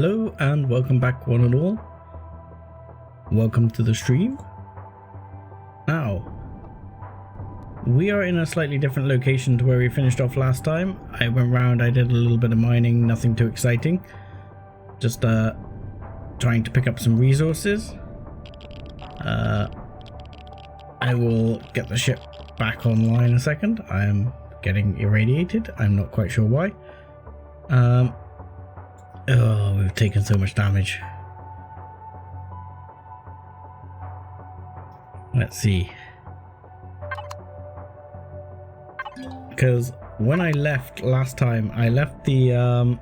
Hello and welcome back one and all. Welcome to the stream. Now, we are in a slightly different location to where we finished off last time. I went round, I did a little bit of mining, nothing too exciting. Just trying to pick up some resources. I will get the ship back online in a second. I am getting irradiated. I'm not quite sure why. Oh, we've taken so much damage. Let's see. Because when I left last time, I left the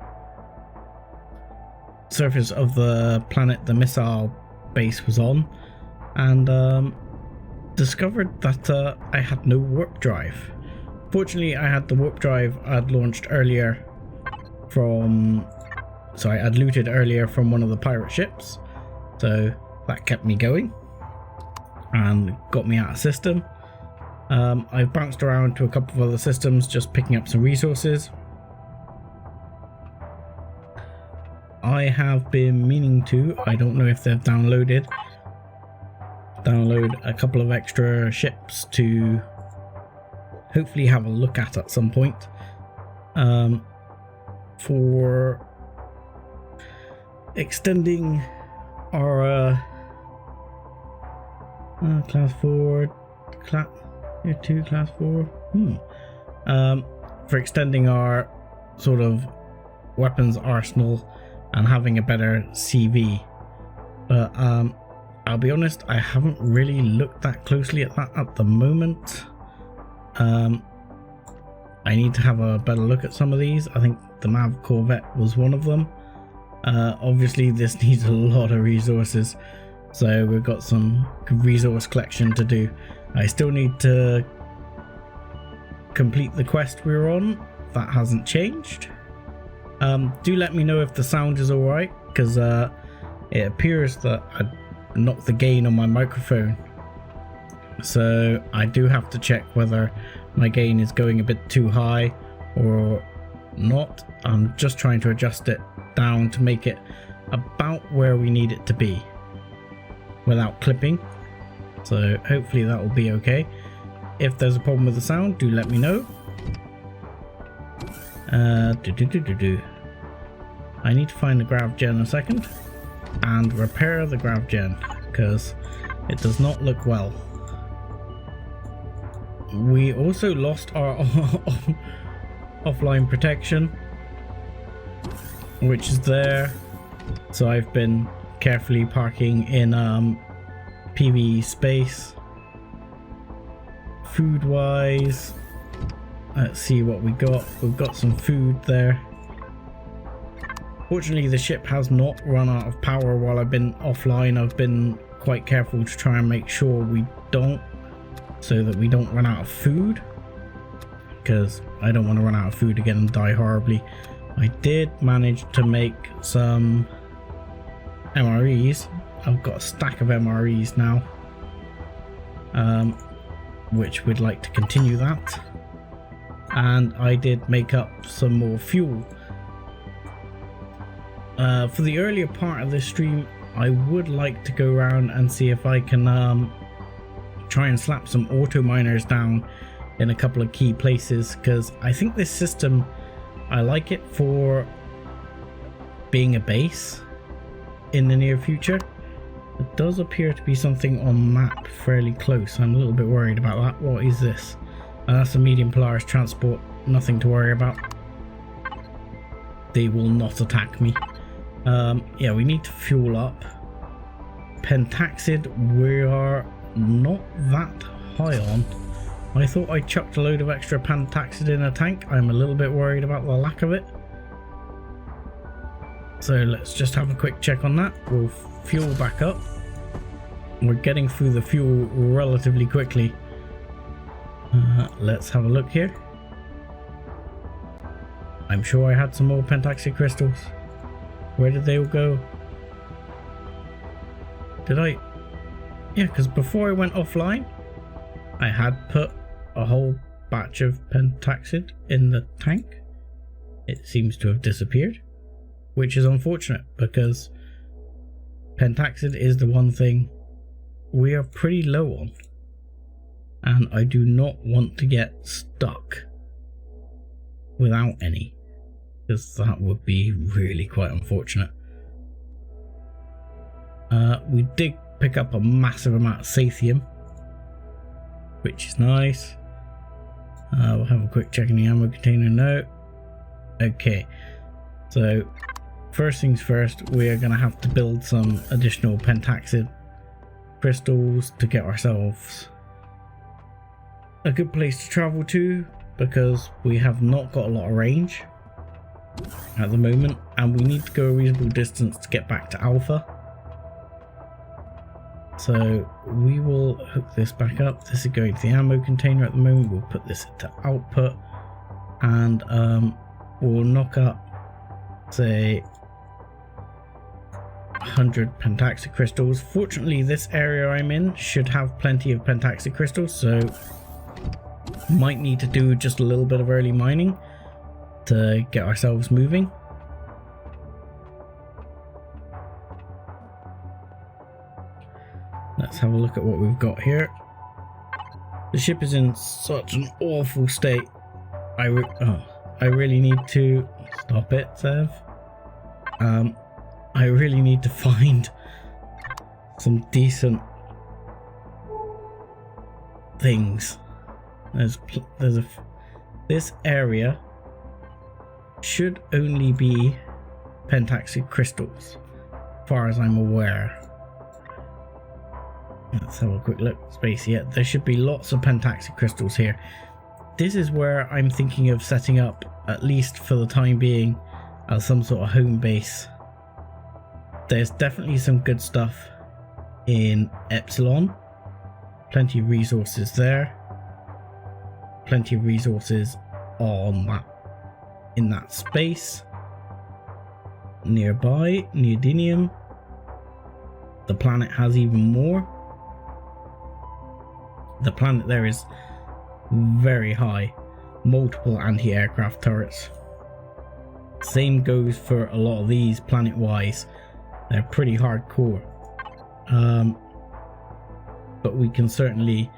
surface of the planet the missile base was on, and discovered that I had no warp drive. Fortunately, I had the warp drive I'd launched earlier from... So I had looted earlier from one of the pirate ships, so that kept me going and got me out of system. I've bounced around to a couple of other systems just picking up some resources. I have been meaning to, I don't know if they've download a couple of extra ships to hopefully have a look at some point, for extending our class 4 tier 2 class 4 for extending our sort of weapons arsenal and having a better CV. But I'll be honest, I haven't really looked that closely at that at the moment. I need to have a better look at some of these. I think the Mav Corvette was one of them. Obviously this needs a lot of resources, so we've got some resource collection to do. I still need to complete the quest we were on. That hasn't changed. Do let me know if the sound is alright, because it appears that I knocked the gain on my microphone, so I do have to check whether my gain is going a bit too high or not. I'm just trying to adjust it down to make it about where we need it to be without clipping, so hopefully that will be okay. If there's a problem with the sound, do let me know. I need to find the grav gen in a second and repair the grav gen, because it does not look well. We also lost our offline protection, which is there, so I've been carefully parking in PvE space. Food wise, let's see what we got. We've got some food there. Fortunately, the ship has not run out of power while I've been offline. I've been quite careful to try and make sure we don't, so that we don't run out of food, because I don't want to run out of food again and die horribly. I did manage to make some MREs. I've got a stack of MREs now, which we'd like to continue that. And I did make up some more fuel. For the earlier part of this stream, I would like to go around and see if I can try and slap some auto miners down in a couple of key places, because I think this system, I like it for being a base in the near future. It does appear to be something on map fairly close. I'm a little bit worried about that. What is this? That's a medium Polaris transport, nothing to worry about. They will not attack me. Yeah, we need to fuel up. Pentaxid, we are not that high on. I thought I chucked a load of extra pentaxid in a tank. I'm a little bit worried about the lack of it. So let's just have a quick check on that. We'll fuel back up. We're getting through the fuel relatively quickly. Let's have a look here. I'm sure I had some more pentaxid crystals. Where did they all go? Did I? Yeah, because before I went offline, I had put a whole batch of pentaxid in the tank. It seems to have disappeared. which is unfortunate because pentaxid is the one thing we are pretty low on, and I do not want to get stuck without any, because that would be really quite unfortunate. We did pick up a massive amount of sathium, which is nice. We'll have a quick check in the ammo container. No. Okay, so first things first, we are going to have to build some additional pentaxid crystals to get ourselves a good place to travel to, because we have not got a lot of range at the moment, and we need to go a reasonable distance to get back to Alpha. So we will hook this back up. This is going to the ammo container at the moment. We'll put this into output, and we'll knock up, say, 100 pentaxid crystals. Fortunately, this area I'm in should have plenty of pentaxid crystals, so might need to do just a little bit of early mining to get ourselves moving. Let's have a look at what we've got here. The ship is in such an awful state. I really need to stop it, Sev. I really need to find some decent things. This area should only be pentaxid crystals, as far as I'm aware. Let's have a quick look. Space, yeah, there should be lots of pentaxid crystals here. This is where I'm thinking of setting up, at least for the time being, as some sort of home base. There's definitely some good stuff in Epsilon. Plenty of resources there. Plenty of resources in that space. Nearby, neodymium. The planet has even more. The planet there is very high. Multiple anti-aircraft turrets. Same goes for a lot of these planet-wise. They're pretty hardcore. But we can certainly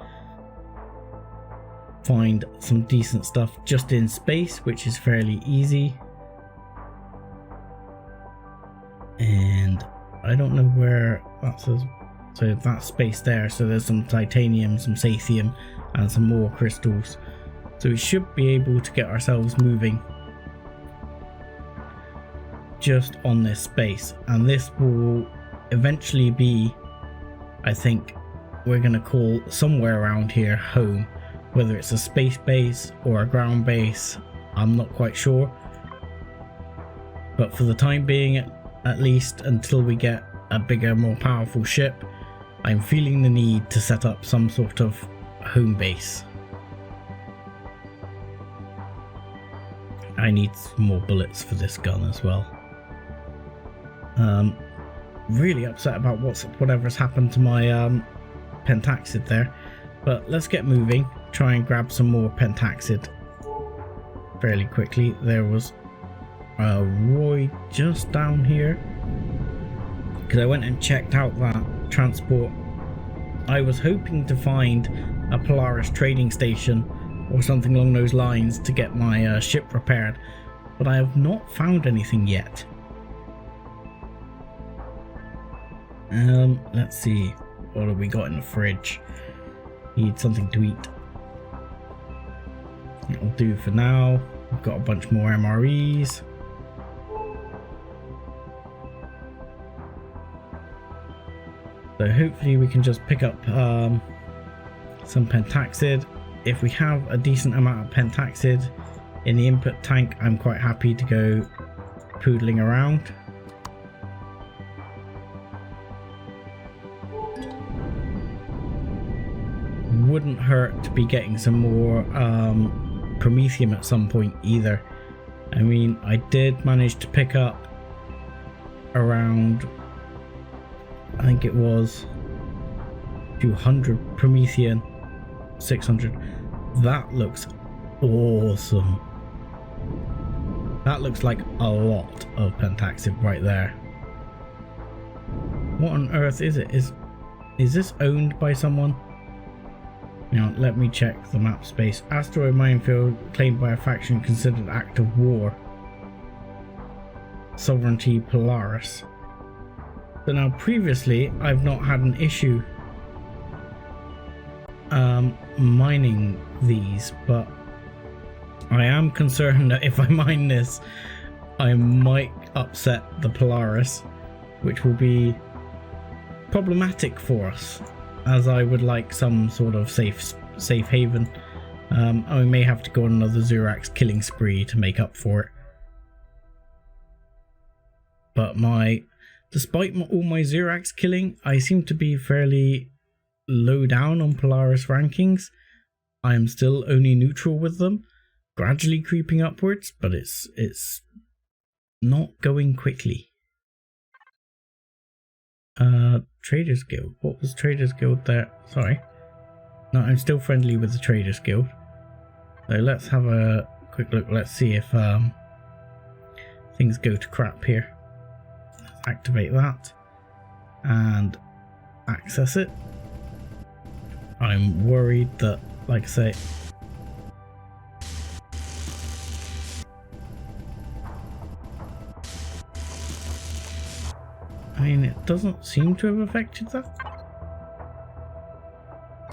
find some decent stuff just in space, which is fairly easy. And I don't know where that says. So that space there, so there's some titanium, some sathium, and some more crystals. So we should be able to get ourselves moving just on this space, and this will eventually be, I think, we're going to call somewhere around here home. Whether it's a space base or a ground base, I'm not quite sure. But for the time being, at least until we get a bigger, more powerful ship, I'm feeling the need to set up some sort of home base. I need some more bullets for this gun as well. Really upset about whatever's happened to my pentaxid there, but let's get moving. Try and grab some more pentaxid fairly quickly. There was a Roy just down here, because I went and checked out that transport. I was hoping to find a Polaris trading station or something along those lines to get my ship repaired, but I have not found anything yet. Let's see, what have we got in the fridge? Need something to eat. It'll do for now. We've got a bunch more MREs. So hopefully we can just pick up some pentaxid. If we have a decent amount of pentaxid in the input tank, I'm quite happy to go poodling around. Wouldn't hurt to be getting some more promethium at some point either. I mean, I did manage to pick up around, I think it was a few hundred Promethean, 600. That looks awesome. That looks like a lot of pentaxid right there. What on earth is it? Is this owned by someone? Now, let me check the map space. Asteroid minefield claimed by a faction considered act of war. Sovereignty Polaris. So now previously I've not had an issue mining these, but I am concerned that if I mine this I might upset the Polaris, which will be problematic for us, as I would like some sort of safe haven. I may have to go on another Zurax killing spree to make up for it. But despite all my Zurax killing, I seem to be fairly low down on Polaris rankings. I am still only neutral with them, gradually creeping upwards, but it's not going quickly. Traders Guild. What was Traders Guild there? Sorry. No, I'm still friendly with the Traders Guild. So let's have a quick look. Let's see if things go to crap here. Let's activate that and access it. I'm worried that, like I say, I mean, it doesn't seem to have affected that.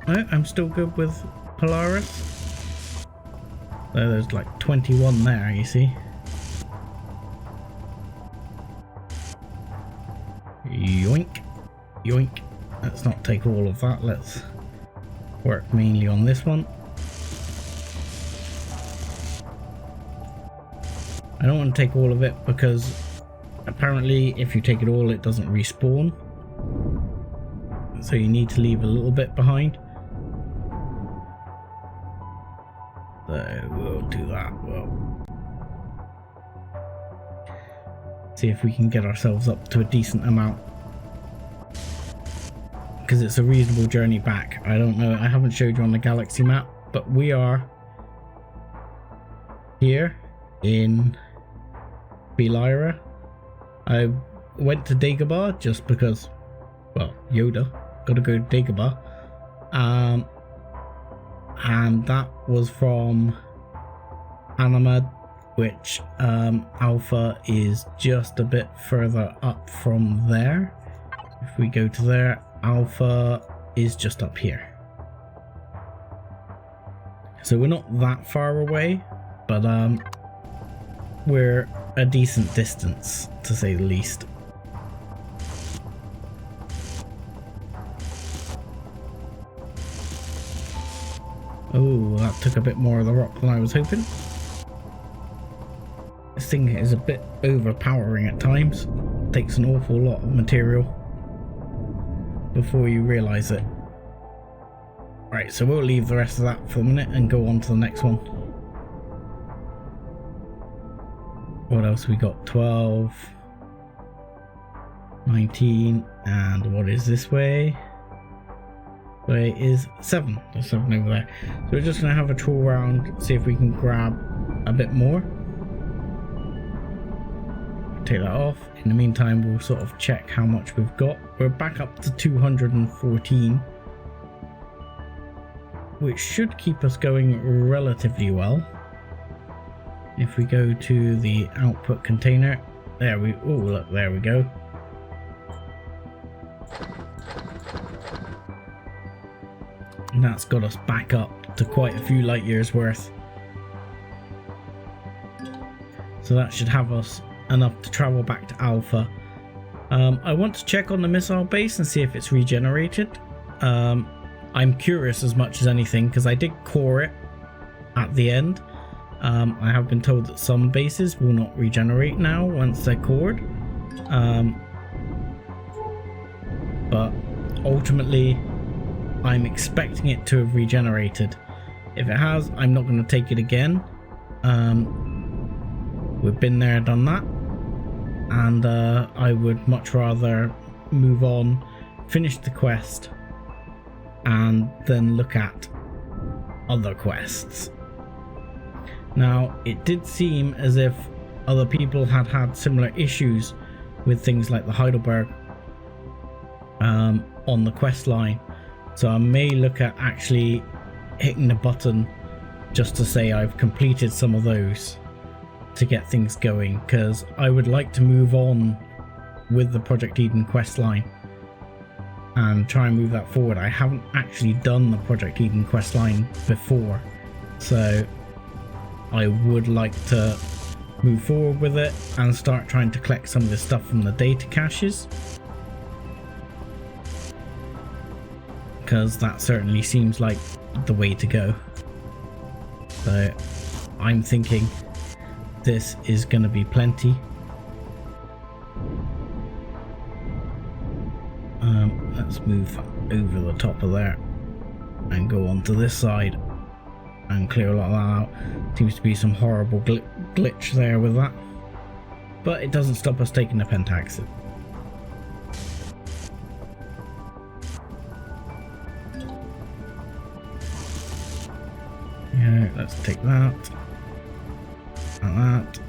No, I'm still good with Polaris. So there's like 21 there, you see. Yoink. Yoink. Let's not take all of that. Let's work mainly on this one. I don't want to take all of it because apparently if you take it all it doesn't respawn, so you need to leave a little bit behind. So we'll do that. We'll see if we can get ourselves up to a decent amount, because it's a reasonable journey back. I don't know, I haven't showed you on the galaxy map, but we are here in Belira. I went to Dagobah just because, well, Yoda, gotta go to Dagobah. And that was from Anamad, which Alpha is just a bit further up from there. If we go to there, Alpha is just up here. So we're not that far away, but we're a decent distance, to say the least. Oh, that took a bit more of the rock than I was hoping. This thing is a bit overpowering at times. Takes an awful lot of material before you realise it. Right, so we'll leave the rest of that for a minute and go on to the next one. What else we got? 12, 19, and what is this way? Way is 7. There's 7 over there. So we're just going to have a tour around, see if we can grab a bit more. Take that off. In the meantime, we'll sort of check how much we've got. We're back up to 214, which should keep us going relatively well. If we go to the output container, there we, oh look, there we go. And that's got us back up to quite a few light years worth. So that should have us enough to travel back to Alpha. I want to check on the missile base and see if it's regenerated. I'm curious as much as anything because I did core it at the end. I have been told that some bases will not regenerate now once they're cored. But ultimately, I'm expecting it to have regenerated. If it has, I'm not going to take it again. We've been there, done that. And I would much rather move on, finish the quest, and then look at other quests. Now, it did seem as if other people had similar issues with things like the Heidelberg on the quest line. So I may look at actually hitting the button just to say I've completed some of those to get things going, because I would like to move on with the Project Eden quest line and try and move that forward. I haven't actually done the Project Eden quest line before, so I would like to move forward with it and start trying to collect some of this stuff from the data caches, because that certainly seems like the way to go. So I'm thinking this is going to be plenty. Let's move over the top of there and go onto this side and clear a lot of that out. Seems to be some horrible glitch there with that, but it doesn't stop us taking the pentaxid. Yeah, let's take that, and that.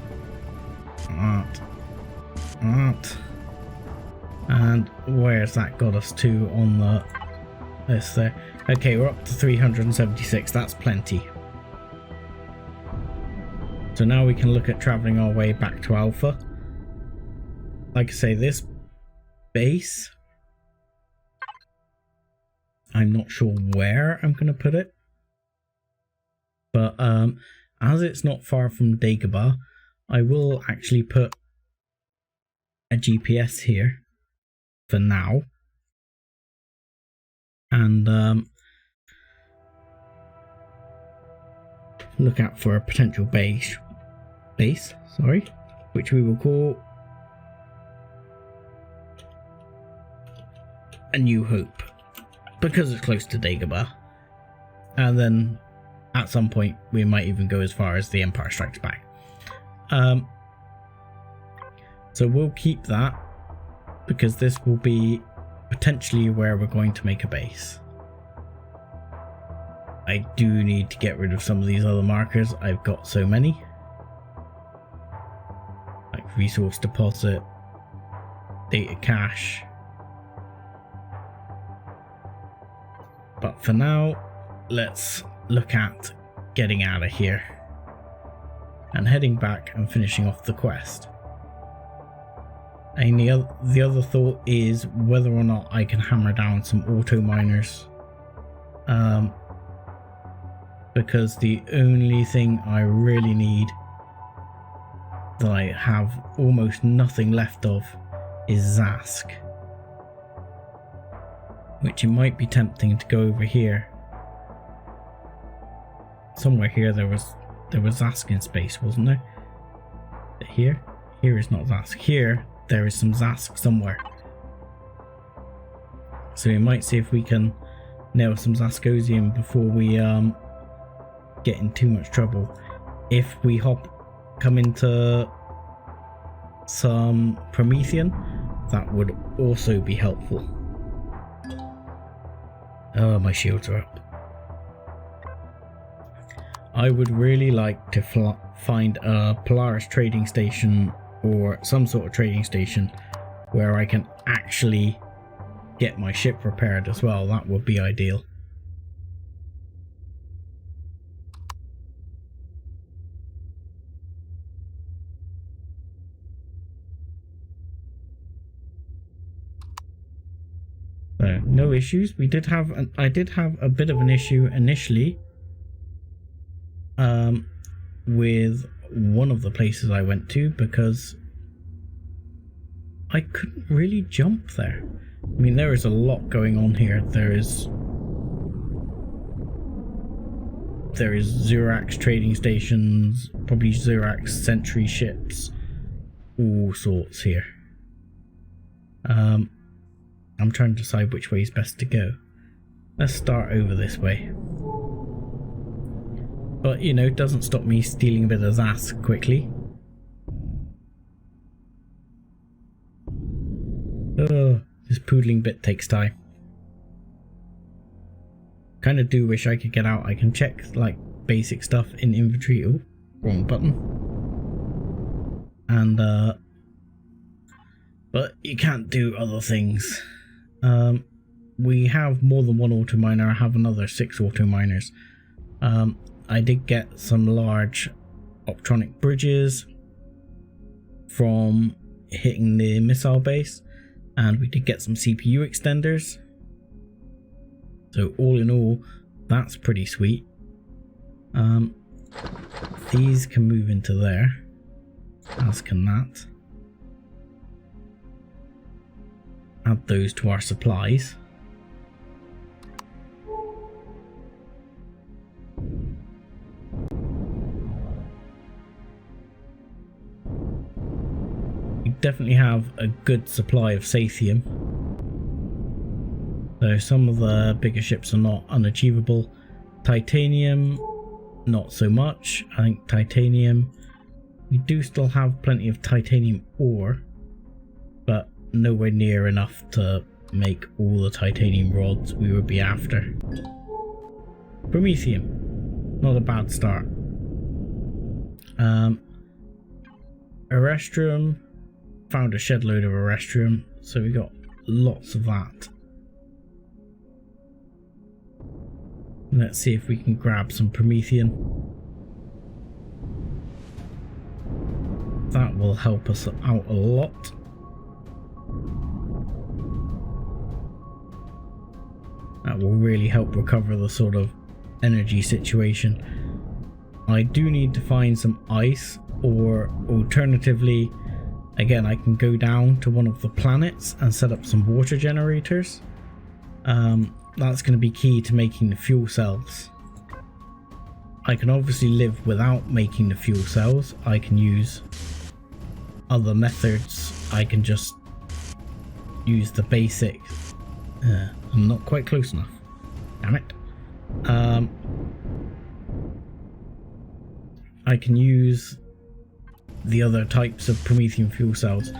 And where's that got us to on the list there? Okay, we're up to 376. That's plenty. So now we can look at traveling our way back to Alpha. Like I say, this base, I'm not sure where I'm going to put it, but as it's not far from Dagobah, I will actually put a GPS here for now, and look out for a potential base, which we will call A New Hope, because it's close to Dagobah, and then at some point we might even go as far as The Empire Strikes Back. So we'll keep that, because this will be potentially where we're going to make a base. I do need to get rid of some of these other markers. I've got so many, like resource deposit, data cache. But for now, let's look at getting out of here and heading back and finishing off the quest. And the other thought is whether or not I can hammer down some auto miners, because the only thing I really need that I have almost nothing left of is Zask, which it might be tempting to go over here. Somewhere here there was Zask in space, wasn't there? Here is not Zask. Here there is some Zask somewhere. So we might see if we can nail some Zaskosium before we get in too much trouble. If we come into some Promethean, that would also be helpful. Oh, my shields are up. I would really like to find a Polaris trading station or some sort of trading station where I can actually get my ship repaired as well. That would be ideal. So, no issues. I did have a bit of an issue initially with one of the places I went to, because I couldn't really jump there. I mean, there is a lot going on here. There is Zurax trading stations, probably Zurax sentry ships, all sorts here. I'm trying to decide which way is best to go. Let's start over this way. But, you know, it doesn't stop me stealing a bit of Zask quickly. Oh, this poodling bit takes time. Kind of do wish I could get out. I can check, like, basic stuff in inventory. Oh, wrong button. and but you can't do other things. We have more than one auto miner. I have another 6 auto miners. I did get some large optronic bridges from hitting the missile base, and we did get some CPU extenders. So all in all, that's pretty sweet. These can move into there, as can that. Add those to our supplies. We definitely have a good supply of Sathium. So some of the bigger ships are not unachievable. Titanium, not so much. I think titanium, we do still have plenty of titanium ore, but nowhere near enough to make all the titanium rods we would be after. Promethium, not a bad start. Erestrium, found a shed load of Erestrium, so we got lots of that. Let's see if we can grab some Promethean. That will help us out a lot. That will really help recover the sort of energy situation. I do need to find some ice, or alternatively, again, I can go down to one of the planets and set up some water generators. That's going to be key to making the fuel cells. I can obviously live without making the fuel cells. I can use other methods. I can just use the basic. I'm not quite close enough. Damn it. I can use the other types of Promethean fuel cells,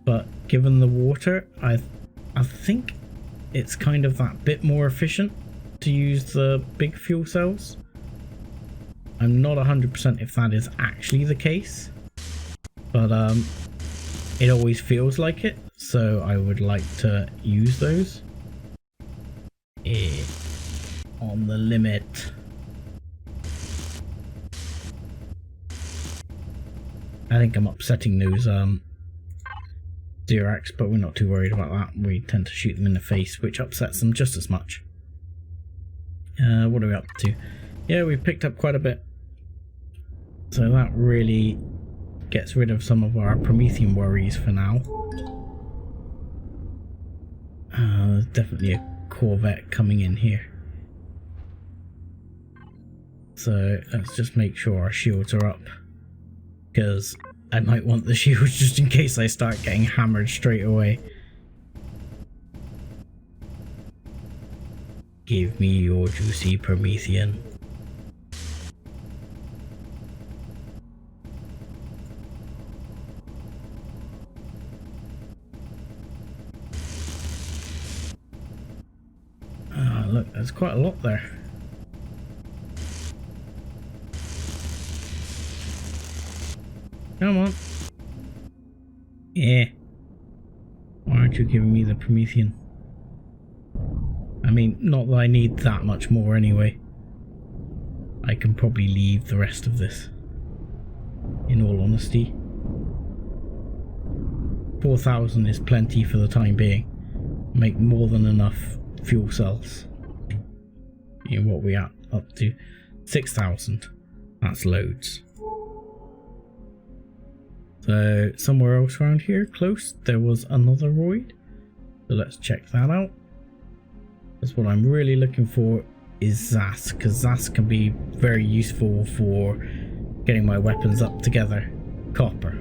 but given the water, I think it's kind of that bit more efficient to use the big fuel cells. I'm not 100% if that is actually the case, but it always feels like it, so I would like to use those. On the limit. I think I'm upsetting those Xerax, but we're not too worried about that. We tend to shoot them in the face, which upsets them just as much. What are we up to? Yeah, we've picked up quite a bit. So that really gets rid of some of our Promethean worries for now. There's definitely a Corvette coming in here. So let's just make sure our shields are up, because I might want the shields just in case I start getting hammered straight away. Give me your juicy Promethean. Ah, look, there's quite a lot there. Come on. Yeah. Why aren't you giving me the Promethean? I mean, not that I need that much more anyway. I can probably leave the rest of this, in all honesty. 4,000 is plenty for the time being. Make more than enough fuel cells. You know what we at? Up to 6,000. That's loads. So somewhere else around here, close, there was another Roid. So let's check that out. That's what I'm really looking for, is Zas, because Zas can be very useful for getting my weapons up together. Copper.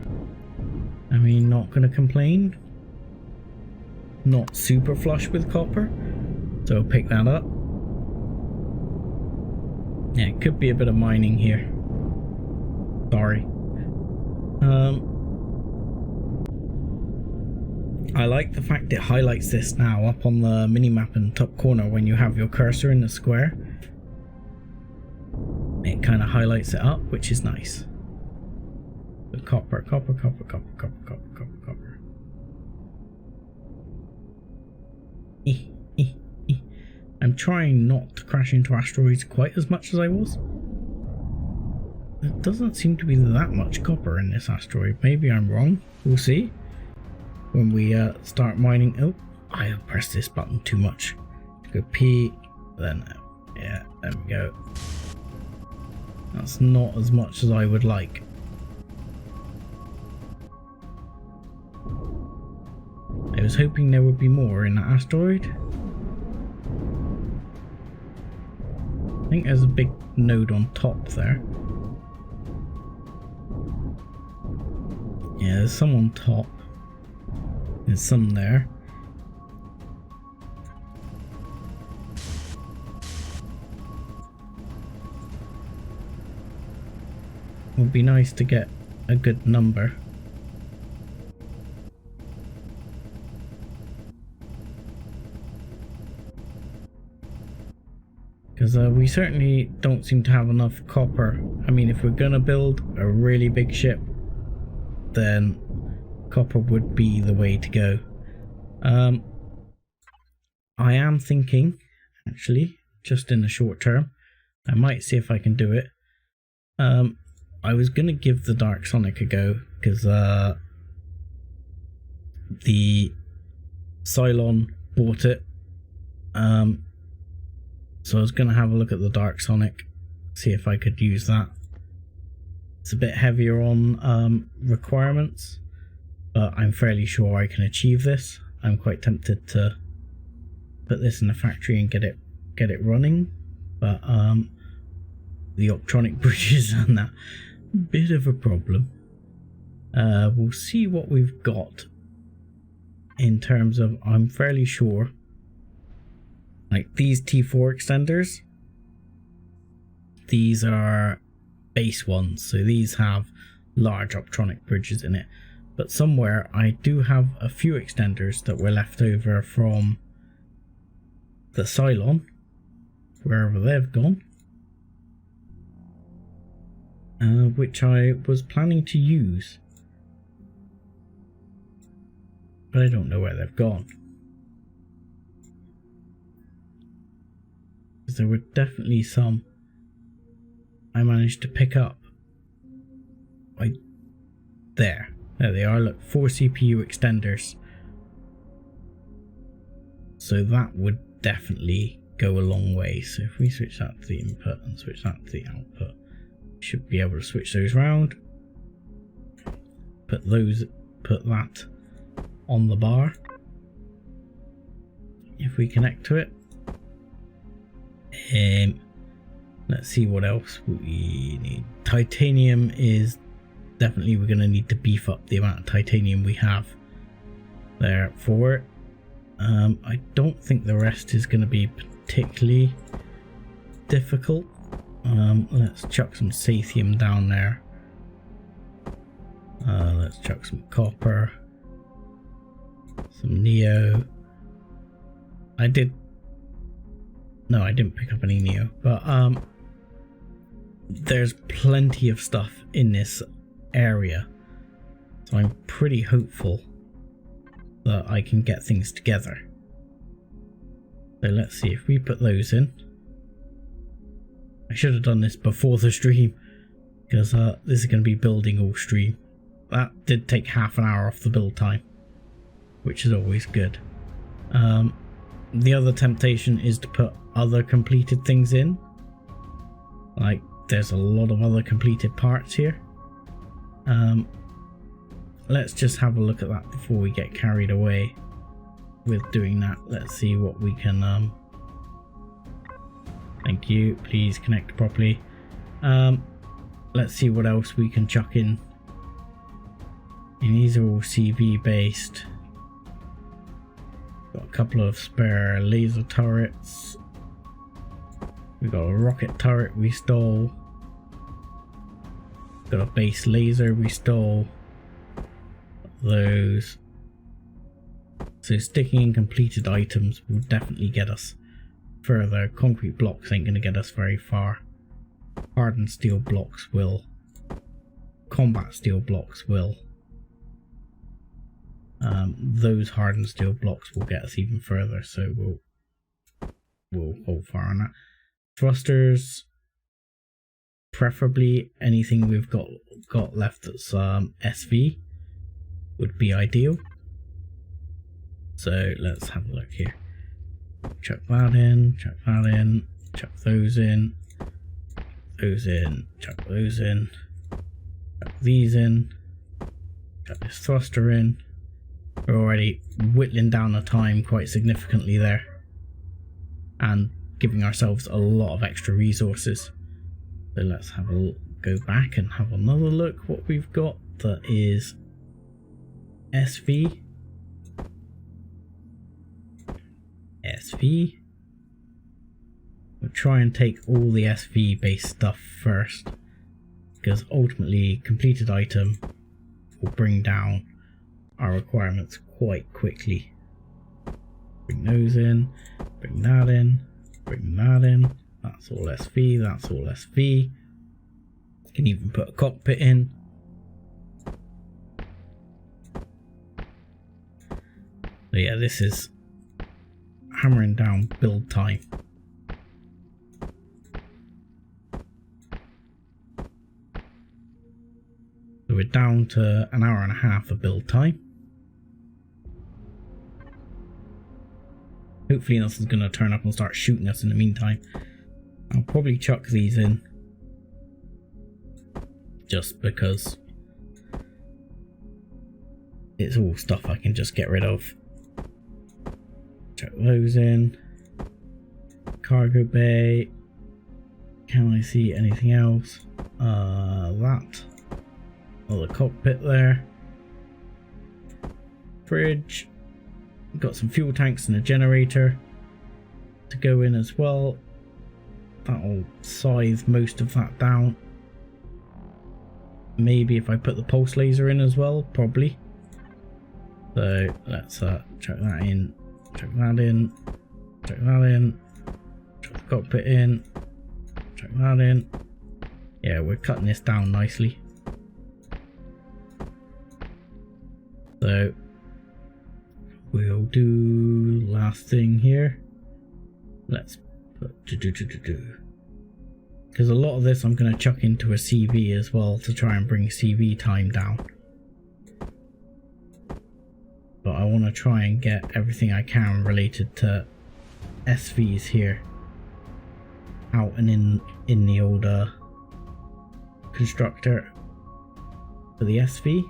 I mean, not going to complain. Not super flush with copper, so I'll pick that up. Yeah, it could be a bit of mining here. Sorry. I like the fact it highlights this now up on the minimap in the top corner when you have your cursor in the square. It kind of highlights it up, which is nice. So Copper, copper, copper, copper, copper, copper, copper, copper. I'm trying not to crash into asteroids quite as much as I was. There doesn't seem to be that much copper in this asteroid. Maybe I'm wrong. We'll see when we start mining. Oh, I pressed this button too much. Go P, then yeah, there we go. That's not as much as I would like. I was hoping there would be more in that asteroid. I think there's a big node on top there. Yeah, there's some on top. There's some there. It would be nice to get a good number. Because we certainly don't seem to have enough copper. I mean, if we're going to build a really big ship, then copper would be the way to go. I am thinking, actually, just in the short term, I might see if I can do it. I was going to give the Dark Sonic a go, because the Cylon bought it. So I was going to have a look at the Dark Sonic, see if I could use that. It's a bit heavier on requirements, but I'm fairly sure I can achieve this. I'm quite tempted to put this in the factory and get it running, but the optronic bridges and that, bit of a problem. We'll see what we've got in terms of, I'm fairly sure, like these T4 extenders, these are base ones, so these have large optronic bridges in it. But somewhere I do have a few extenders that were left over from the Cylon, wherever they've gone, which I was planning to use, but I don't know where they've gone. Because there were definitely some I managed to pick up. There they are, look, 4 CPU extenders. So that would definitely go a long way. So if we switch that to the input and switch that to the output, we should be able to switch those round. Put that on the bar. If we connect to it. Let's see what else we need. Titanium is definitely, we're going to need to beef up the amount of titanium we have there for it. I don't think the rest is going to be particularly difficult. Let's chuck some sathium down there. Let's chuck some copper, some neo. I didn't pick up any neo, but there's plenty of stuff in this area, so I'm pretty hopeful that I can get things together. So let's see if we put those in. I should have done this before the stream, because this is going to be building all stream. That did take half an hour off the build time, which is always good. The other temptation is to put other completed things in. Like, there's a lot of other completed parts here. Let's just have a look at that before we get carried away with doing that. Let's see what we can thank you, please connect properly. Let's see what else we can chuck in. And these are all CV based. Got a couple of spare laser turrets. We got a rocket turret we stole. Got a base laser we stole. Those. So sticking in completed items will definitely get us further. Concrete blocks ain't going to get us very far. Hardened steel blocks will combat steel blocks will. Those hardened steel blocks will get us even further, so we'll hold fire on that. Thrusters, preferably anything we've got left that's SV would be ideal. So let's have a look here. Chuck that in, chuck that in, chuck those in, those in, chuck those in, chuck these in, chuck this thruster in. We're already whittling down the time quite significantly there and giving ourselves a lot of extra resources. So let's have a go back and have another look what we've got that is SV. SV. We'll try and take all the SV based stuff first, because ultimately completed item will bring down our requirements quite quickly. Bring those in, bring that in, bring that in. That's all SV, that's all SV. You can even put a cockpit in. So yeah, this is hammering down build time. So we're down to an hour and a half of build time. Hopefully nothing's going to turn up and start shooting us in the meantime. I'll probably chuck these in, just because it's all stuff I can just get rid of. Chuck those in. Cargo bay. Can I see anything else? That. Oh, the cockpit there. Fridge. Got some fuel tanks and a generator to go in as well. That'll size most of that down. Maybe if I put the pulse laser in as well, probably. So let's chuck that in, chuck that in, chuck that in, chuck the cockpit in, chuck that in. Yeah, we're cutting this down nicely. So we'll do last thing here. Let's put because a lot of this I'm going to chuck into a CV as well to try and bring CV time down. But I want to try and get everything I can related to SVs here out and in the older constructor for the SV.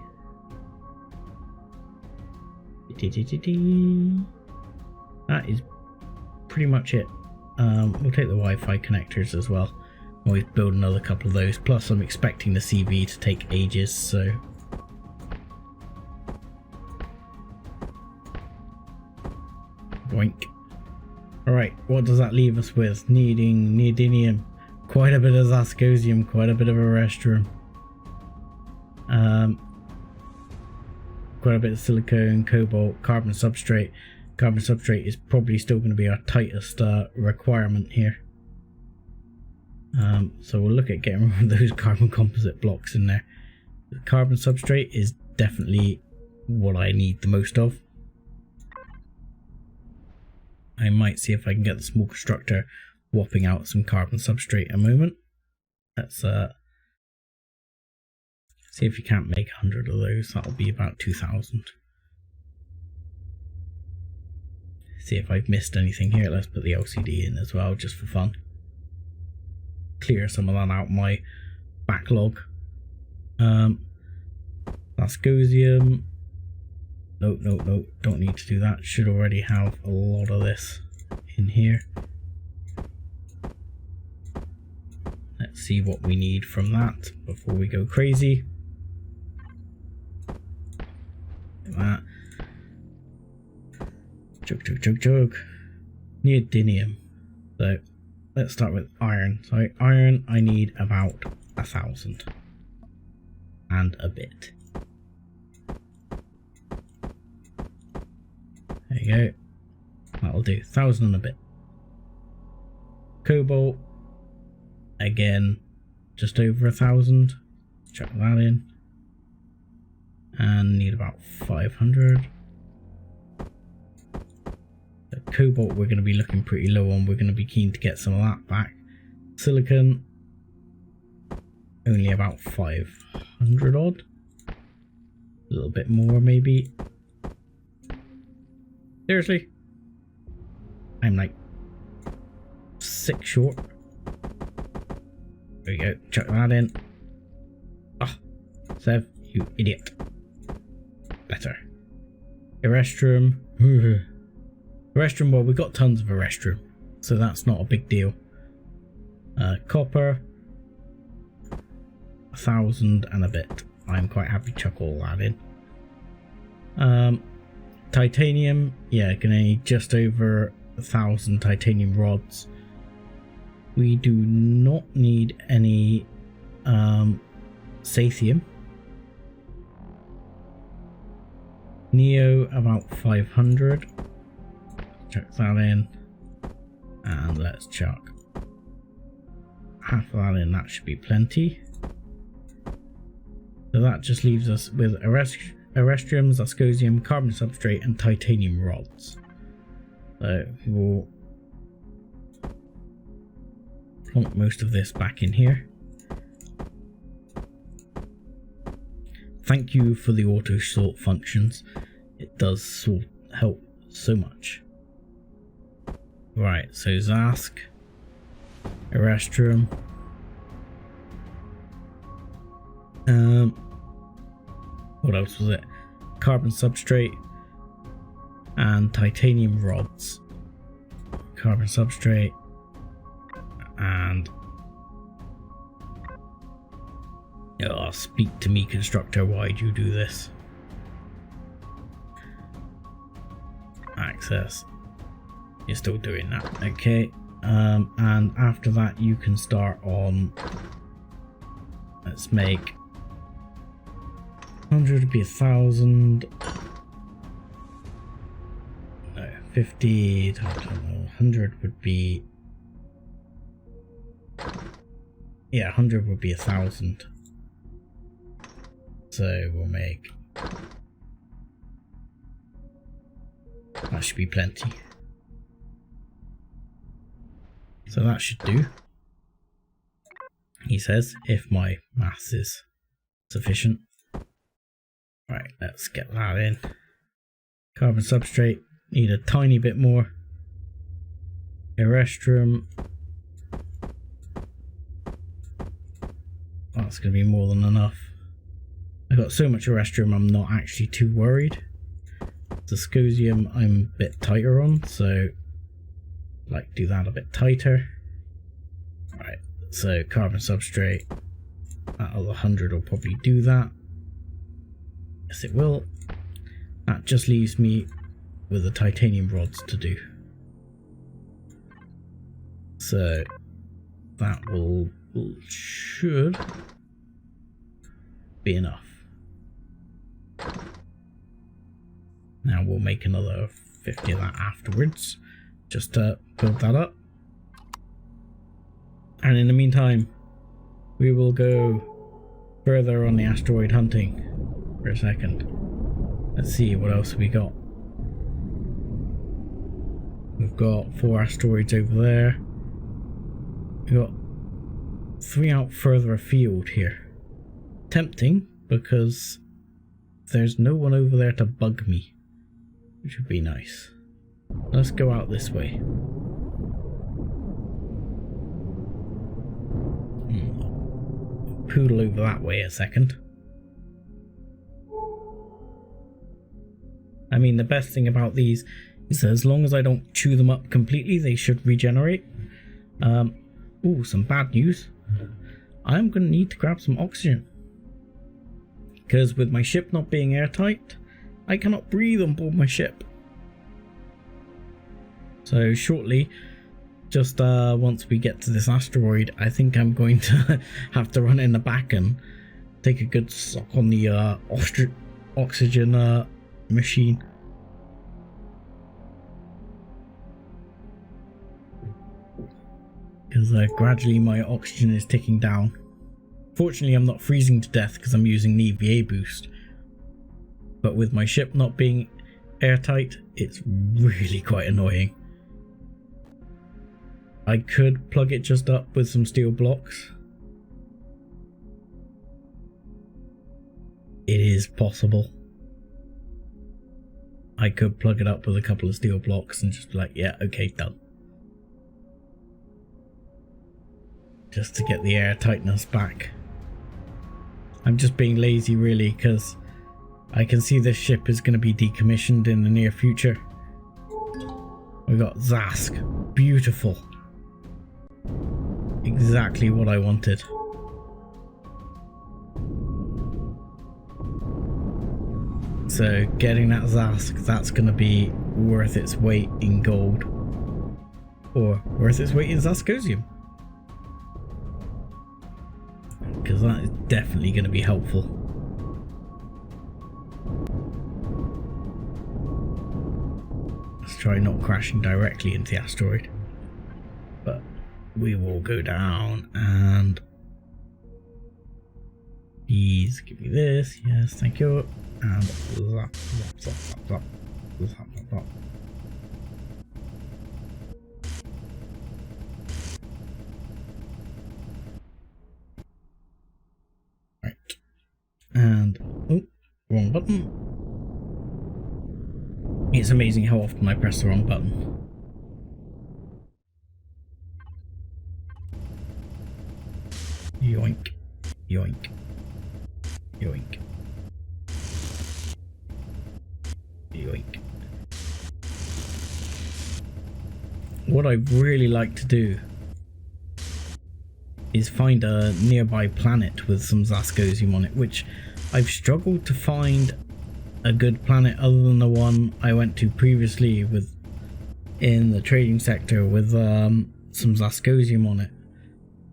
That is pretty much it. We'll take the Wi-Fi connectors as well. Always build another couple of those. Plus I'm expecting the CV to take ages, so boink. Alright, what does that leave us with? Needing neodymium, quite a bit of zascosium, quite a bit of a restroom. Quite a bit of silicone, cobalt, carbon substrate. Carbon substrate is probably still going to be our tightest requirement here. So we'll look at getting rid of those carbon composite blocks in there. The carbon substrate is definitely what I need the most of. I might see if I can get the small constructor whopping out some carbon substrate in a moment. Let's see if you can't make 100 of those. That'll be about 2,000. See if I've missed anything here. Let's put the LCD in as well, just for fun. Clear some of that out my backlog. Zascosium. Nope, don't need to do that. Should already have a lot of this in here. Let's see what we need from that before we go crazy. That. Chug. Neodymium. So let's start with iron. So iron I need about 1,000 and a bit. There you go. That'll do. 1,000 and a bit. Cobalt. Again, just over 1,000. Chuck that in. and need about 500. The cobalt we're going to be looking pretty low on. We're going to be keen to get some of that back. Silicon, only about 500 odd. A little bit more maybe. Seriously? I'm like 6 short. There we go, chuck that in. Ah, Sev, you idiot. Better. Erestrum. Erestrum, well, we got tons of Erestrum, so that's not a big deal. Copper. 1,000 and a bit. I'm quite happy to chuck all that in. Titanium, yeah, gonna need just over 1,000 titanium rods. We do not need any Sathium. Neo about 500. Chuck that in, and let's chuck half of that in. That should be plenty. So that just leaves us with Erestrium, Zascosium, carbon substrate, and titanium rods. So we'll plonk most of this back in here. Thank you for the auto sort functions. It does help so much. Right, so Zask, Erestrium. What else was it? Carbon substrate and titanium rods. Carbon substrate and oh, speak to me, constructor. Why'd you do this? Access. You're still doing that, okay? And after that, you can start on. Let's make 100 would be 1,000. No, 50. I don't know. 100 would be. Yeah, 100 would be 1,000. So we'll make. That should be plenty. So that should do. He says, if my maths is sufficient. Right, let's get that in. Carbon substrate, need a tiny bit more. Erestrum. That's going to be more than enough. I got so much Erestrum, I'm not actually too worried. Zascosium, I'm a bit tighter on, so like do that a bit tighter. Right, so carbon substrate. That other 100 will probably do that. Yes, it will. That just leaves me with the titanium rods to do. So that should be enough. Now we'll make another 50 of that afterwards, just to build that up. And in the meantime, we will go further on the asteroid hunting for a second. Let's see what else we got. We've got 4 asteroids over there. We've got 3 out further afield here. Tempting, because there's no one over there to bug me, which would be nice. Let's go out this way. Poodle over that way a second. I mean, the best thing about these is that as long as I don't chew them up completely, they should regenerate. Ooh, some bad news. I'm going to need to grab some oxygen. Because with my ship not being airtight, I cannot breathe on board my ship. So shortly, just once we get to this asteroid, I think I'm going to have to run in the back and take a good suck on the oxygen machine. Because gradually my oxygen is ticking down. Fortunately, I'm not freezing to death because I'm using the EVA boost. but with my ship not being airtight, it's really quite annoying. I could plug it just up with some steel blocks. It is possible. I could plug it up with a couple of steel blocks and just be like, yeah, okay, done. Just to get the air tightness back. I'm just being lazy really, because I can see this ship is going to be decommissioned in the near future. We got Zask. Beautiful. Exactly what I wanted. So getting that Zask, that's going to be worth its weight in gold. Or worth its weight in Zaskosium. Because that is definitely going to be helpful. Let's try not crashing directly into the asteroid. But we will go down and... Please give me this. Yes, thank you. And zap, zap, zap, zap, zap, zap, zap, zap. Right. And oh, wrong button. It's amazing how often I press the wrong button. Yoink, yoink, yoink. Yoink. What I'd really like to do is find a nearby planet with some Zaskosium on it, which I've struggled to find a good planet other than the one I went to previously with in the trading sector with some Zaskosium on it,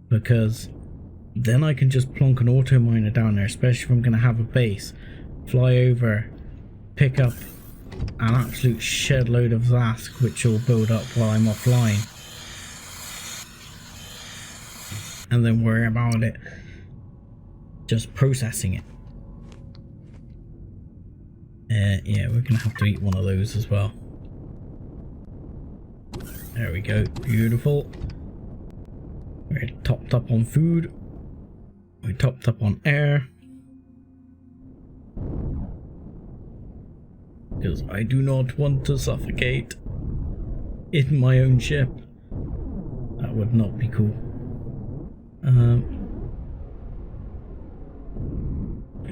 because then I can just plonk an auto miner down there, especially if I'm going to have a base, fly over, pick up an absolute shed load of Zask, which will build up while I'm offline, and then worry about it just processing it. Yeah, we're gonna have to eat one of those as well. There we go, beautiful. We're topped up on food, we're topped up on air, because I do not want to suffocate in my own ship. That would not be cool.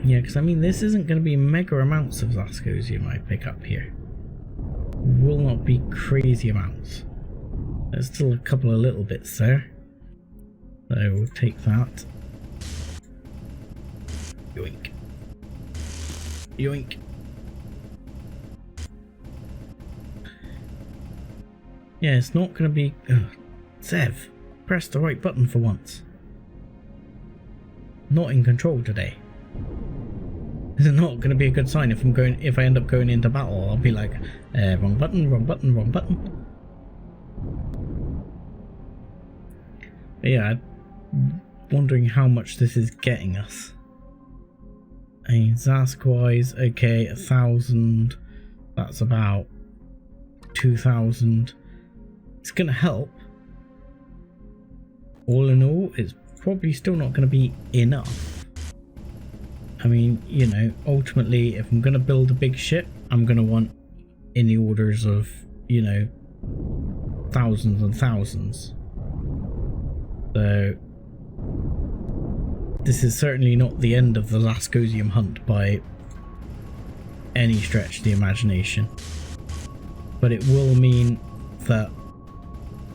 Yeah, because I mean, this isn't going to be mega amounts of Zaskosium I pick up here. Will not be crazy amounts. There's still a couple of little bits there. So we'll take that. Yoink. Yoink. Yeah, it's not going to be... Zev, press the right button for once. Not in control today. This is not going to be a good sign if I end up going into battle. I'll be like, wrong button, wrong button, wrong button. But yeah, I'm wondering how much this is getting us. I mean, Zask-wise, okay, 1,000. That's about 2,000. It's going to help. All in all, it's probably still not going to be enough. I mean, you know, ultimately, if I'm going to build a big ship, I'm going to want in the orders of, you know, thousands and thousands. So, this is certainly not the end of the Zaskosium hunt by any stretch of the imagination. But it will mean that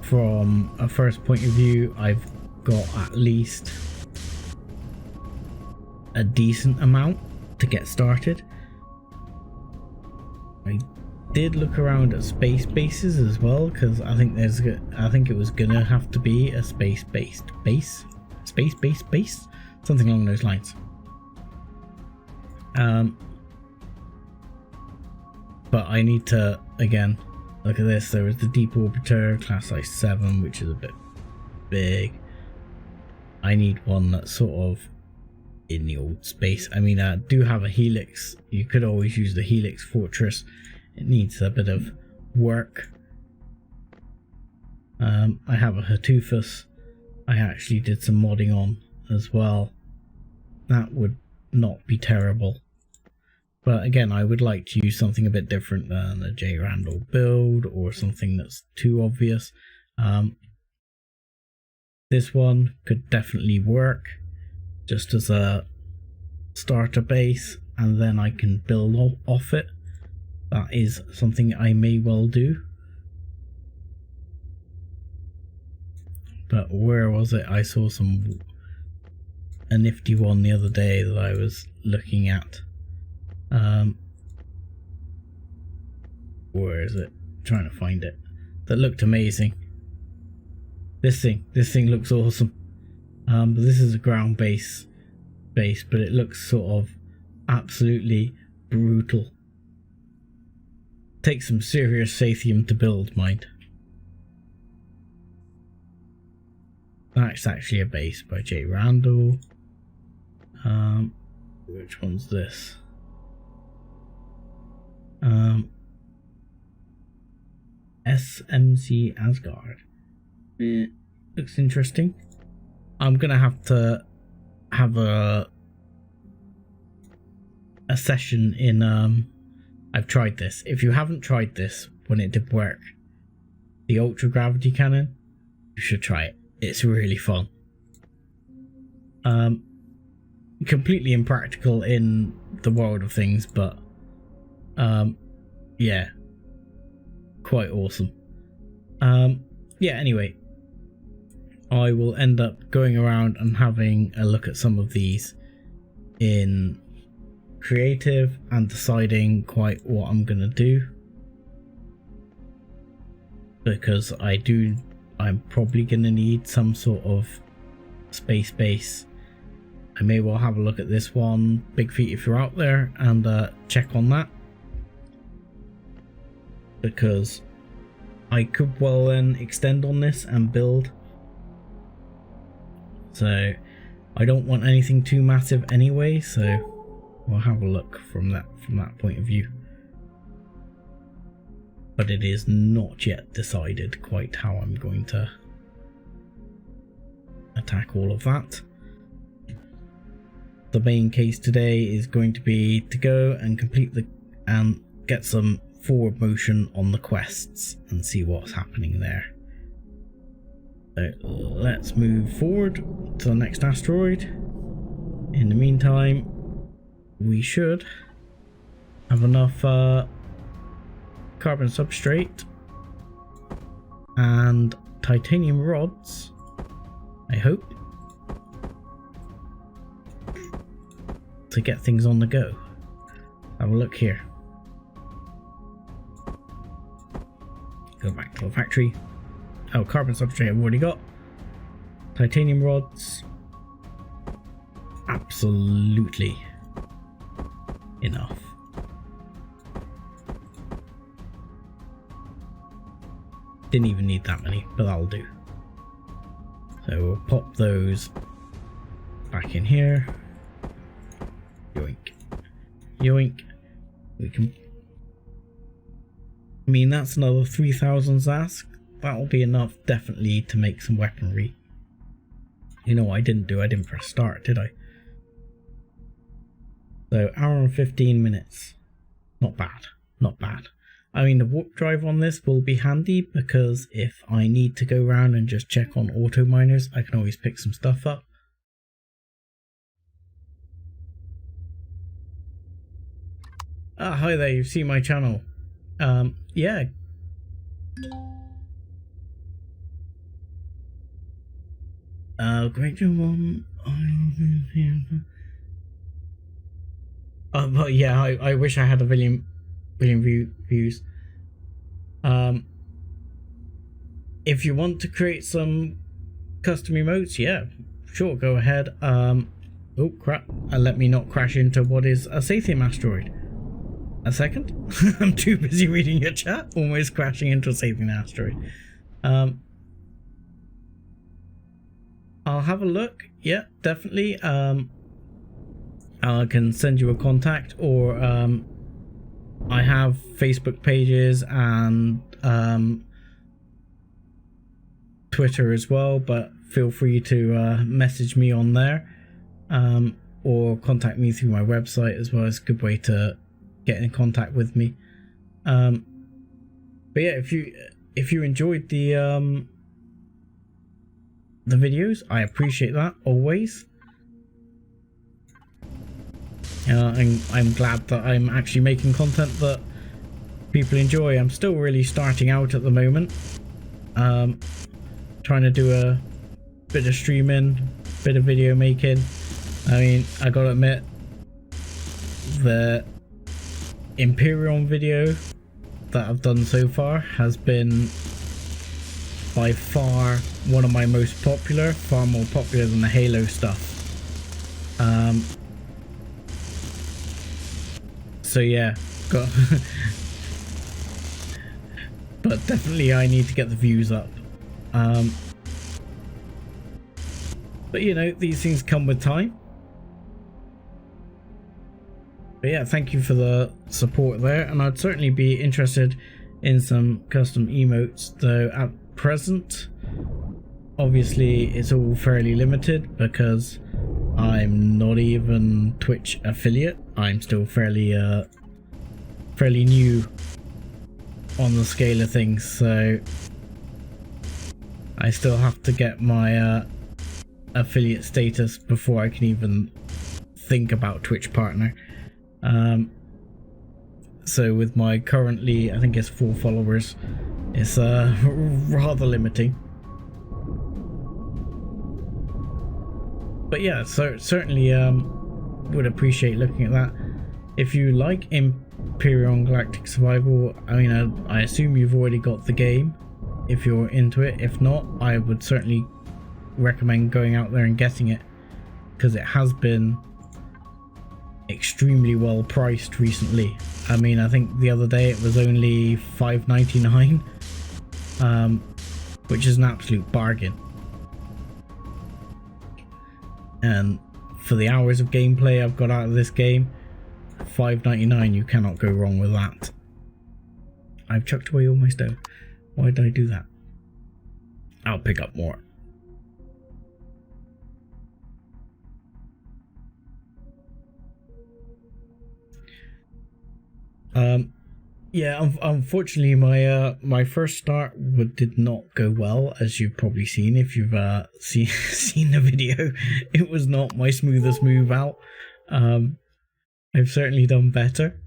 from a first point of view, I've got at least a decent amount to get started. I did look around at space bases as well, because I think it was gonna have to be a space-based base, something along those lines. But I need to again look at this. There was the deep orbiter class size 7, which is a bit big. I need one that's sort of in the old space. I mean, I do have a helix. You could always use the helix fortress. It needs a bit of work. I have a Hatufus. I actually did some modding on as well. That would not be terrible. But again, I would like to use something a bit different than a J. Randall build or something that's too obvious. This one could definitely work just as a starter base, and then I can build off it. That is something I may well do. But where was it? I saw a nifty one the other day that I was looking at. Where is it? I'm trying to find it. That looked amazing. This thing looks awesome. But this is a ground base, but it looks sort of absolutely brutal. Takes some serious Sathium to build, mind. That's actually a base by J. Randall. Which one's this? SMC Asgard. Looks interesting. I'm gonna have to have a session in I've tried this. If you haven't tried this when it did work, the Ultra Gravity Cannon, you should try it. It's really fun. Completely impractical in the world of things, but yeah, quite awesome. Yeah, anyway, I will end up going around and having a look at some of these in creative and deciding quite what I'm gonna do, because I'm probably gonna need some sort of space base. I may well have a look at this one, Big Feet, if you're out there, and check on that, because I could well then extend on this and build. So I don't want anything too massive anyway, so we'll have a look from that point of view. But it is not yet decided quite how I'm going to attack all of that. The main case today is going to be to go and and get some forward motion on the quests and see what's happening there. So let's move forward to the next asteroid. In the meantime, we should have enough carbon substrate and titanium rods, I hope, to get things on the go. Have a look here. Go back to the factory. Oh, carbon substrate I've already got. Titanium rods. Absolutely enough. Didn't even need that many, but that'll do. So we'll pop those back in here. Yoink. Yoink. We can... I mean, that's another 3,000 Zask. That'll be enough, definitely, to make some weaponry. You know what I didn't do? I didn't press start, did I? So, hour and 15 minutes. Not bad. Not bad. I mean, the warp drive on this will be handy, because if I need to go around and just check on auto miners, I can always pick some stuff up. Ah, hi there, you've seen my channel. Yeah. Great job on... but yeah, I wish I had a billion views. If you want to create some custom emotes, yeah, sure, go ahead. Oh crap, let me not crash into what is a Sathium asteroid. A second. I'm too busy reading your chat, almost crashing into a Sathium asteroid. I'll have a look. Yeah, definitely. I can send you a contact, or I have Facebook pages and Twitter as well, but feel free to message me on there, or contact me through my website as well. It's a good way to get in contact with me. But yeah, if you enjoyed the videos, I appreciate that always. I'm glad that I'm actually making content that people enjoy. I'm still really starting out at the moment, trying to do a bit of streaming, bit of video making. I mean, I gotta admit, the Empyrion video that I've done so far has been by far one of my most popular, far more popular than the Halo stuff. So yeah, but definitely I need to get the views up. But you know, these things come with time. But yeah, thank you for the support there, and I'd certainly be interested in some custom emotes, though at present obviously it's all fairly limited because I'm not even Twitch affiliate. I'm still fairly new on the scale of things, so I still have to get my affiliate status before I can even think about Twitch partner. So with my currently, I think it's 4 followers, it's rather limiting. But yeah, so certainly would appreciate looking at that. If you like Empyrion Galactic Survival, I mean, I assume you've already got the game if you're into it. If not, I would certainly recommend going out there and getting it, because it has been extremely well priced recently. I mean, I think the other day it was only $5.99, which is an absolute bargain. And for the hours of gameplay I've got out of this game, $5.99, you cannot go wrong with that. I've chucked away all my stone. Why did I do that? I'll pick up more. Yeah, unfortunately my first start did not go well, as you've probably seen if you've seen the video. It was not my smoothest move out. I've certainly done better.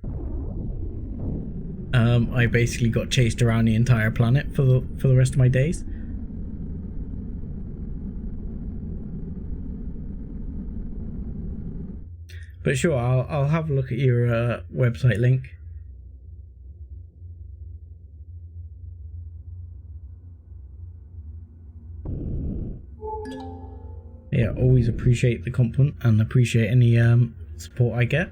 I basically got chased around the entire planet for the rest of my days. But sure, I'll have a look at your website link. Yeah, always appreciate the compliment and appreciate any support I get.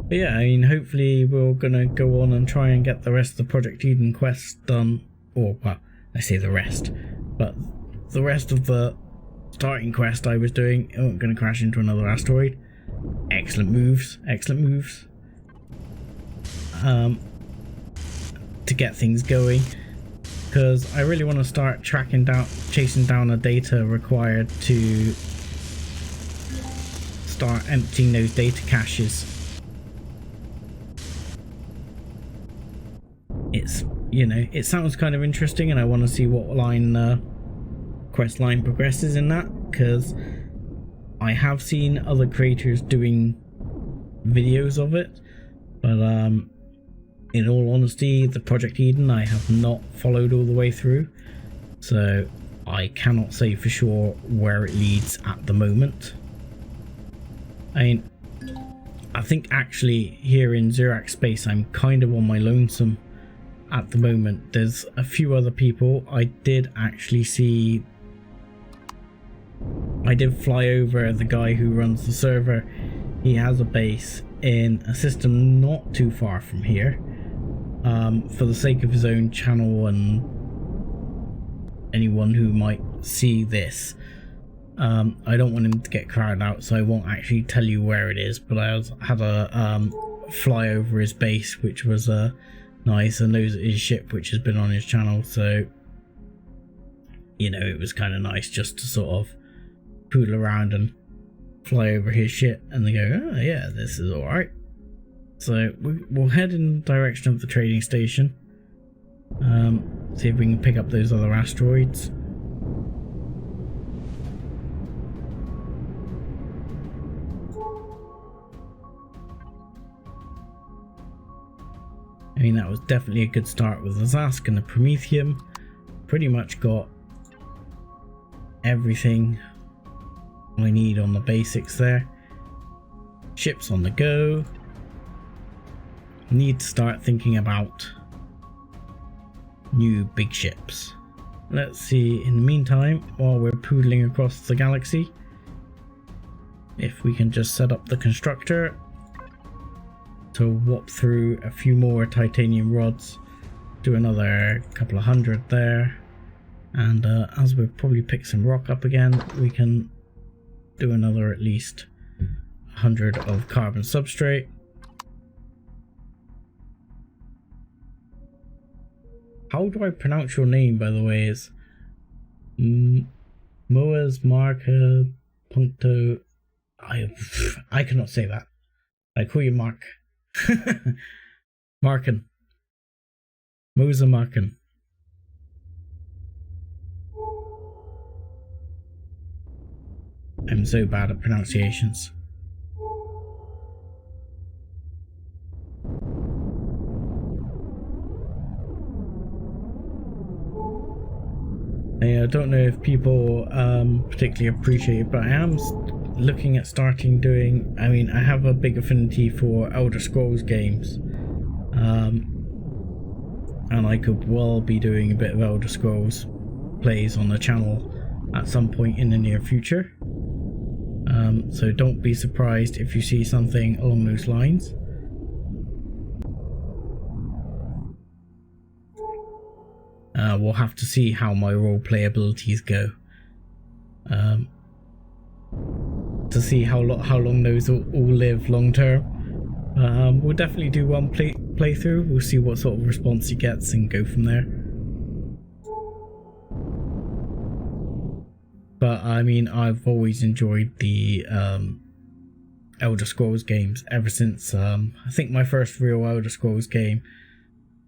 But yeah, I mean, hopefully we're gonna go on and try and get the rest of the Project Eden quests done, or well, I say the rest, but the rest of the starting quest I was doing. Oh, I'm gonna crash into another asteroid. Excellent moves, excellent moves. To get things going, because I really want to start chasing down the data required to start emptying those data caches. It's, you know, it sounds kind of interesting, and I want to see what quest line progresses in that, because I have seen other creators doing videos of it, but in all honesty, the Project Eden I have not followed all the way through, so I cannot say for sure where it leads at the moment. I mean, I think actually here in Zirac space I'm kind of on my lonesome at the moment. There's a few other people. I did fly over the guy who runs the server. He has a base in a system not too far from here, for the sake of his own channel and anyone who might see this. I don't want him to get crowded out, so I won't actually tell you where it is, but I had a fly over his base, which was nice, and those his ship, which has been on his channel, so you know, it was kind of nice just to sort of poodle around and fly over his shit, and they go, oh yeah, this is alright. So we'll head in the direction of the trading station, see if we can pick up those other asteroids. I mean, that was definitely a good start with the Zask and the Promethium. Pretty much got everything I need on the basics there. Ships on the go. Need to start thinking about new big ships. Let's see, in the meantime, while we're poodling across the galaxy, if we can just set up the constructor to warp through a few more titanium rods, do another couple of hundred there, and as we probably pick some rock up again, we can do another at least 100 of carbon substrate. How do I pronounce your name, by the way? Is Moas Marca Punto. I cannot say that. I call you Mark. Markin. Mosa Markin. I'm so bad at pronunciations. I don't know if people particularly appreciate it, but I am looking at starting doing, I mean, I have a big affinity for Elder Scrolls games, and I could well be doing a bit of Elder Scrolls plays on the channel at some point in the near future, so don't be surprised if you see something along those lines. We'll have to see how my roleplay abilities go, to see how long those all live long term. We'll definitely do one playthrough. We'll see what sort of response he gets and go from there. But I mean, I've always enjoyed the Elder Scrolls games ever since. I think my first real Elder Scrolls game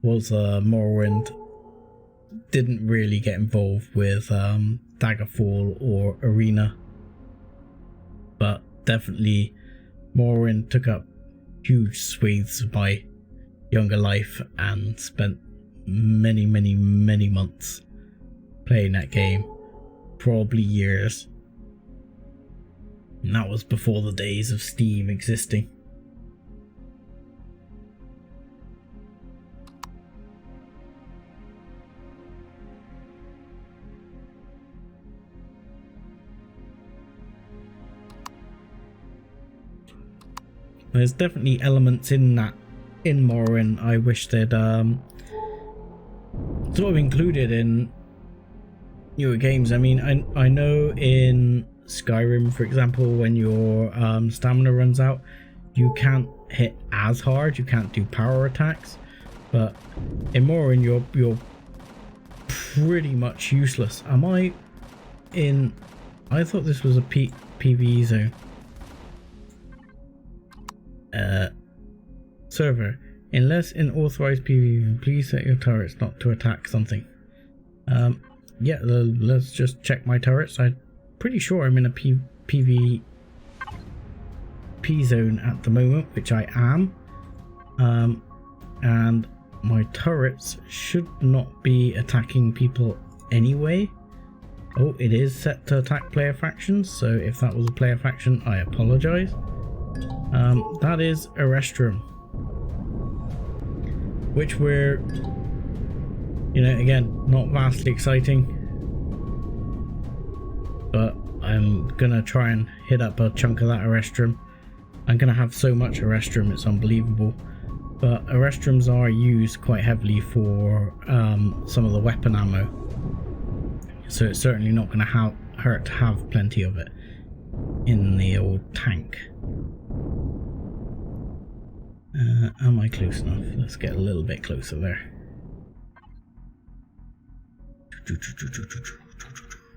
was Morrowind. Didn't really get involved with Daggerfall or Arena, but definitely Morrowind took up huge swathes of my younger life and spent many months playing that game, probably years, and that was before the days of Steam existing. There's definitely elements in Morrowind I wish they'd sort of included in newer games. I mean, I know in Skyrim, for example, when your stamina runs out, you can't hit as hard, you can't do power attacks, but in Morrowind you're pretty much useless. Am I in... I thought this was a PvE zone. Server, unless in authorized PvP, please set your turrets not to attack something. Yeah, let's just check my turrets. I'm pretty sure I'm in a PvP zone at the moment, which I am, and my turrets should not be attacking people anyway. Oh, it is set to attack player factions, so if that was a player faction, I apologize. That is a restroom, which we're, you know, again, not vastly exciting, but I'm gonna try and hit up a chunk of that restroom I'm gonna have so much Arrestrum, it's unbelievable. But Arrestrums are used quite heavily for some of the weapon ammo, so it's certainly not gonna hurt to have plenty of it in the old tank. Am I close enough? Let's get a little bit closer there.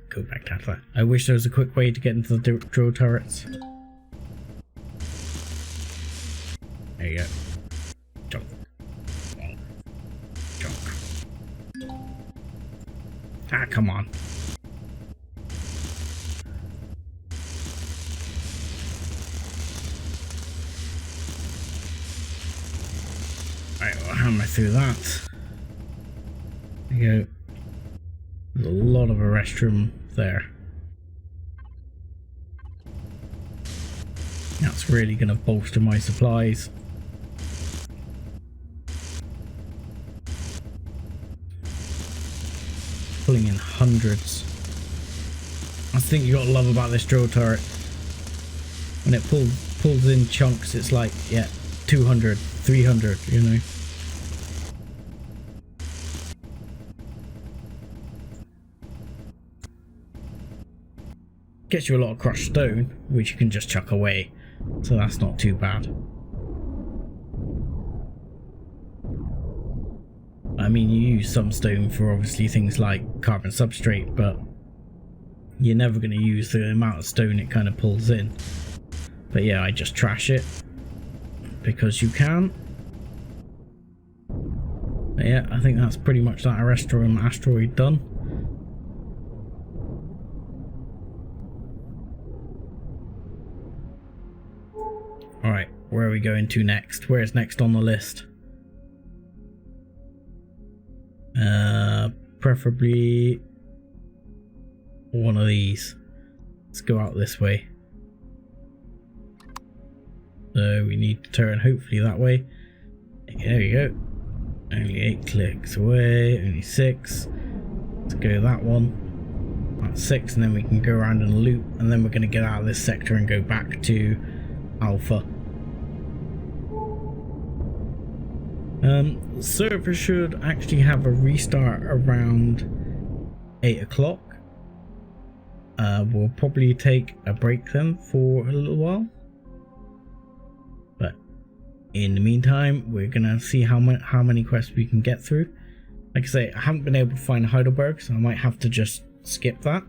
Go back to that. I wish there was a quick way to get into the drill turrets. There you go. Jump. Jump. Ah, come on. Right, we'll hammer through that. There you go. There's a lot of Arrestrum there. That's really going to bolster my supplies. Pulling in hundreds. That's the thing you gotta love about this drill turret. When it pulls in chunks, it's like, yeah, 200, 300, you know. Gets you a lot of crushed stone, which you can just chuck away, so that's not too bad. I mean, you use some stone for obviously things like carbon substrate, but you're never going to use the amount of stone it kind of pulls in. But yeah, I just trash it because you can. But yeah, I think that's pretty much that Arrestrum asteroid done. Alright, where are we going to next? Where's next on the list? Preferably one of these. Let's go out this way. So we need to turn hopefully that way. There we go. Only 8 clicks away, only 6. Let's go that one. That's 6, and then we can go around and loop, and then we're going to get out of this sector and go back to Alpha. Server should actually have a restart around 8 o'clock. We'll probably take a break then for a little while. But in the meantime, we're gonna see how many quests we can get through. Like I say, I haven't been able to find Heidelberg, so I might have to just skip that.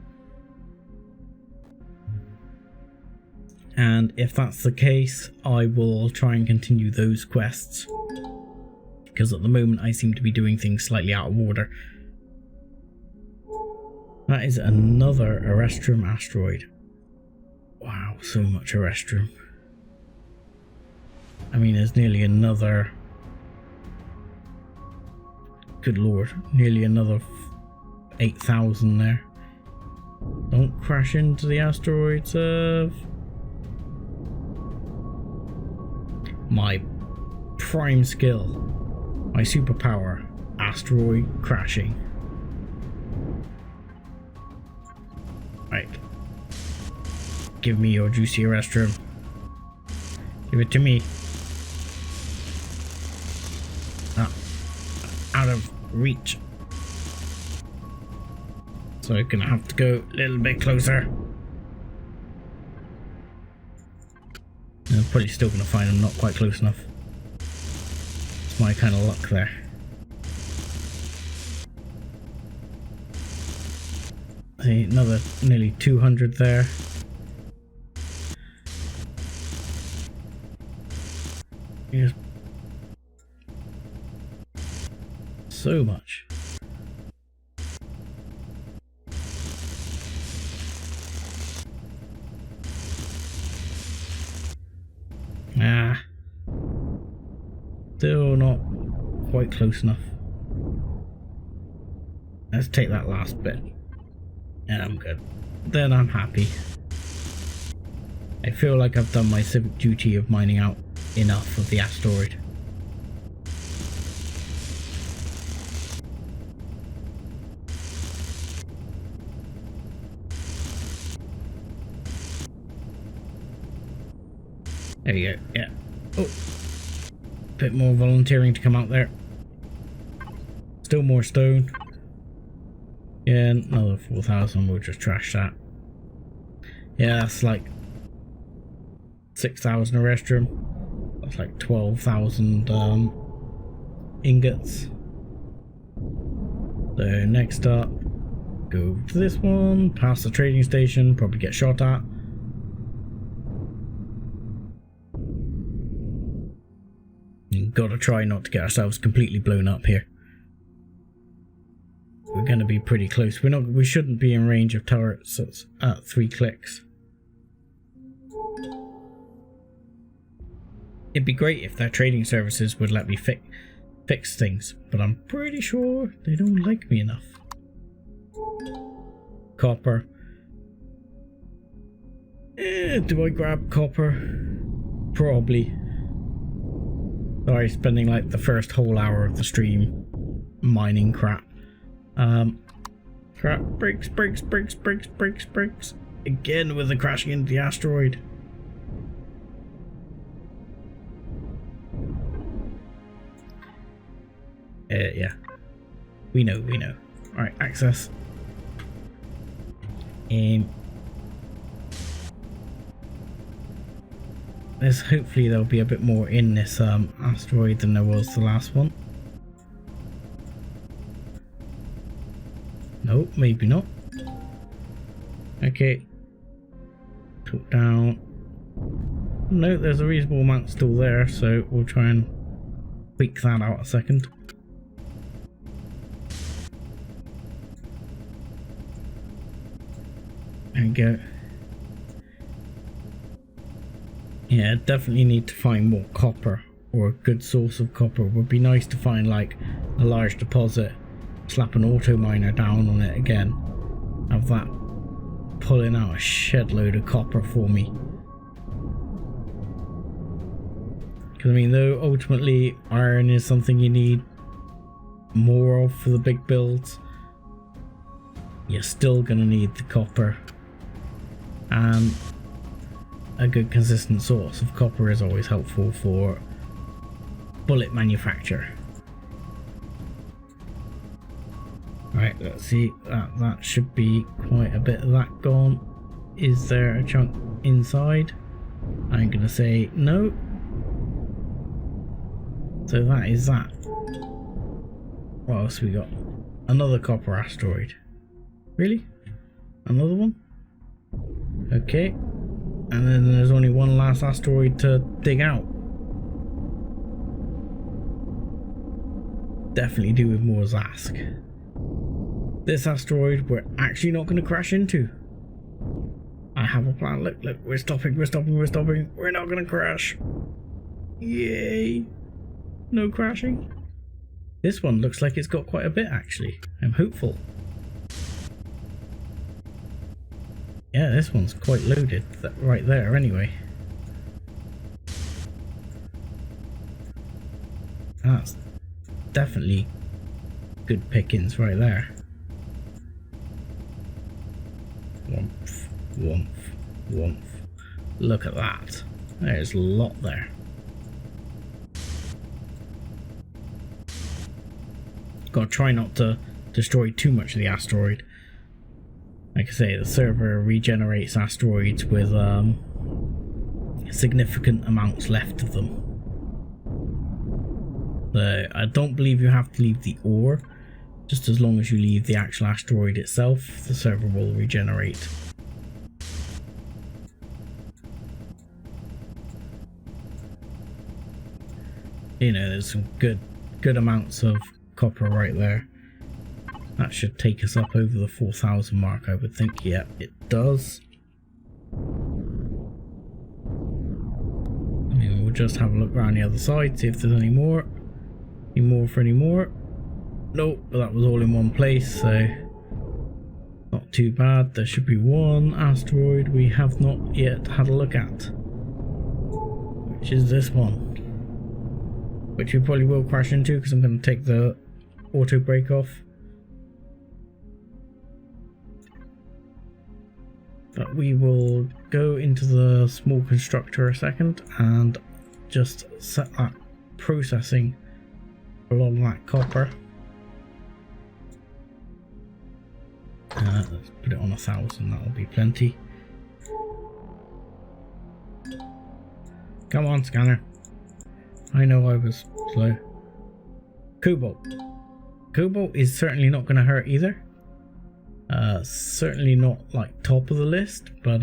And if that's the case, I will try and continue those quests, because at the moment I seem to be doing things slightly out of order. That is another Arrestrum asteroid. Wow, so much Arrestrum. I mean, there's nearly another... Good lord, nearly another 8,000 there. Don't crash into the asteroid serve. My prime skill. My superpower. Asteroid crashing. Right. Give me your juicy Arrestrum. Give it to me. Ah, out of reach. So I'm gonna have to go a little bit closer. I'm probably still gonna find them not quite close enough. It's my kind of luck there. See, another nearly 200 there. Here's so much. Ah, still not quite close enough. Let's take that last bit. And I'm good. Then I'm happy. I feel like I've done my civic duty of mining out enough of the asteroid. There you go. Yeah. Oh. Bit more volunteering to come out there. Still more stone. Yeah, another 4,000. We'll just trash that. Yeah, that's like 6,000 a restrum. That's like 12,000 ingots. So next up, go to this one, past the trading station, probably get shot at. You've got to try not to get ourselves completely blown up here. We're going to be pretty close. We shouldn't be in range of turrets at 3 clicks. It'd be great if their trading services would let me fix things, but I'm pretty sure they don't like me enough. Copper. Do I grab copper? Probably. Sorry, spending like the first whole hour of the stream mining crap. Crap, breaks. Again with the crashing into the asteroid. Yeah. We know. Alright, access. Hopefully there'll be a bit more in this asteroid than there was the last one. Nope, maybe not. Okay. Talk down. No, there's a reasonable amount still there, so we'll try and tweak that out a second. There we go. Yeah, definitely need to find more copper, or a good source of copper. Would be nice to find like a large deposit, slap an auto miner down on it again, have that pulling out a shed load of copper for me. Because I mean, though ultimately iron is something you need more of for the big builds, you're still gonna need the copper, and a good consistent source of copper is always helpful for bullet manufacture. Right, let's see, that should be quite a bit of that gone. Is there a chunk inside? I'm gonna say no. So that is that. What else we got? Another copper asteroid. Really? Another one? Okay. And then there's only one last asteroid to dig out. Definitely do with more Zask. This asteroid we're actually not going to crash into. I have a plan. Look, we're stopping. We're not going to crash. Yay. No crashing. This one looks like it's got quite a bit actually. I'm hopeful. Yeah, this one's quite loaded right there anyway. That's definitely good pickings right there. Woomph. Look at that. There's a lot there. Gotta try not to destroy too much of the asteroid. Like I say, the server regenerates asteroids with significant amounts left of them. So I don't believe you have to leave the ore. Just as long as you leave the actual asteroid itself, the server will regenerate. You know, there's some good amounts of copper right there. That should take us up over the 4,000 mark, I would think. Yeah, it does. I mean, we'll just have a look around the other side, see if there's any more. Any more? Nope, but that was all in one place, so not too bad. There should be one asteroid we have not yet had a look at, which is this one, which we probably will crash into because I'm going to take the auto brake off. But we will go into the small constructor a second and just set that processing a lot of that copper. Let's put it on 1,000, that'll be plenty. Come on, scanner. I know I was slow. Cobalt. Cobalt is certainly not going to hurt either. Certainly not like top of the list, but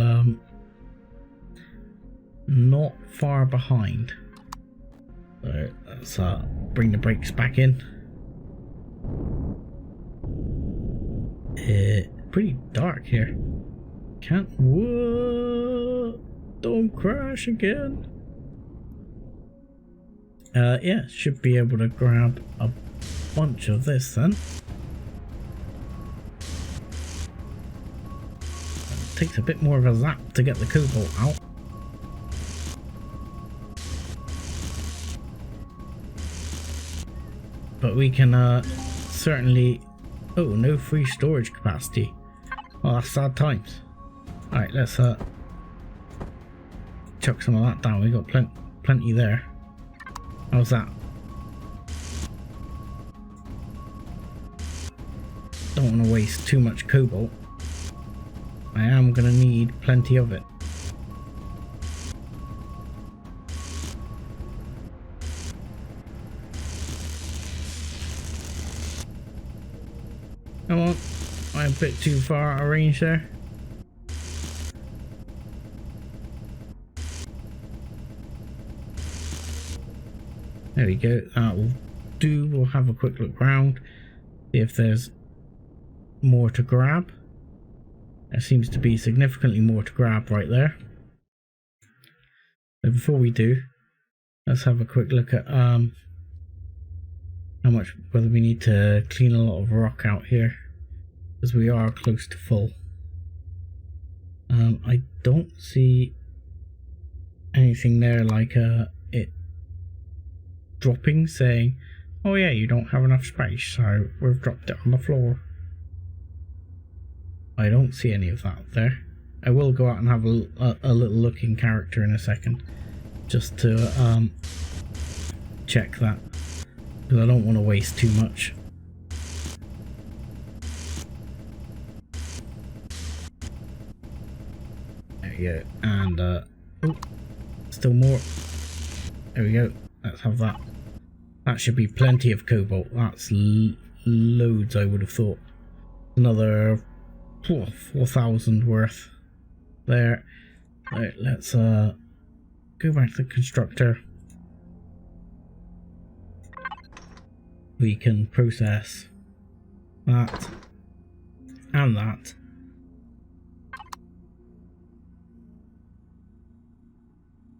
not far behind. So let's bring the brakes back in. Pretty dark here. Can't. Whoa! Don't crash again. Yeah, should be able to grab a bunch of this then. It takes a bit more of a zap to get the cobalt out. But we can certainly... Oh, no free storage capacity. Oh, that's sad times. Alright, let's chuck some of that down. We got plenty there. How's that? Don't want to waste too much cobalt. I am going to need plenty of it. Come on, I'm a bit too far out of range there. There we go, that will do. We'll have a quick look around, see if there's more to grab. There seems to be significantly more to grab right there. So before we do, let's have a quick look at how much, whether we need to clean a lot of rock out here, because we are close to full. I don't see anything there like it dropping saying, oh yeah, you don't have enough space, so we've dropped it on the floor. I don't see any of that there. I will go out and have a little look in character in a second, just to check that, because I don't want to waste too much. There we go, and oh, still more. There we go, let's have that. That should be plenty of cobalt. That's loads, I would have thought. Another 4,000 worth there. Right, let's go back to the constructor. We can process that and that.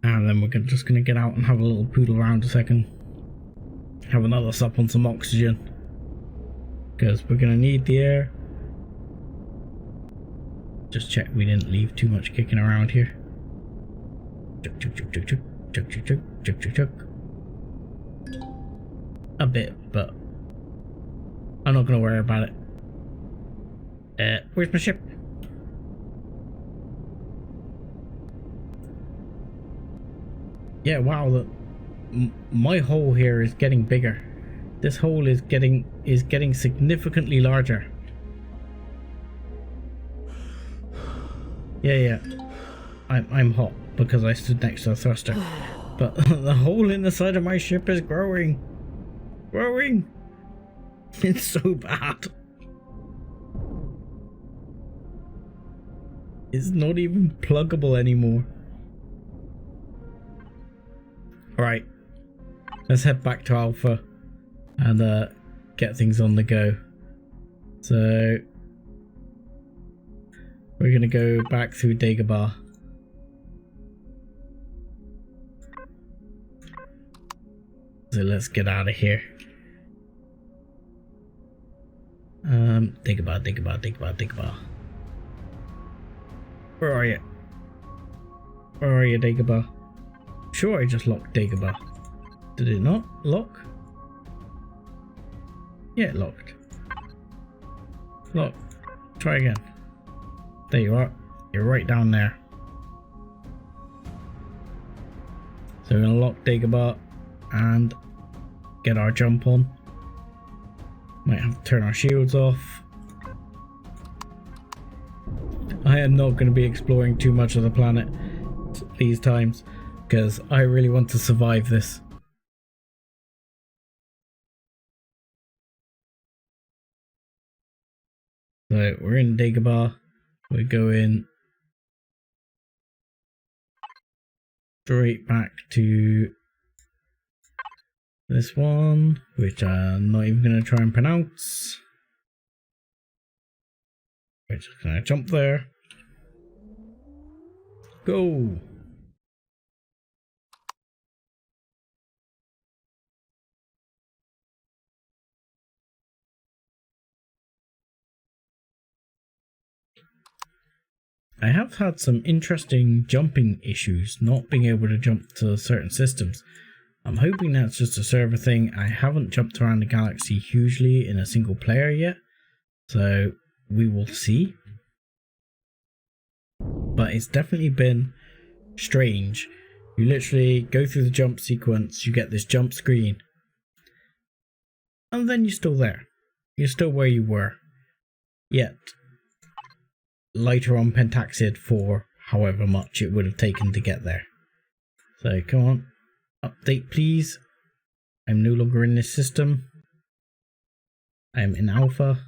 And then we're just going to get out and have a little poodle around a second. Have another sup on some oxygen, because we're going to need the air. Just check we didn't leave too much kicking around here. Chuk, chuk, chuk, chuk, chuk, chuk, chuk, chuk, chuk, chuk, chuk. A bit, but I'm not going to worry about it. Where's my ship? Yeah, wow, my hole here is getting bigger. This hole is getting significantly larger. Yeah, I'm hot because I stood next to a thruster, but the hole in the side of my ship is growing. It's so bad. It's not even pluggable anymore. Alright, let's head back to Alpha and get things on the go. So we're gonna go back through Dagobah. So let's get out of here. Dagobah. Where are you? Where are you, Dagobah? Sure, I just locked Dagobah. Did it not lock? Yeah, it locked. Lock. Try again. There you are. You're right down there. So we're gonna lock Dagobah and get our jump on. Might have to turn our shields off. I am not going to be exploring too much of the planet these times because I really want to survive this. So we're in Dagobah. We're going straight back to this one, which I'm not even going to try and pronounce. We're just going to jump there. Go! I have had some interesting jumping issues, not being able to jump to certain systems. I'm hoping that's just a server thing. I haven't jumped around the galaxy hugely in a single player yet, so we will see. But it's definitely been strange. You literally go through the jump sequence, you get this jump screen, and then you're still there. You're still where you were. Yet, lighter on pentaxid for however much it would have taken to get there. So come on, update please. I'm no longer in this system. I am in alpha.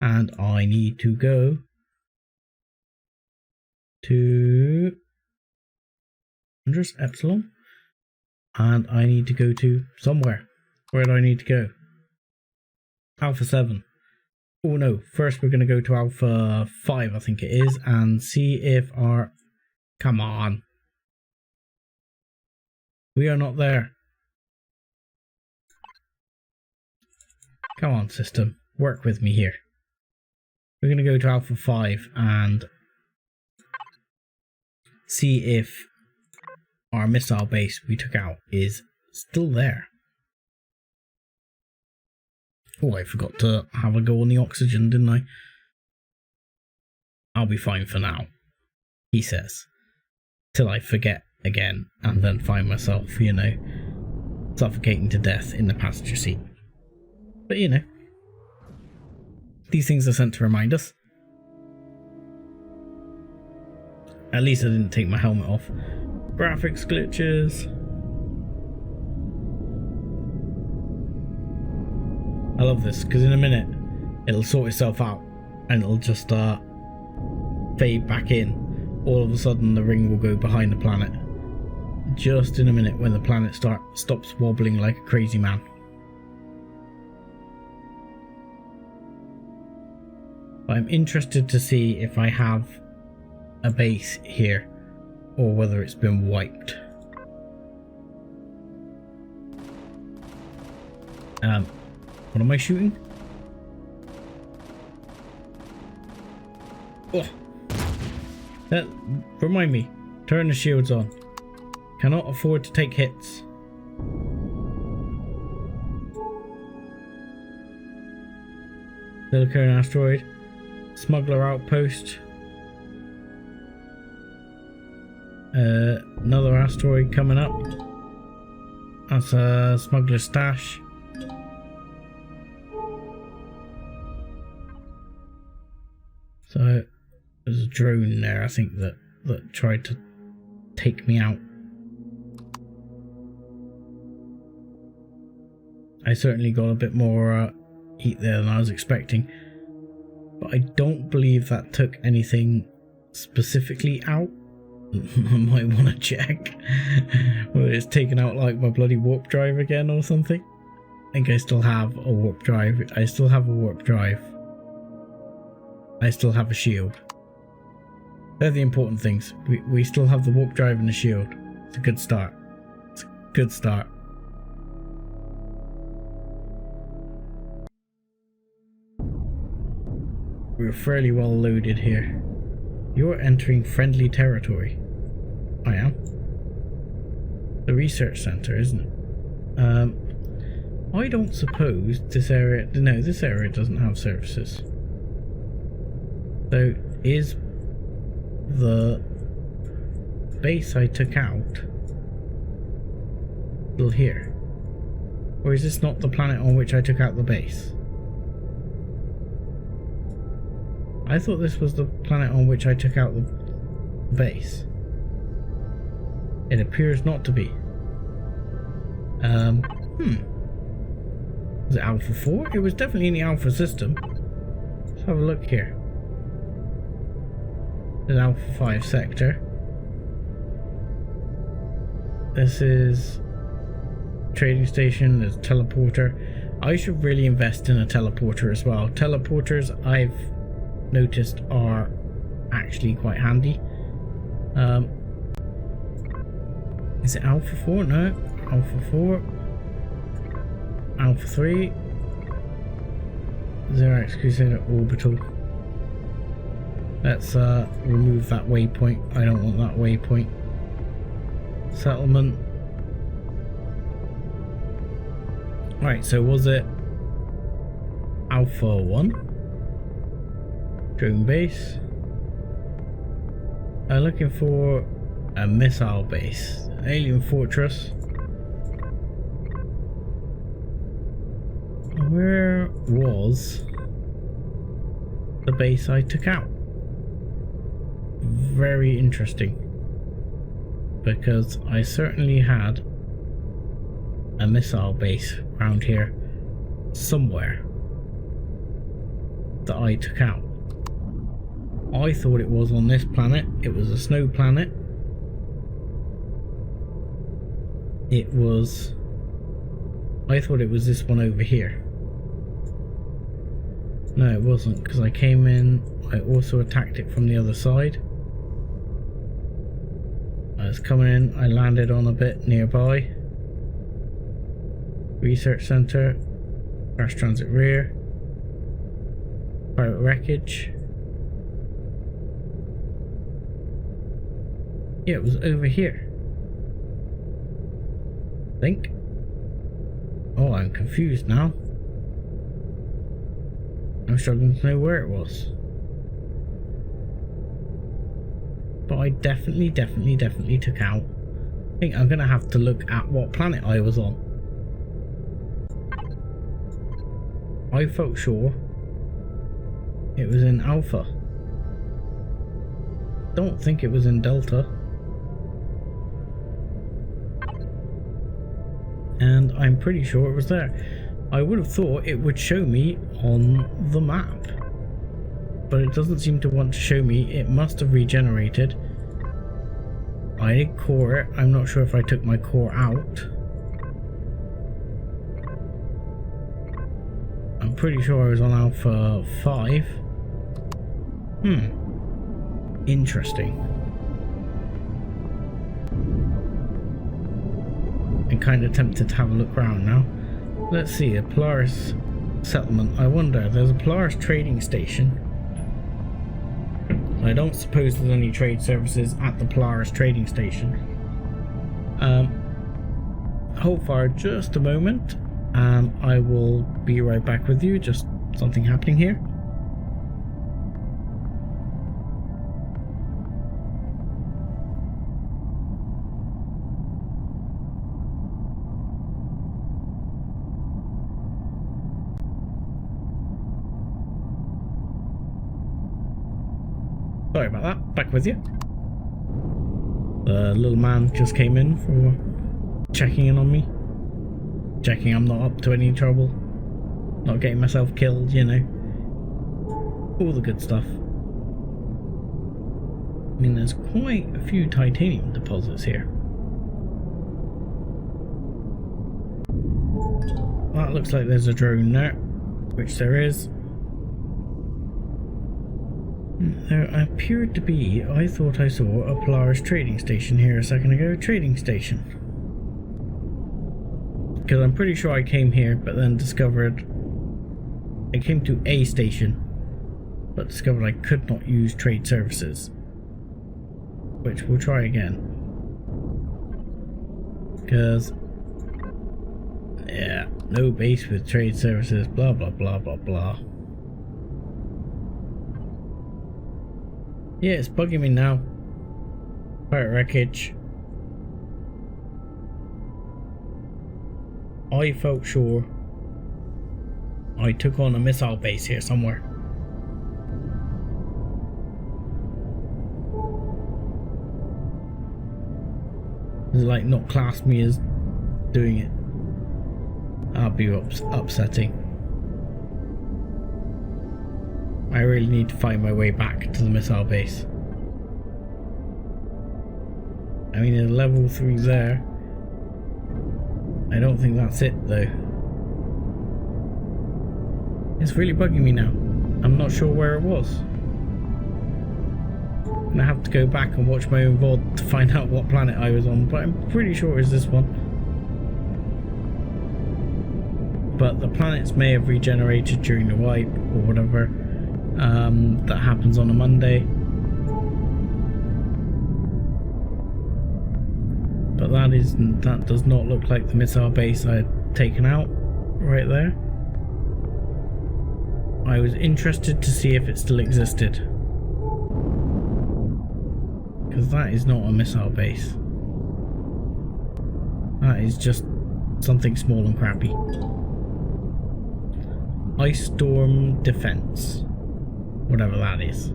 And I need to go to Andros Epsilon. And I need to go to somewhere. Where do I need to go? Alpha 7. Oh no, first we're going to go to Alpha 5, I think it is, and see if our... Come on. We are not there. Come on, system. Work with me here. We're going to go to Alpha 5 and see if our missile base we took out is still there. Oh, I forgot to have a go on the oxygen, didn't I? I'll be fine for now, he says. Till I forget again and then find myself, you know, suffocating to death in the passenger seat. But you know, these things are sent to remind us. At least I didn't take my helmet off. Graphics glitches. I love this because in a minute it'll sort itself out and it'll just fade back in. All of a sudden the ring will go behind the planet. Just in a minute when the planet stops wobbling like a crazy man. I'm interested to see if I have a base here or whether it's been wiped. What am I shooting? Oh. Remind me, turn the shields on. Cannot afford to take hits. Silicone asteroid. Smuggler outpost. Another asteroid coming up. That's a smuggler stash. So there's a drone there, I think, that tried to take me out. I certainly got a bit more heat there than I was expecting. But I don't believe that took anything specifically out. I might want to check whether it's taken out like my bloody warp drive again or something. I think I still have a warp drive. I still have a warp drive. I still have a shield. They're the important things. We still have the warp drive and the shield. It's a good start. It's a good start. We're fairly well loaded here. You're entering friendly territory. I am. The research center, isn't it? I don't suppose this area... No, this area doesn't have services. So is the base I took out still here? Or is this not the planet on which I took out the base? I thought this was the planet on which I took out the base. It appears not to be. Was it Alpha 4? It was definitely in the Alpha system. Let's have a look here. The Alpha 5 sector. This is trading station, there's teleporter. I should really invest in a teleporter as well. Teleporters, I've noticed, are actually quite handy. Is it Alpha 4? No. Alpha 4. Alpha 3. 0x Crusader Orbital. Let's remove that waypoint. I don't want that waypoint. Settlement. Right, so was it Alpha 1? Drone base. I'm looking for a missile base. Alien Fortress. Where was the base I took out? Very interesting. Because I certainly had a missile base around here somewhere that I took out. I thought it was on this planet. It was a snow planet. I thought it was this one over here. No, it wasn't, because I came in, I also attacked it from the other side. I was coming in, I landed on a bit nearby. Research Center, Crash Transit Rear, Pirate Wreckage. Yeah, it was over here. I think. Oh, I'm confused now. I'm struggling to know where it was. But I definitely took out. I think I'm gonna have to look at what planet I was on. I felt sure it was in Alpha. Don't think it was in Delta. And I'm pretty sure it was there. I would have thought it would show me on the map, but it doesn't seem to want to show me. It must have regenerated. I did core it. I'm not sure if I took my core out. I'm pretty sure I was on Alpha 5. Interesting. I'm kind of tempted to have a look around now. Let's see, a Polaris settlement. I wonder, there's a Polaris trading station. I don't suppose there's any trade services at the Polaris trading station. Hold fire just a moment, and I will be right back with you. Just something happening here. Sorry about that, back with you. The little man just came in for checking in on me. Checking I'm not up to any trouble. Not getting myself killed, you know. All the good stuff. I mean, there's quite a few titanium deposits here. That looks like there's a drone there, which there is. There appeared to be, I thought I saw a Polaris trading station here a second ago. Trading station. Because I'm pretty sure I came here, but then discovered... I came to a station, but discovered I could not use trade services. Which we'll try again. Because... yeah, no base with trade services, blah blah blah blah blah. Yeah, it's bugging me now. Pirate wreckage. I felt sure I took on a missile base here somewhere. It's like not classed me as doing it. That'll be upsetting. I really need to find my way back to the missile base. I mean, there's level 3 there. I don't think that's it though. It's really bugging me now. I'm not sure where it was. I'm gonna have to go back and watch my own VOD to find out what planet I was on, but I'm pretty sure it's this one. But the planets may have regenerated during the wipe or whatever. That happens on a Monday. But that does not look like the missile base I had taken out right there. I was interested to see if it still existed. Because that is not a missile base. That is just something small and crappy. Ice Storm Defense. Whatever that is.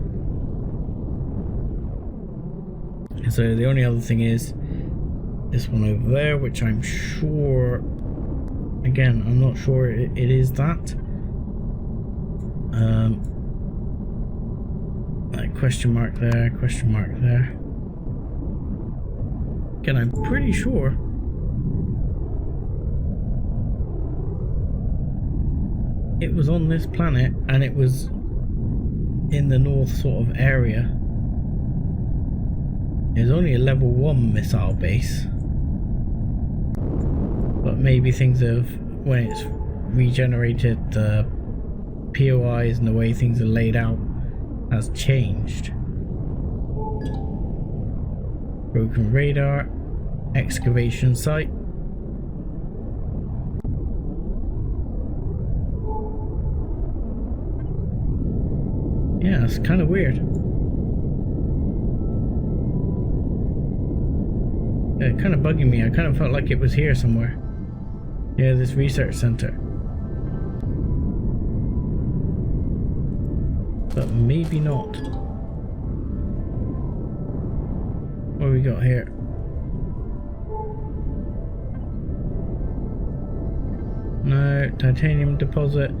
So the only other thing is this one over there, which I'm sure, again, I'm not sure it is that. Like question mark there, question mark there. Again, I'm pretty sure it was on this planet and it was in the north sort of area. It's only a level 1 missile base, but maybe things have, when it's regenerated, the POIs and the way things are laid out has changed. Broken radar, excavation site. Yeah, it's kind of weird. Yeah, kind of bugging me. I kind of felt like it was here somewhere. Yeah, this research center. But maybe not. What do we got here? No, titanium deposit.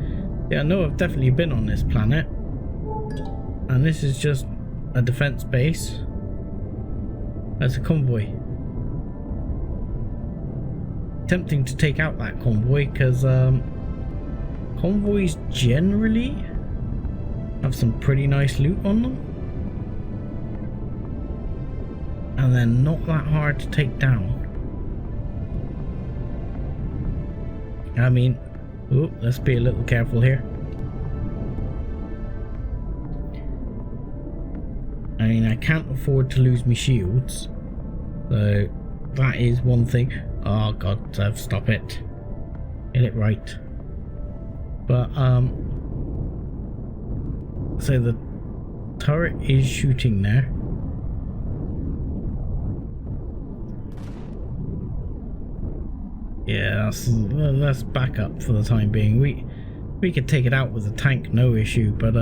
Yeah, I know I've definitely been on this planet. And this is just a defense base. That's a convoy. Tempting to take out that convoy because convoys generally have some pretty nice loot on them. And they're not that hard to take down. I mean, oh, let's be a little careful here. I mean, I can't afford to lose my shields. So, that is one thing. Oh god, Zev, stop it. Get it right. But, so the turret is shooting there. Yeah, let's back up for the time being. We could take it out with a tank, no issue, but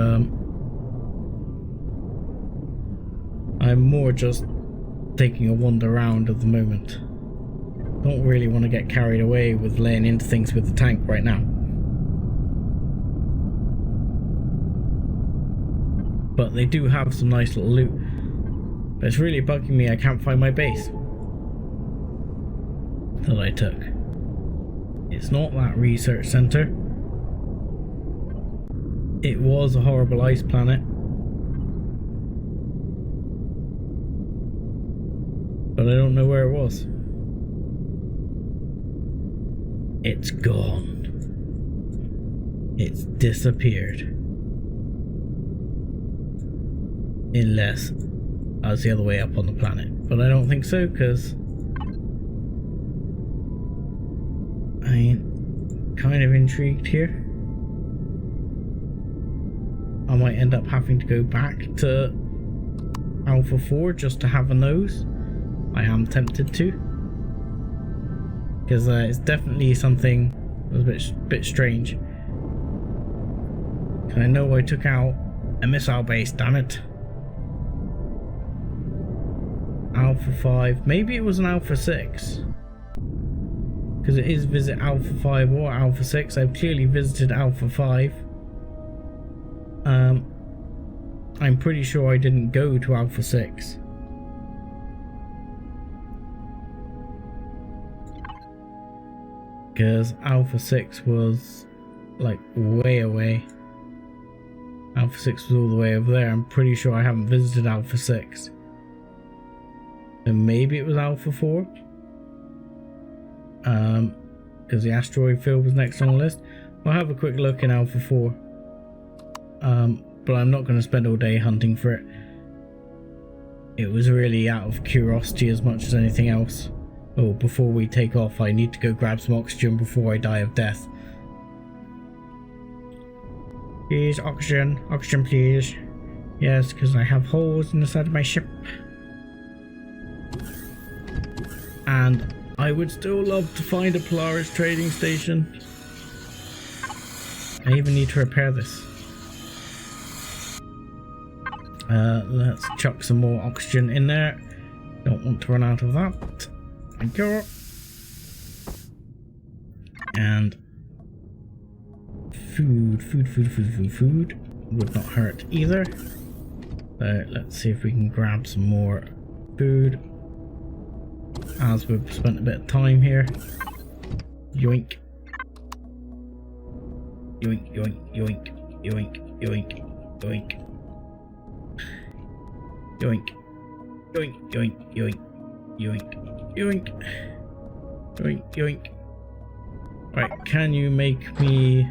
I'm more just taking a wander around at the moment. Don't really want to get carried away with laying into things with the tank right now. But they do have some nice little loot. But it's really bugging me I can't find my base that I took. It's not that research center. It was a horrible ice planet. But I don't know where it was. It's gone. It's disappeared. Unless I was the other way up on the planet. But I don't think so, because I'm kind of intrigued here. I might end up having to go back to Alpha 4 just to have a nose. I am tempted to. Because it's definitely something that was a bit strange. I know I took out a missile base, damn it. Alpha 5. Maybe it was an Alpha 6. Because it is visit Alpha 5 or Alpha 6. I've clearly visited Alpha 5. I'm pretty sure I didn't go to Alpha 6. Because Alpha 6 was like way away. Alpha 6 was all the way over there. I'm pretty sure I haven't visited Alpha 6. So maybe it was Alpha 4. Because the asteroid field was next on the list. I'll have a quick look in Alpha 4. But I'm not going to spend all day hunting for it. It was really out of curiosity as much as anything else. Oh, before we take off, I need to go grab some oxygen before I die of death. Please, oxygen. Oxygen, please. Yes, because I have holes in the side of my ship. And I would still love to find a Polaris trading station. I even need to repair this. Let's chuck some more oxygen in there. Don't want to run out of that. Thank you. And food would not hurt either. So let's see if we can grab some more food as we've spent a bit of time here. Yoink. Yoink, yoink, yoink, yoink, yoink, yoink. Yoink. Yoink, yoink, yoink, yoink, yoink. Yoink, yoink. Right, can you make me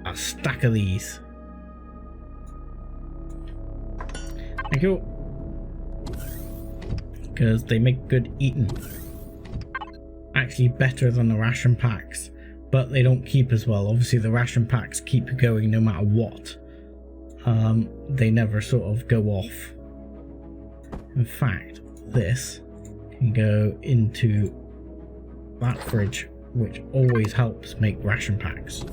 a stack of these? Thank you. Because they make good eating. Actually better than the ration packs. But they don't keep as well. Obviously the ration packs keep you going no matter what. They never sort of go off. In fact, this can go into that fridge, which always helps make ration packs.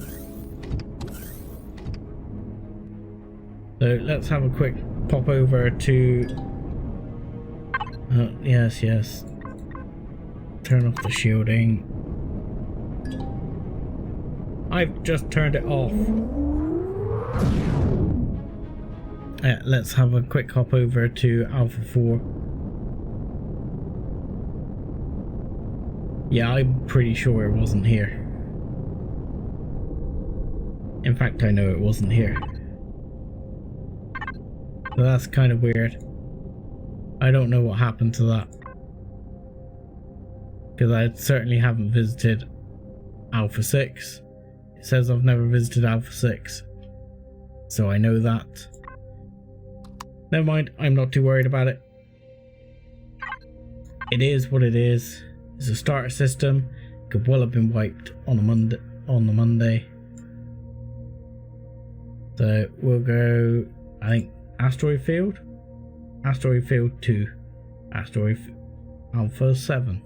So let's have a quick pop over to... yes. Turn off the shielding. I've just turned it off. Let's have a quick hop over to Alpha 4. Yeah, I'm pretty sure it wasn't here. In fact, I know it wasn't here. So that's kind of weird. I don't know what happened to that. Because I certainly haven't visited Alpha 6. It says I've never visited Alpha 6. So I know that. Never mind, I'm not too worried about it. It is what it is. It's a starter system. Could well have been wiped on the Monday. So we'll go, I think, asteroid field? Asteroid field 2. Asteroid Alpha 7.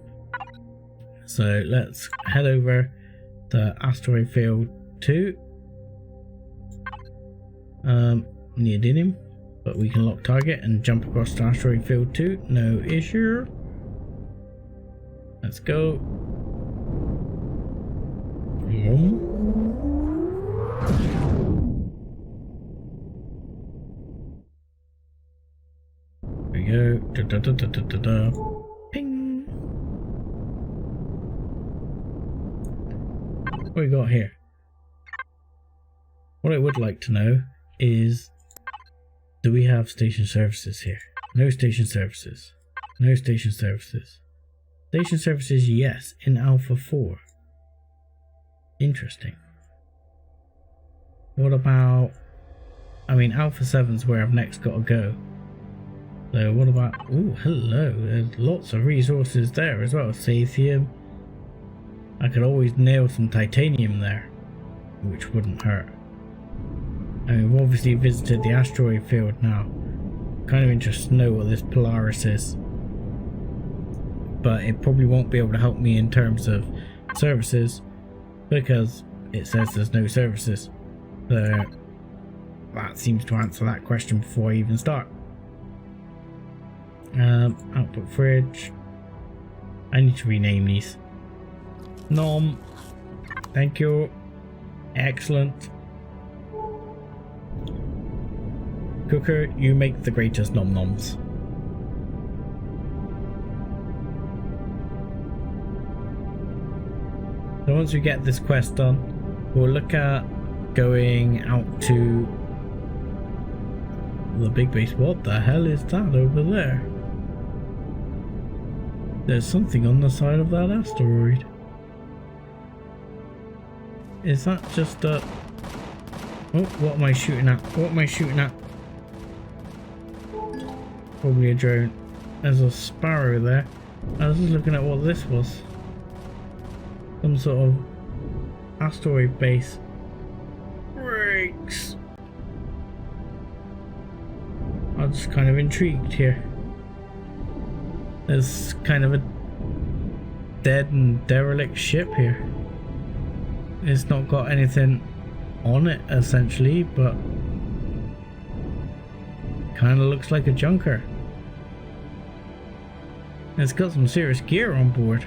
So let's head over to asteroid field 2. Neodymium. But we can lock target and jump across to asteroid field 2. No issue. Let's go. There we go. Ping. What we got here? What I would like to know is, do we have station services here? No station services. No station services. Station services, yes, in Alpha 4. Interesting. What about... I mean, Alpha 7's where I've next got to go. So what about... Oh, hello. There's lots of resources there as well. Sathium. I could always nail some titanium there, which wouldn't hurt. I mean, we've obviously visited the asteroid field now. kind of interested to know what this Polaris is. But it probably won't be able to help me in terms of services because it says there's no services. So that seems to answer that question before I even start. Output fridge. I need to rename these. Nom. Thank you. Excellent. Cooker, you make the greatest nom noms. So once we get this quest done, we'll look at going out to the big base. What the hell is that over there? There's something on the side of that asteroid. Is that just a... Oh, what am I shooting at? What am I shooting at? Probably a drone. There's a sparrow there. I was just looking at what this was. Some sort of asteroid base. Brakes. I'm just kind of intrigued here. There's kind of a dead and derelict ship here. It's not got anything on it essentially, but kind of looks like a junker. It's got some serious gear on board.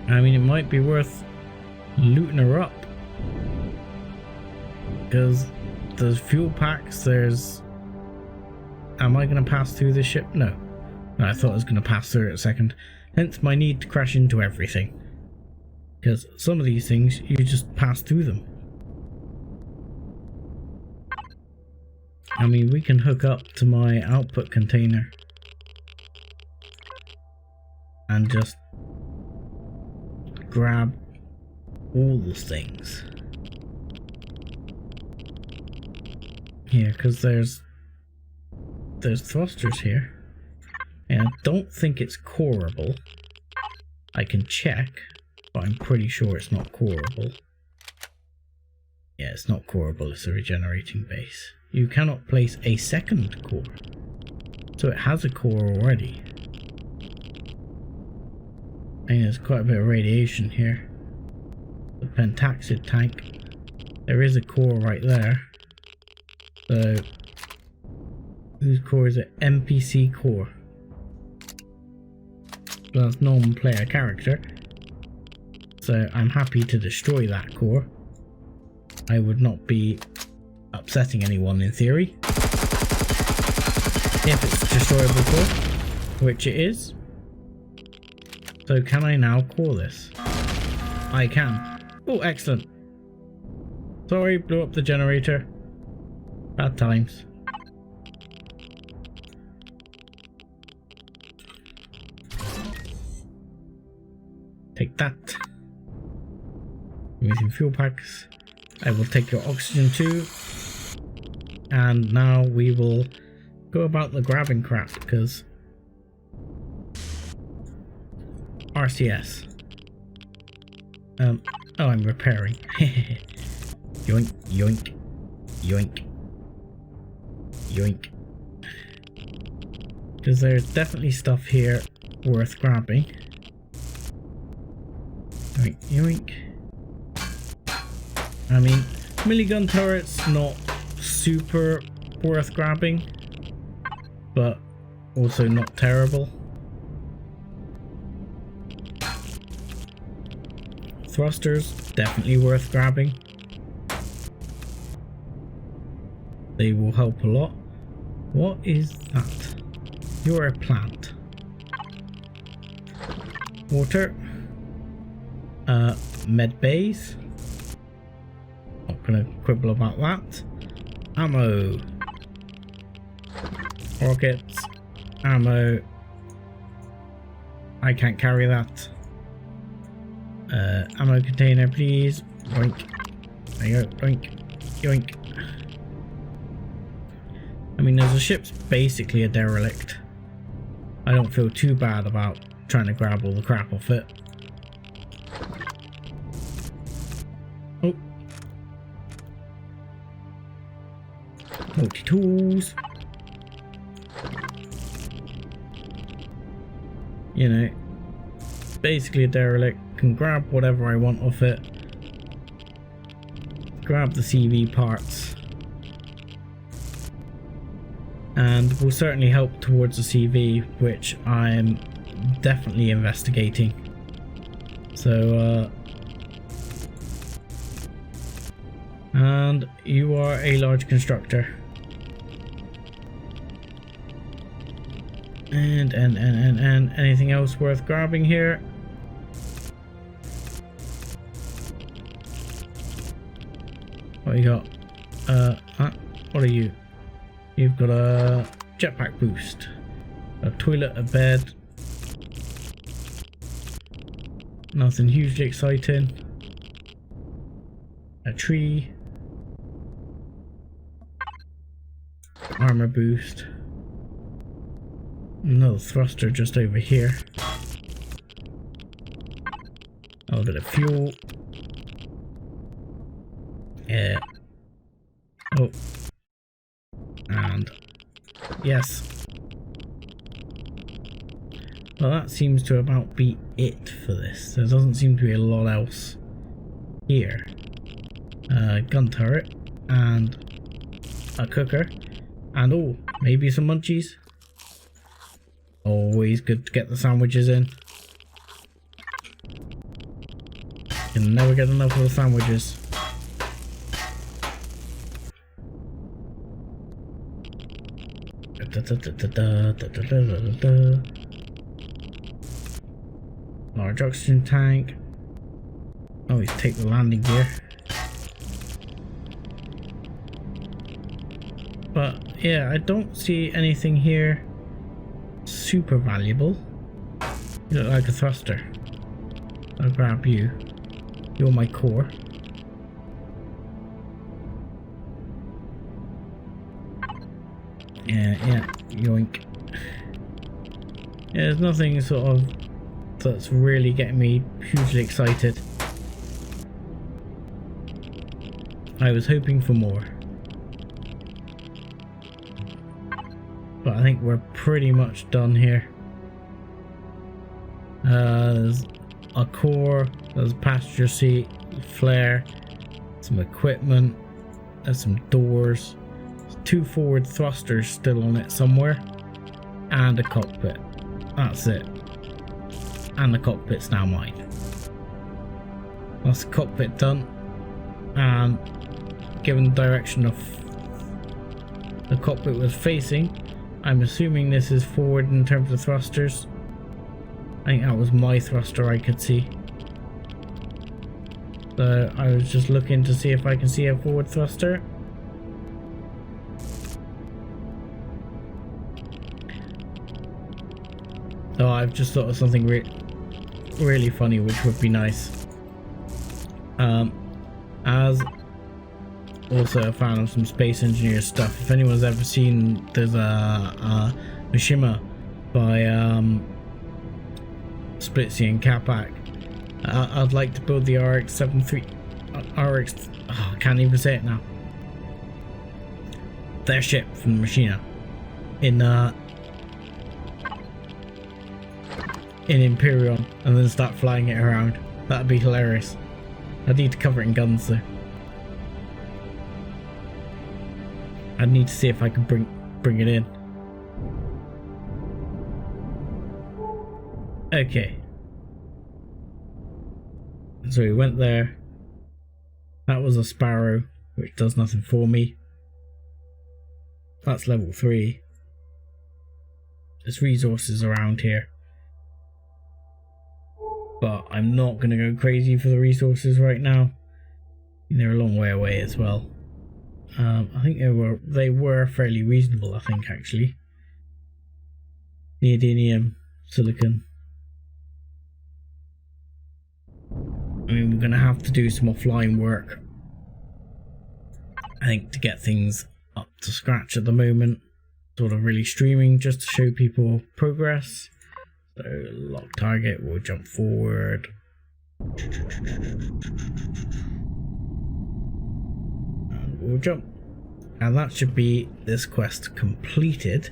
I mean, it might be worth looting her up. Because there's fuel packs, there's... Am I going to pass through this ship? No. I thought I was going to pass through it a second. Hence my need to crash into everything. Because some of these things, you just pass through them. I mean, we can hook up to my output container. And just grab all the things. Here, because there's thrusters here. And I don't think it's coreable. I can check, but I'm pretty sure it's not coreable. Yeah, it's not coreable, it's a regenerating base. You cannot place a second core. So it has a core already. And there's quite a bit of radiation here. The pentaxid tank. There is a core right there. So, whose core is it? NPC core. So that's non-player character. So I'm happy to destroy that core. I would not be upsetting anyone in theory. If it's destroyable core, which it is. So can I now core this? I can. Oh, excellent. Sorry, blew up the generator. Bad times. Take that. Using fuel packs. I will take your oxygen too. And now we will go about the grabbing crap because RCS. Oh, I'm repairing. Yoink, yoink, yoink, yoink. Because there's definitely stuff here worth grabbing. Yoink, yoink. I mean, milligun turrets not super worth grabbing, but also not terrible. Thrusters, definitely worth grabbing. They will help a lot. What is that? You're a plant. Water. Med bays. Not gonna quibble about that. Ammo. Rockets. Ammo. I can't carry that. Ammo container, please. Yoink. There you go. Yoink. Yoink. I mean, the ship's basically a derelict. I don't feel too bad about trying to grab all the crap off it. Oh. Multi-tools. You know, basically a derelict. Can grab whatever I want off it. Grab the CV parts. And will certainly help towards the CV, which I'm definitely investigating. So, and you are a large constructor. And anything else worth grabbing here? What you got? What are you? You've got a jetpack boost, a toilet, a bed. Nothing hugely exciting. A tree. Armor boost. Another thruster just over here. A little bit of fuel. Yeah. Oh. And yes. Well, that seems to about be it for this. There doesn't seem to be a lot else here. Gun turret and a cooker and oh, maybe some munchies. Always good to get the sandwiches in. Can never get enough of the sandwiches. Large oxygen tank. Always take the landing gear. But yeah, I don't see anything here super valuable. You look like a thruster. I'll grab you. You're my core. Yeah, yoink. Yeah, there's nothing sort of that's really getting me hugely excited. I was hoping for more. But I think we're pretty much done here. There's a core, there's a passenger seat, flare, some equipment, there's some doors, there's 2 forward thrusters still on it somewhere, and a cockpit. That's it. And the cockpit's now mine. That's the cockpit done. And given the direction of the cockpit was facing, I'm assuming this is forward in terms of thrusters. I think that was my thruster I could see. So I was just looking to see if I can see a forward thruster. So I've just thought of something really funny, which would be nice. As also a fan of some Space Engineer stuff, if anyone's ever seen, there's a Mishima by Splitsy and Capac. I'd like to build the I can't even say it now. Their ship from the Machina in Empyrion, and then start flying it around. That'd be hilarious. I'd need to cover it in guns though. I'd need to see if I can bring it in. Okay. So we went there. That was a Sparrow, which does nothing for me. That's level 3. There's resources around here. But I'm not going to go crazy for the resources right now. They're a long way away as well. I think they were fairly reasonable, I think, actually. Neodymium, silicon. I mean, we're going to have to do some offline work, I think, to get things up to scratch at the moment. Sort of really streaming just to show people progress. So, lock target, we'll jump forward. And we'll jump. And that should be this quest completed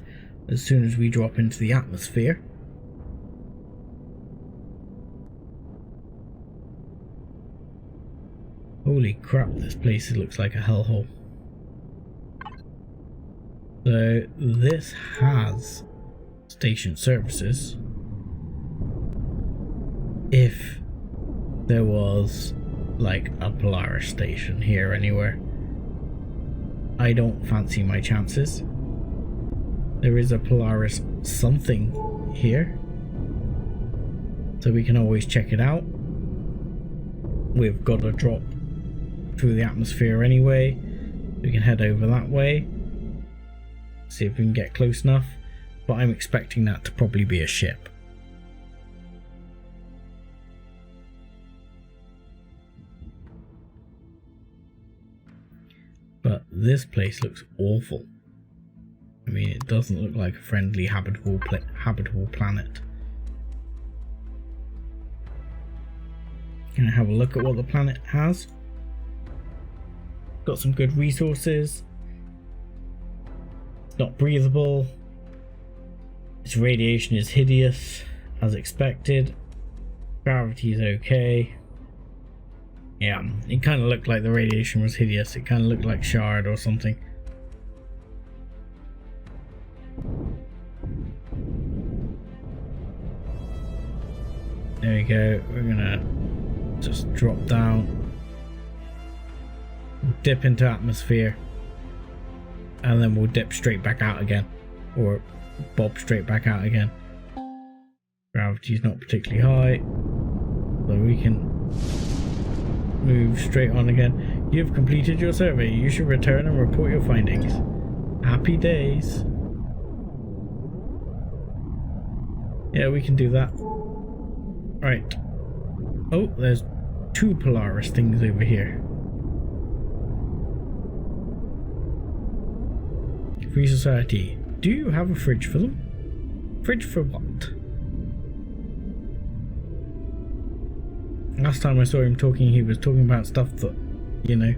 as soon as we drop into the atmosphere. Holy crap, this place looks like a hellhole. So this has station services. If there was like a Polaris station here anywhere, I don't fancy my chances. There is a Polaris something here, so we can always check it out. We've got to drop through the atmosphere anyway. We can head over that way, see if we can get close enough, but I'm expecting that to probably be a ship. But this place looks awful. I mean, it doesn't look like a friendly habitable planet. Can I have a look at what the planet has? Got some good resources. It's not breathable. Its radiation is hideous, as expected. Gravity is okay. Yeah, it kind of looked like the radiation was hideous. It kind of looked like shard or something. There we go. We're gonna just drop down, dip into atmosphere, and then we'll dip straight back out again, or bob straight back out again. Gravity's not particularly high, so we can move straight on again. You've completed your survey. You should return and report your findings. Happy days. Yeah, we can do that. Right. Oh, there's two Polaris things over here. Free Society. Do you have a fridge for them? Fridge for what? Last time I saw him talking, he was talking about stuff that, you know,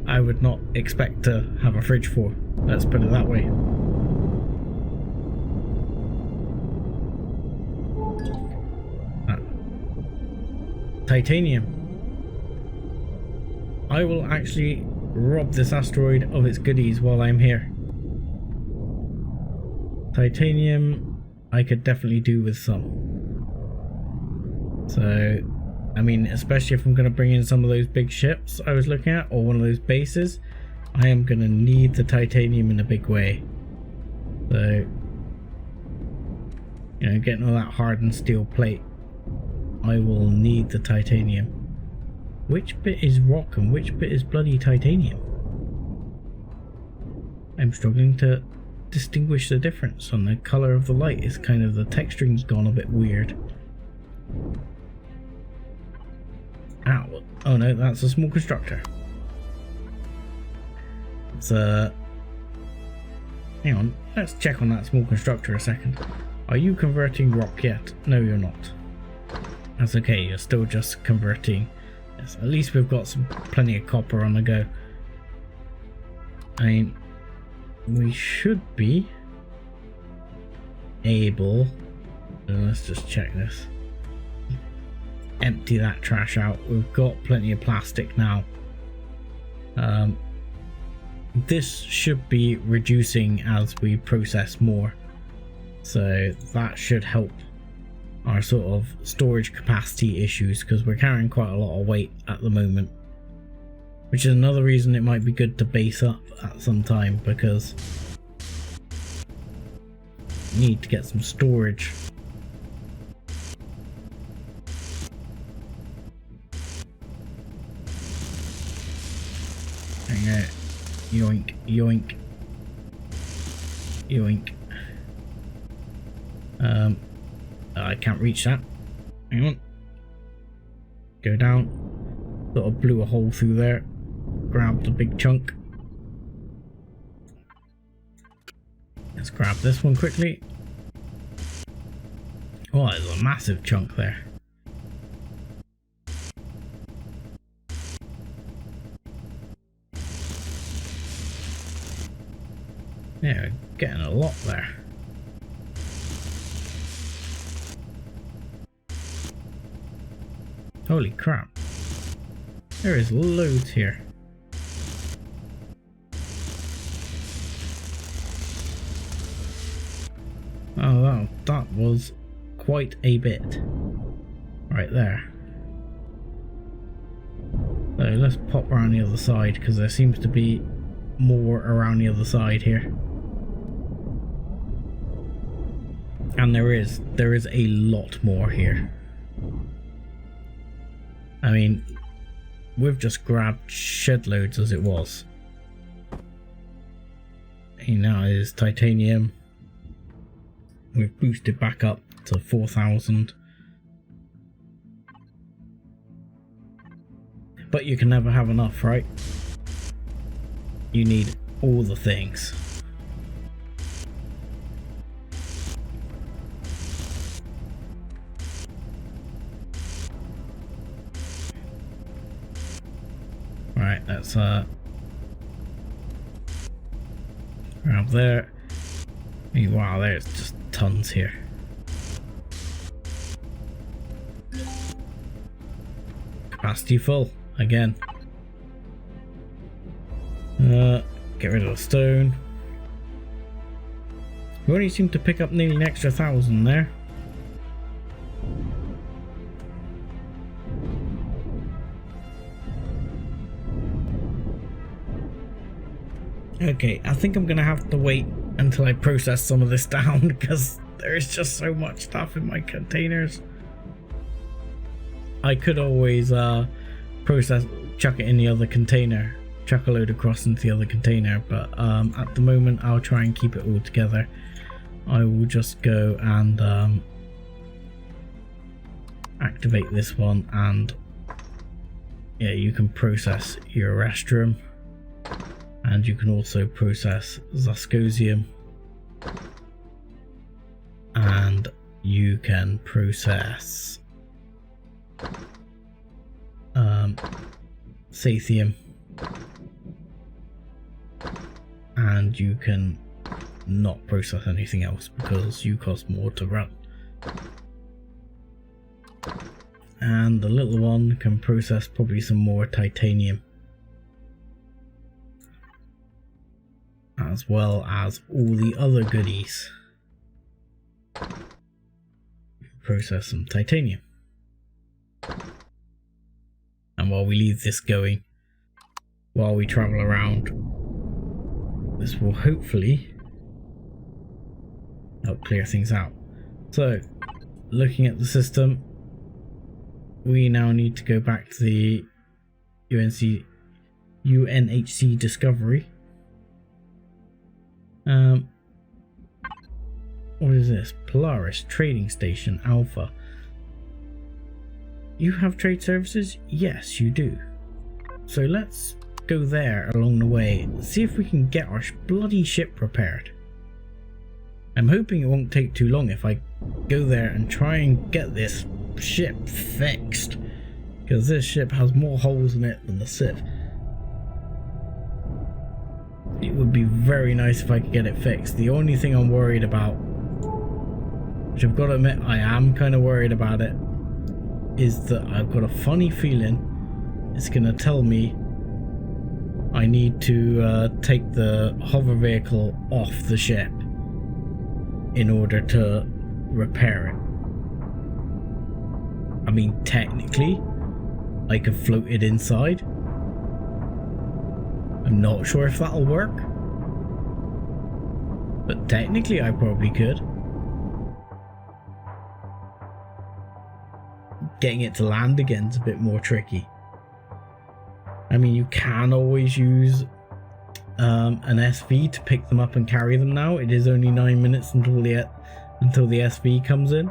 I would not expect to have a fridge for. Let's put it that way. Titanium. I will actually rob this asteroid of its goodies while I'm here. Titanium, I could definitely do with some. So, I mean, especially if I'm going to bring in some of those big ships I was looking at, or one of those bases, I am going to need the titanium in a big way. So, you know, getting all that hardened steel plate, I will need the titanium. Which bit is rock and which bit is bloody titanium? I'm struggling to distinguish the difference on the colour of the light. It's kind of, the texturing's gone a bit weird. Ow. Oh no, that's a small constructor. It's hang on, let's check on that small constructor a second. Are you converting rock yet? No, you're not. That's okay, you're still just converting. Yes, at least we've got plenty of copper on the go. I mean, we should be able, let's just check this. Empty that trash out. We've got plenty of plastic now. This should be reducing as we process more, so that should help our sort of storage capacity issues, because we're carrying quite a lot of weight at the moment, which is another reason it might be good to base up at some time, because we need to get some storage. Hang out. Yoink, yoink, yoink. I can't reach that. Hang on. Go down. Sort of blew a hole through there. Grabbed a big chunk. Let's grab this one quickly. Oh, there's a massive chunk there. Yeah, getting a lot there. Holy crap. There is loads here. Oh wow, that was quite a bit. Right there. So let's pop around the other side because there seems to be more around the other side here. And there is a lot more here. I mean, we've just grabbed shed loads as it was. And now it is titanium. We've boosted back up to 4,000. But you can never have enough, right? You need all the things. Right, let's grab there. Wow, there's just tons here. Capacity full again. Get rid of the stone. We only seem to pick up nearly an extra 1,000 there. Okay, I think I'm gonna have to wait until I process some of this down because there is just so much stuff in my containers. I could always chuck it in the other container, chuck a load across into the other container, but at the moment I'll try and keep it all together. I will just go and activate this one, and yeah, you can process your restroom. And you can also process Zascosium, and you can process Sathium, and you can not process anything else because you cost more to run. And the little one can process probably some more titanium, as well as all the other goodies. Process some titanium. And while we leave this going, while we travel around, this will hopefully help clear things out. So, looking at the system, we now need to go back to the UNHC Discovery. What is this? Polaris Trading Station Alpha. You have trade services? Yes, you do. So let's go there along the way and see if we can get our bloody ship repaired. I'm hoping it won't take too long if I go there and try and get this ship fixed, because this ship has more holes in it than the Civ. It would be very nice if I could get it fixed. The only thing I'm worried about, which I've got to admit I am kind of worried about it, is that I've got a funny feeling it's going to tell me I need to take the hover vehicle off the ship in order to repair it. I mean, technically I could float it inside. I'm not sure if that'll work, but technically I probably could. Getting it to land again is a bit more tricky. I mean, you can always use an SV to pick them up and carry them now. It is only 9 minutes until the SV comes in.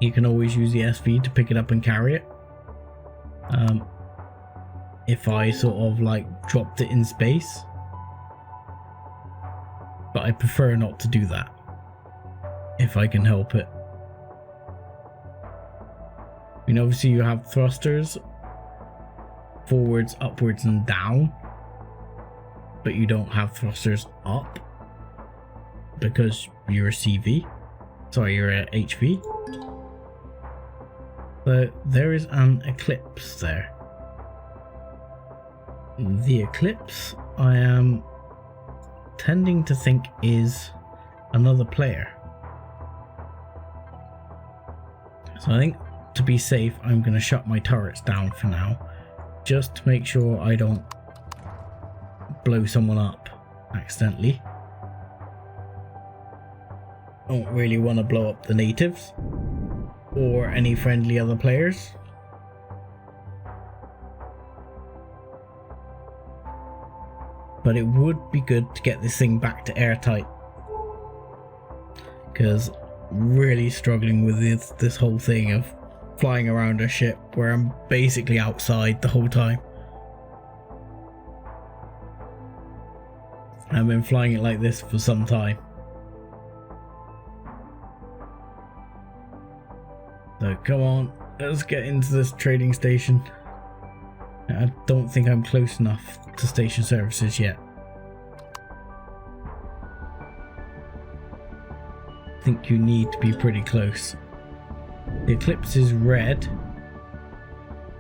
You can always use the SV to pick it up and carry it. If I sort of like dropped it in space. But I prefer not to do that if I can help it. I mean, obviously you have thrusters forwards, upwards and down. but you don't have thrusters up because you're a CV. Sorry, you're a HV. So there is an eclipse there. The eclipse, I am tending to think, is another player. So I think to be safe, I'm going to shut my turrets down for now, just to make sure I don't blow someone up accidentally. Don't really want to blow up the natives or any friendly other players. But it would be good to get this thing back to airtight, because really struggling with this whole thing of flying around a ship where I'm basically outside the whole time. I've been flying it like this for some time. So come on, let's get into this trading station. I don't think I'm close enough to station services yet. I think you need to be pretty close. The eclipse is red,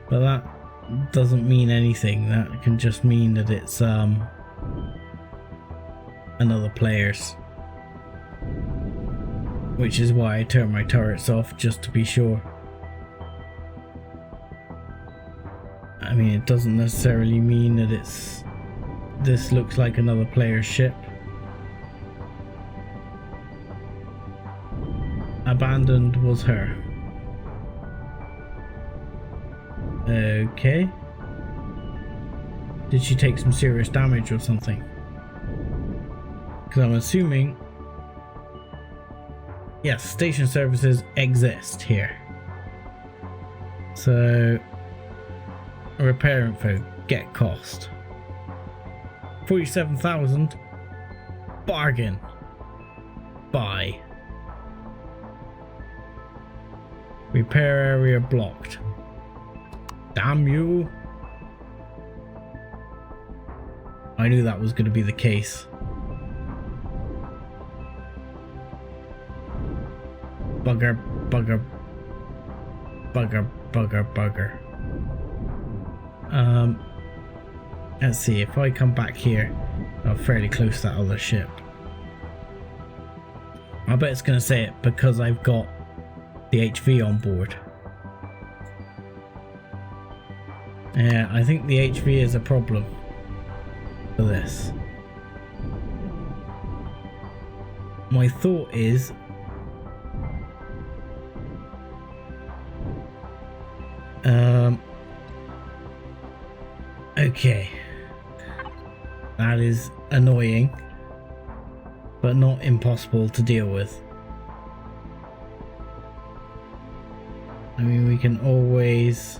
but that doesn't mean anything. That can just mean that it's another player's, which is why I turn my turrets off, just to be sure. I mean, it doesn't necessarily mean that this looks like another player's ship. Abandoned was her. Okay. Did she take some serious damage or something? Because I'm assuming, yes, station services exist here. So, repair info, get cost. 47,000. Bargain. Buy. Repair area blocked. Damn you. I knew that was going to be the case. Bugger, bugger, bugger, bugger, bugger. Let's see, if I come back here, I'm fairly close to that other ship. I bet it's going to say it because I've got the HV on board. Yeah, I think the HV is a problem for this. My thought is okay, that is annoying, but not impossible to deal with. I mean, we can always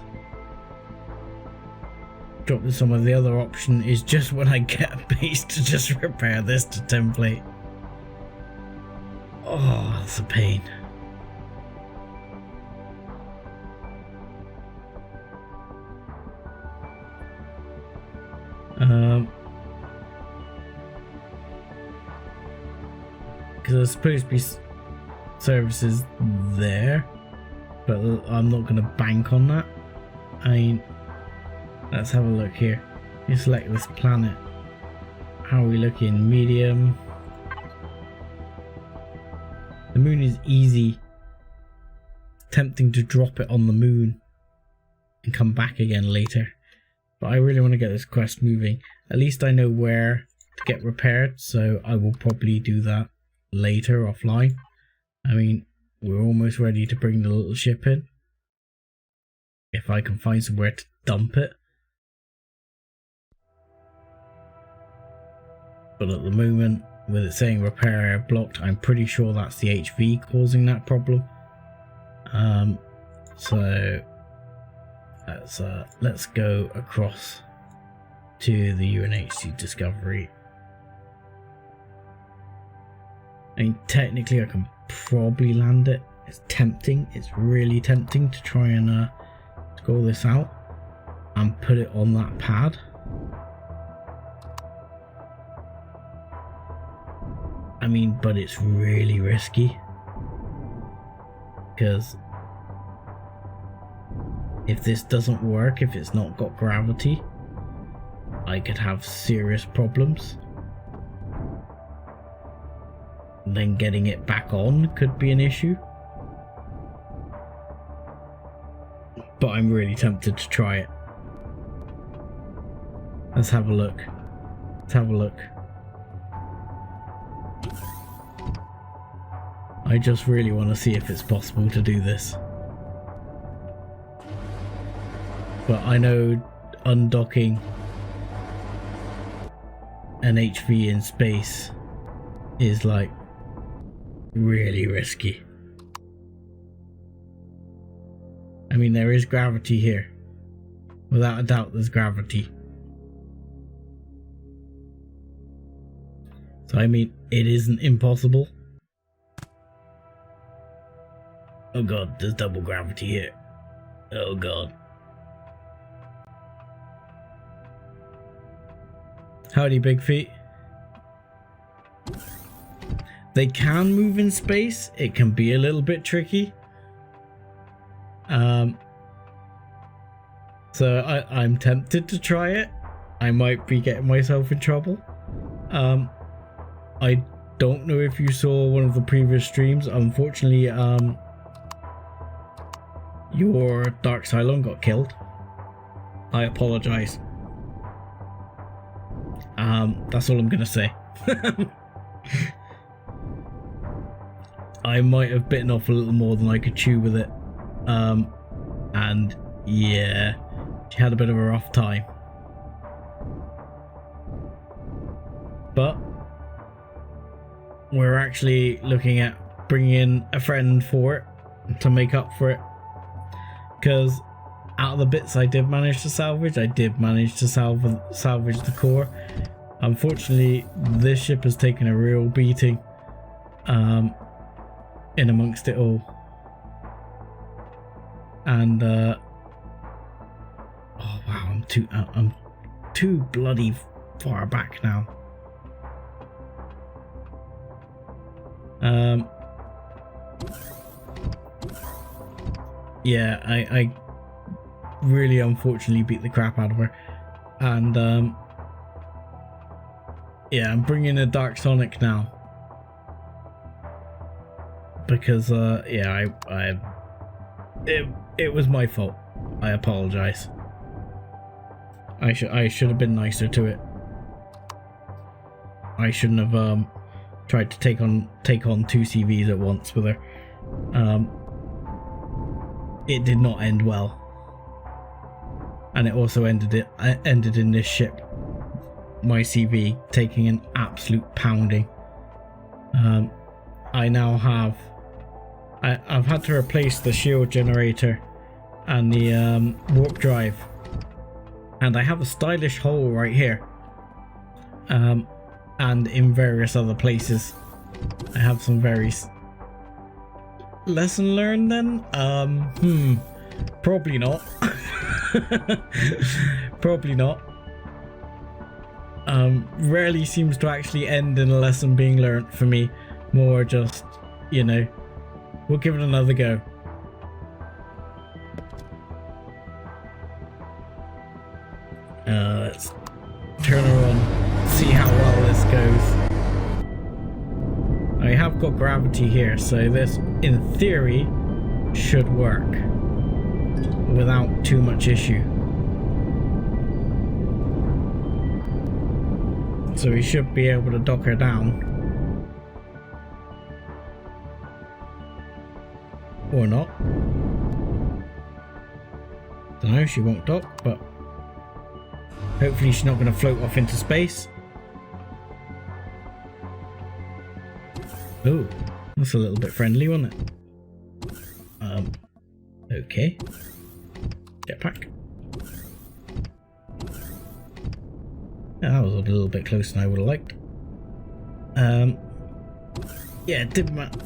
drop this on. The other option is just when I get a base to just repair this to template. Oh, that's a pain. Because there's supposed to be services there, but I'm not going to bank on that. I mean, let's have a look here. You select this planet. How are we looking? Medium. The moon is easy. Tempting to drop it on the moon and come back again later. But I really want to get this quest moving. At least I know where to get repaired, so I will probably do that later offline. I mean, we're almost ready to bring the little ship in. If I can find somewhere to dump it. But at the moment, with it saying repair area blocked, I'm pretty sure that's the HV causing that problem. So let's go across to the UNHC Discovery. I mean, technically I can probably land it. It's tempting. It's really tempting to try and score this out and put it on that pad. mean, but it's really risky. Because if this doesn't work, if it's not got gravity, I could have serious problems. And then getting it back on could be an issue. But I'm really tempted to try it. Let's have a look. Let's have a look. I just really want to see if it's possible to do this. But I know undocking an HV in space is like really risky. I mean, there is gravity here. Without a doubt, there's gravity. So I mean, it isn't impossible. Oh god, there's double gravity here. Oh god. Howdy, Big Feet. They can move in space. It can be a little bit tricky. So I'm tempted to try it. I might be getting myself in trouble. I don't know if you saw one of the previous streams. Unfortunately, your Dark Cylon got killed. I apologize. That's all I'm gonna say. I might have bitten off a little more than I could chew with it. And yeah, she had a bit of a rough time. But we're actually looking at bringing in a friend for it to make up for it. Because out of the bits I did manage to salvage, I did manage to salvage the core. Unfortunately, this ship has taken a real beating in amongst it all. And oh wow, I'm too bloody far back now. Yeah, I really unfortunately beat the crap out of her, and yeah, I'm bringing a Dark Sonic now because yeah, it was my fault. I apologize. I should have been nicer to it. I shouldn't have tried to take on two CVs at once with her. It did not end well, and it also ended in this ship, my CV, taking an absolute pounding. I now have I've had to replace the shield generator and the warp drive, and I have a stylish hole right here, and in various other places. I have some very lesson learned then? Probably not. Probably not. Rarely seems to actually end in a lesson being learnt for me. More just, you know, we'll give it another go. Let's turn her on, see how well this goes. I have got gravity here, so this, in theory, should work without too much issue. So we should be able to dock her down. Or not. Don't know, she won't dock, but hopefully she's not going to float off into space. Oh, that's a little bit friendly, wasn't it? Okay. Jetpack. Yeah, that was a little bit closer than I would have liked. Yeah, it didn't matter.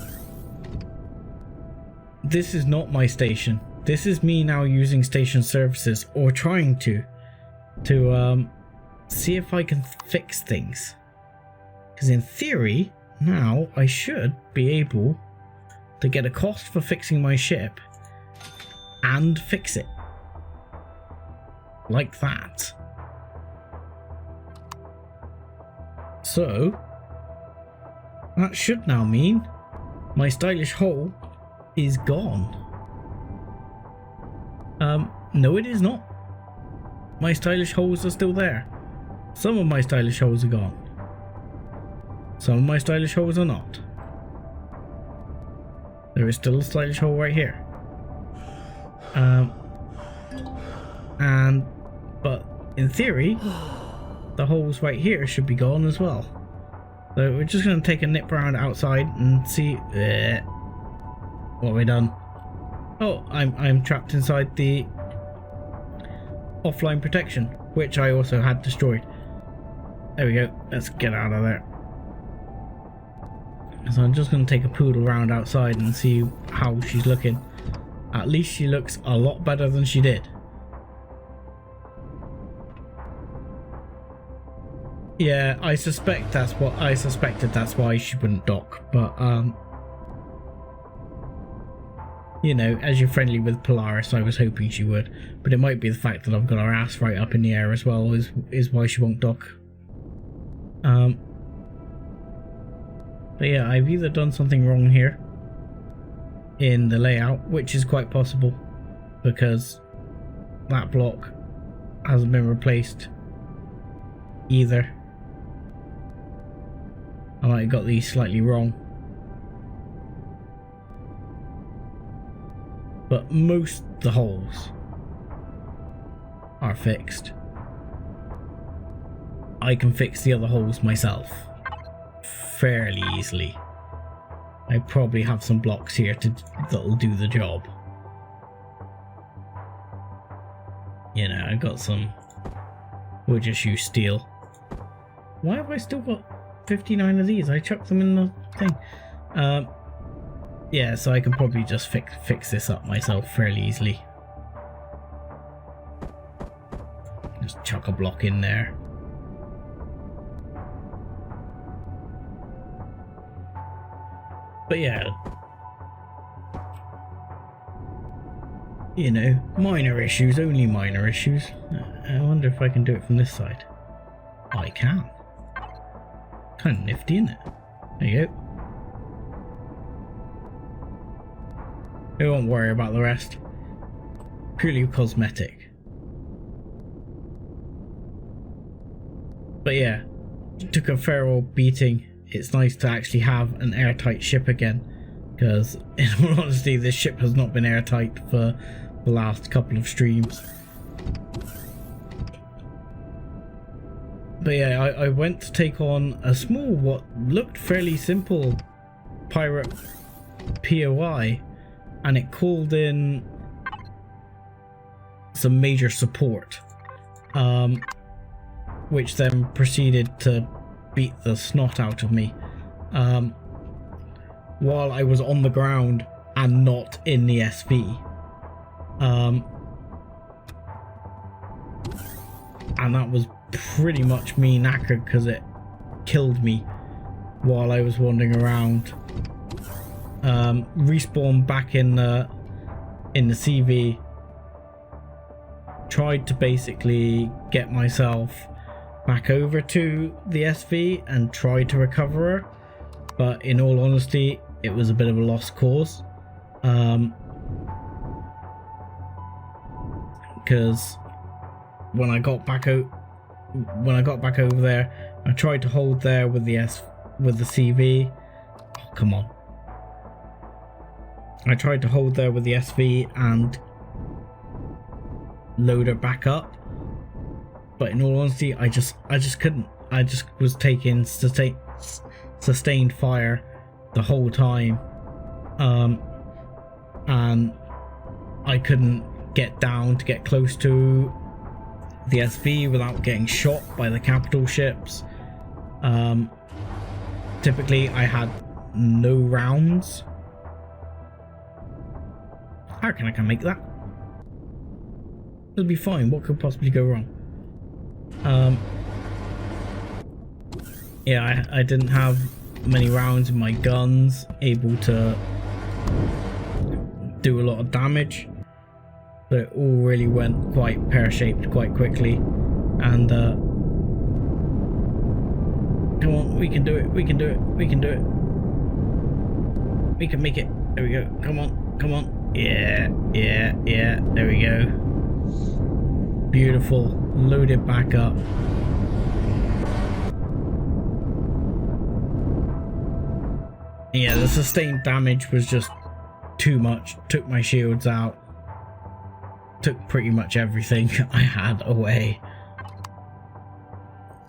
This is not my station. This is me now using station services, or trying to see if I can fix things. Because in theory, now I should be able to get a cost for fixing my ship and fix it. Like that. So, that should now mean my stylish hull is gone. No it is not. My stylish hulls are still there. Some of my stylish hulls are gone. Some of my stylish hulls are not. There is still a stylish hull right here. But in theory, the holes right here should be gone as well. So we're just going to take a nip around outside and see what have we done. Oh, I'm trapped inside the offline protection, which I also had destroyed. There we go. Let's get out of there. So I'm just going to take a poodle around outside and see how she's looking. At least she looks a lot better than she did. Yeah, I suspected that's why she wouldn't dock, but you know, as you're friendly with Polaris, I was hoping she would, but it might be the fact that I've got her ass right up in the air as well is why she won't dock. But yeah, I've either done something wrong here in the layout, which is quite possible because that block hasn't been replaced either. I might have got these slightly wrong, but most of the holes are fixed. I can fix the other holes myself fairly easily. I probably have some blocks here that'll do the job. You know, I got some. We'll just use steel. Why have I still got 59 of these? I chucked them in the thing. Yeah, so I can probably just fix this up myself fairly easily. Just chuck a block in there. But yeah, you know, minor issues, only minor issues. I wonder if I can do it from this side. I can. Kind of nifty, isn't it? There you go. We won't worry about the rest. Purely cosmetic. But yeah, took a fair old beating. It's nice to actually have an airtight ship again, because in all honesty this ship has not been airtight for the last couple of streams. But yeah, I went to take on a small, what looked fairly simple pirate POI, and it called in some major support, which then proceeded to beat the snot out of me while I was on the ground and not in the SV. And that was pretty much me knackered because it killed me while I was wandering around. Respawned back in the CV. Tried to basically get myself back over to the SV and tried to recover her, but in all honesty it was a bit of a lost cause, because when I got back over there, I tried to hold there with the CV. Oh, come on. I tried to hold there with the SV and load her back up, but in all honesty I just couldn't. I just was taking sustained fire the whole time, and I couldn't get down to get close to the SV without getting shot by the capital ships. Typically I had no rounds. How can I make that? It'll be fine. What could possibly go wrong? Yeah, I didn't have many rounds in my guns, able to do a lot of damage. So it all really went quite pear-shaped quite quickly. And come on, we can do it, we can do it, we can do it. We can make it. There we go. Come on, come on. Yeah, yeah, yeah. There we go. Beautiful. Load it back up. Yeah, the sustained damage was just too much. Took my shields out. Took pretty much everything I had away.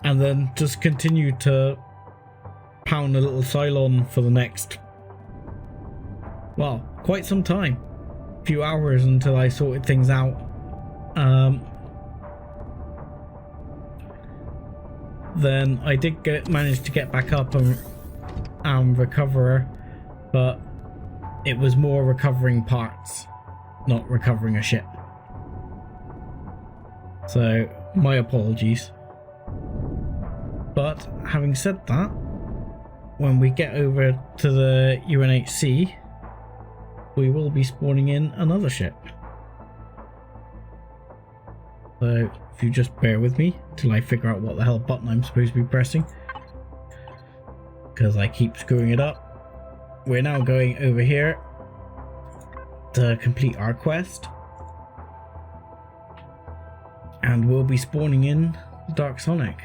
And then just continued to pound a little Cylon for the next, well, quite some time. A few hours until I sorted things out. Then I did manage to get back up and recover her, but it was more recovering parts, not recovering a ship. So my apologies. But having said that, when we get over to the UNHC, we will be spawning in another ship. So if you just bear with me till I figure out what the hell button I'm supposed to be pressing, because I keep screwing it up. We're now going over here to complete our quest, and we'll be spawning in Dark Sonic.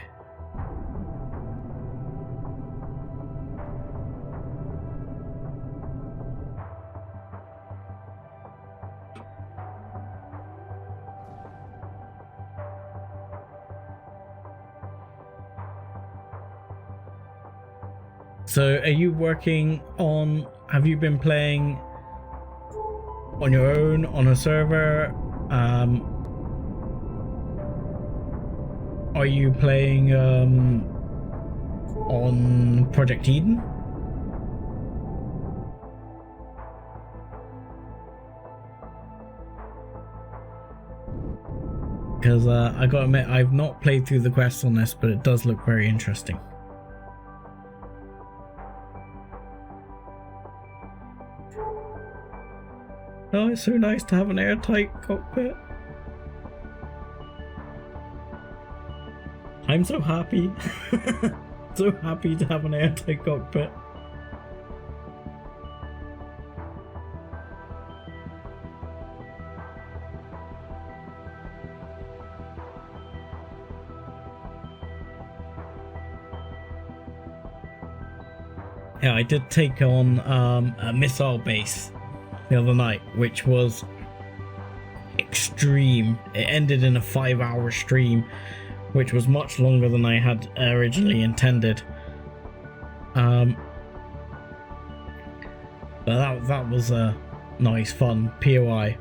So are you working on, have you been playing on your own on a server? Are you playing on Project Eden? Because I gotta admit, I've not played through the quests on this, but it does look very interesting. Oh, it's so nice to have an airtight cockpit. I'm so happy. So happy to have an airtight cockpit. Yeah, I did take on a missile base the other night, which was extreme. It ended in a 5-hour stream, which was much longer than I had originally intended. But that was a nice fun POI.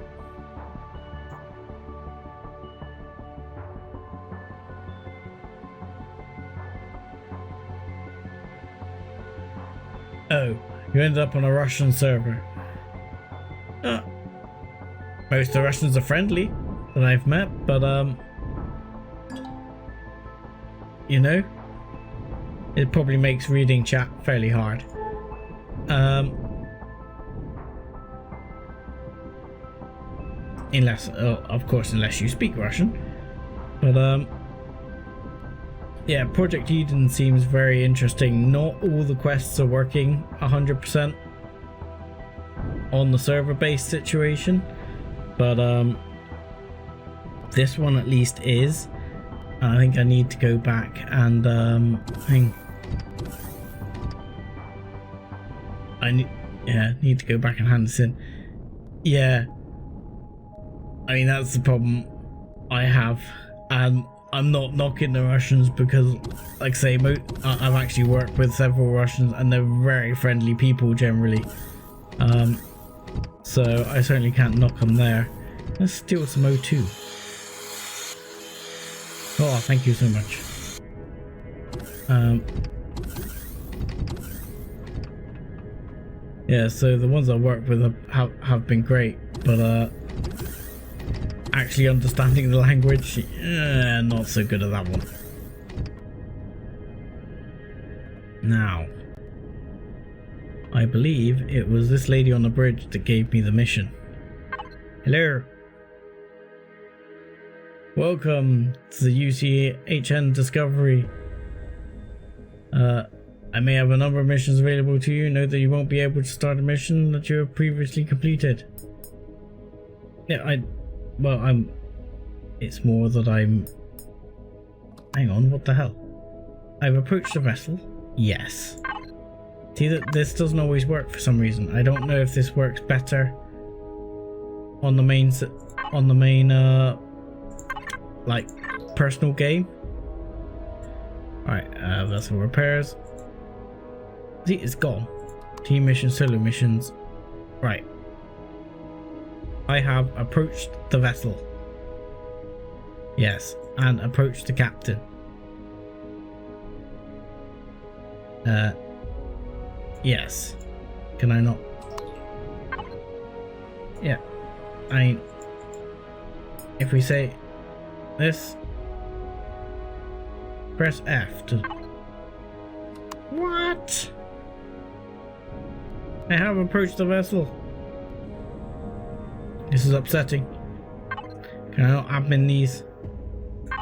Oh, you ended up on a Russian server. Most of the Russians are friendly that I've met, but you know, it probably makes reading chat fairly hard. Unless, of course, unless you speak Russian. But yeah, Project Eden seems very interesting. Not all the quests are working 100% on the server-based situation, but this one at least is. I think I need to go back and need to go back and hand this in. Yeah, I mean, that's the problem I have, and I'm not knocking the Russians because, like I say, I've actually worked with several Russians and they're very friendly people generally. So I certainly can't knock them there. Let's steal some O2. Oh, thank you so much. Yeah, so the ones I work with have been great, but actually understanding the language, not so good at that one. Now, I believe it was this lady on the bridge that gave me the mission. Hello. Welcome to the UCHN Discovery. I may have a number of missions available to you. Note that you won't be able to start a mission that you have previously completed. Yeah, it's more that I'm... Hang on, what the hell? I've approached the vessel. Yes. See, that this doesn't always work for some reason. I don't know if this works better on the main like personal game. Alright, vessel repairs. See, it's gone. Team missions, solo missions. Right. I have approached the vessel. Yes, and approached the captain. Yes. Can I not? Yeah. If we say this, press F to... What? I have approached the vessel. This is upsetting. Can I not admin these?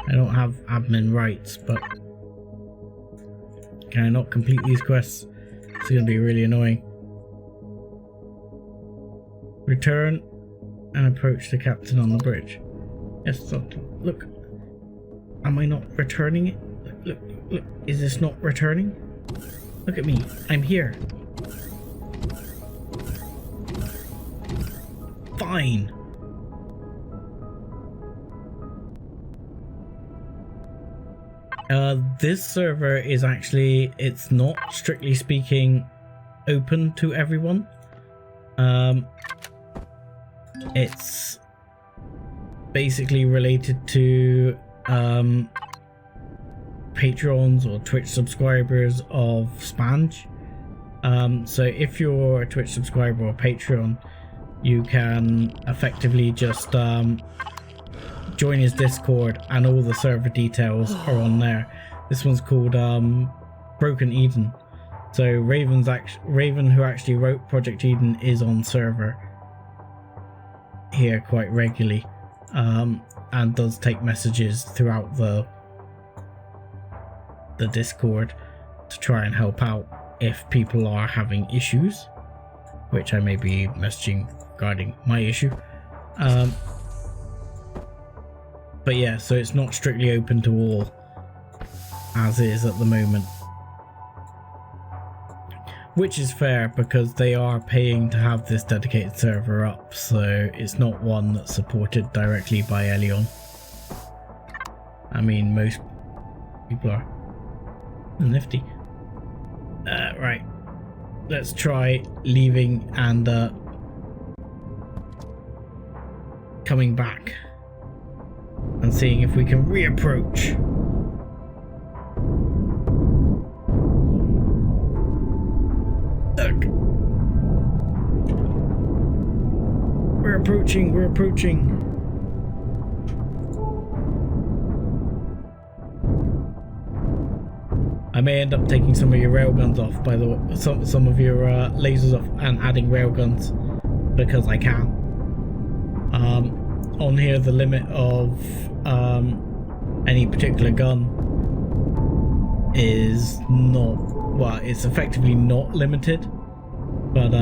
I don't have admin rights, but can I not complete these quests? It's going to be really annoying. Return and approach the captain on the bridge. Yes, look. Am I not returning it? Look. Is this not returning? Look at me. I'm here. Fine. This server is actually, it's not strictly speaking open to everyone. It's basically related to patrons or Twitch subscribers of Spanj. So if you're a Twitch subscriber or Patreon, you can effectively just join his Discord, and all the server details are on there. This one's called Broken Eden. So Raven, who actually wrote Project Eden, is on server here quite regularly, and does take messages throughout the Discord to try and help out if people are having issues, which I may be messaging regarding my issue. But yeah, so it's not strictly open to all, as is at the moment. Which is fair, because they are paying to have this dedicated server up, so it's not one that's supported directly by Eleon. I mean, most people are nifty. Right. Let's try leaving and coming back and seeing if we can reapproach. Look. We're approaching. I may end up taking some of your railguns off, by the way, some of your lasers off, and adding railguns because I can. On here, the limit of any particular gun is not, well, it's effectively not limited, but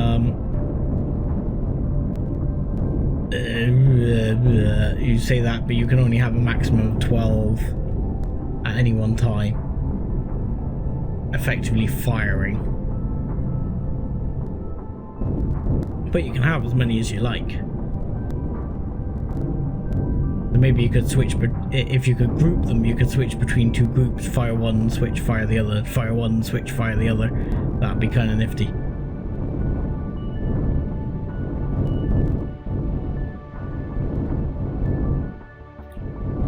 you say that, but you can only have a maximum of 12 at any one time effectively firing, but you can have as many as you like. So maybe you could switch, but if you could group them, you could switch between two groups, fire one, switch, fire the other, fire one, switch, fire the other. That'd be kind of nifty.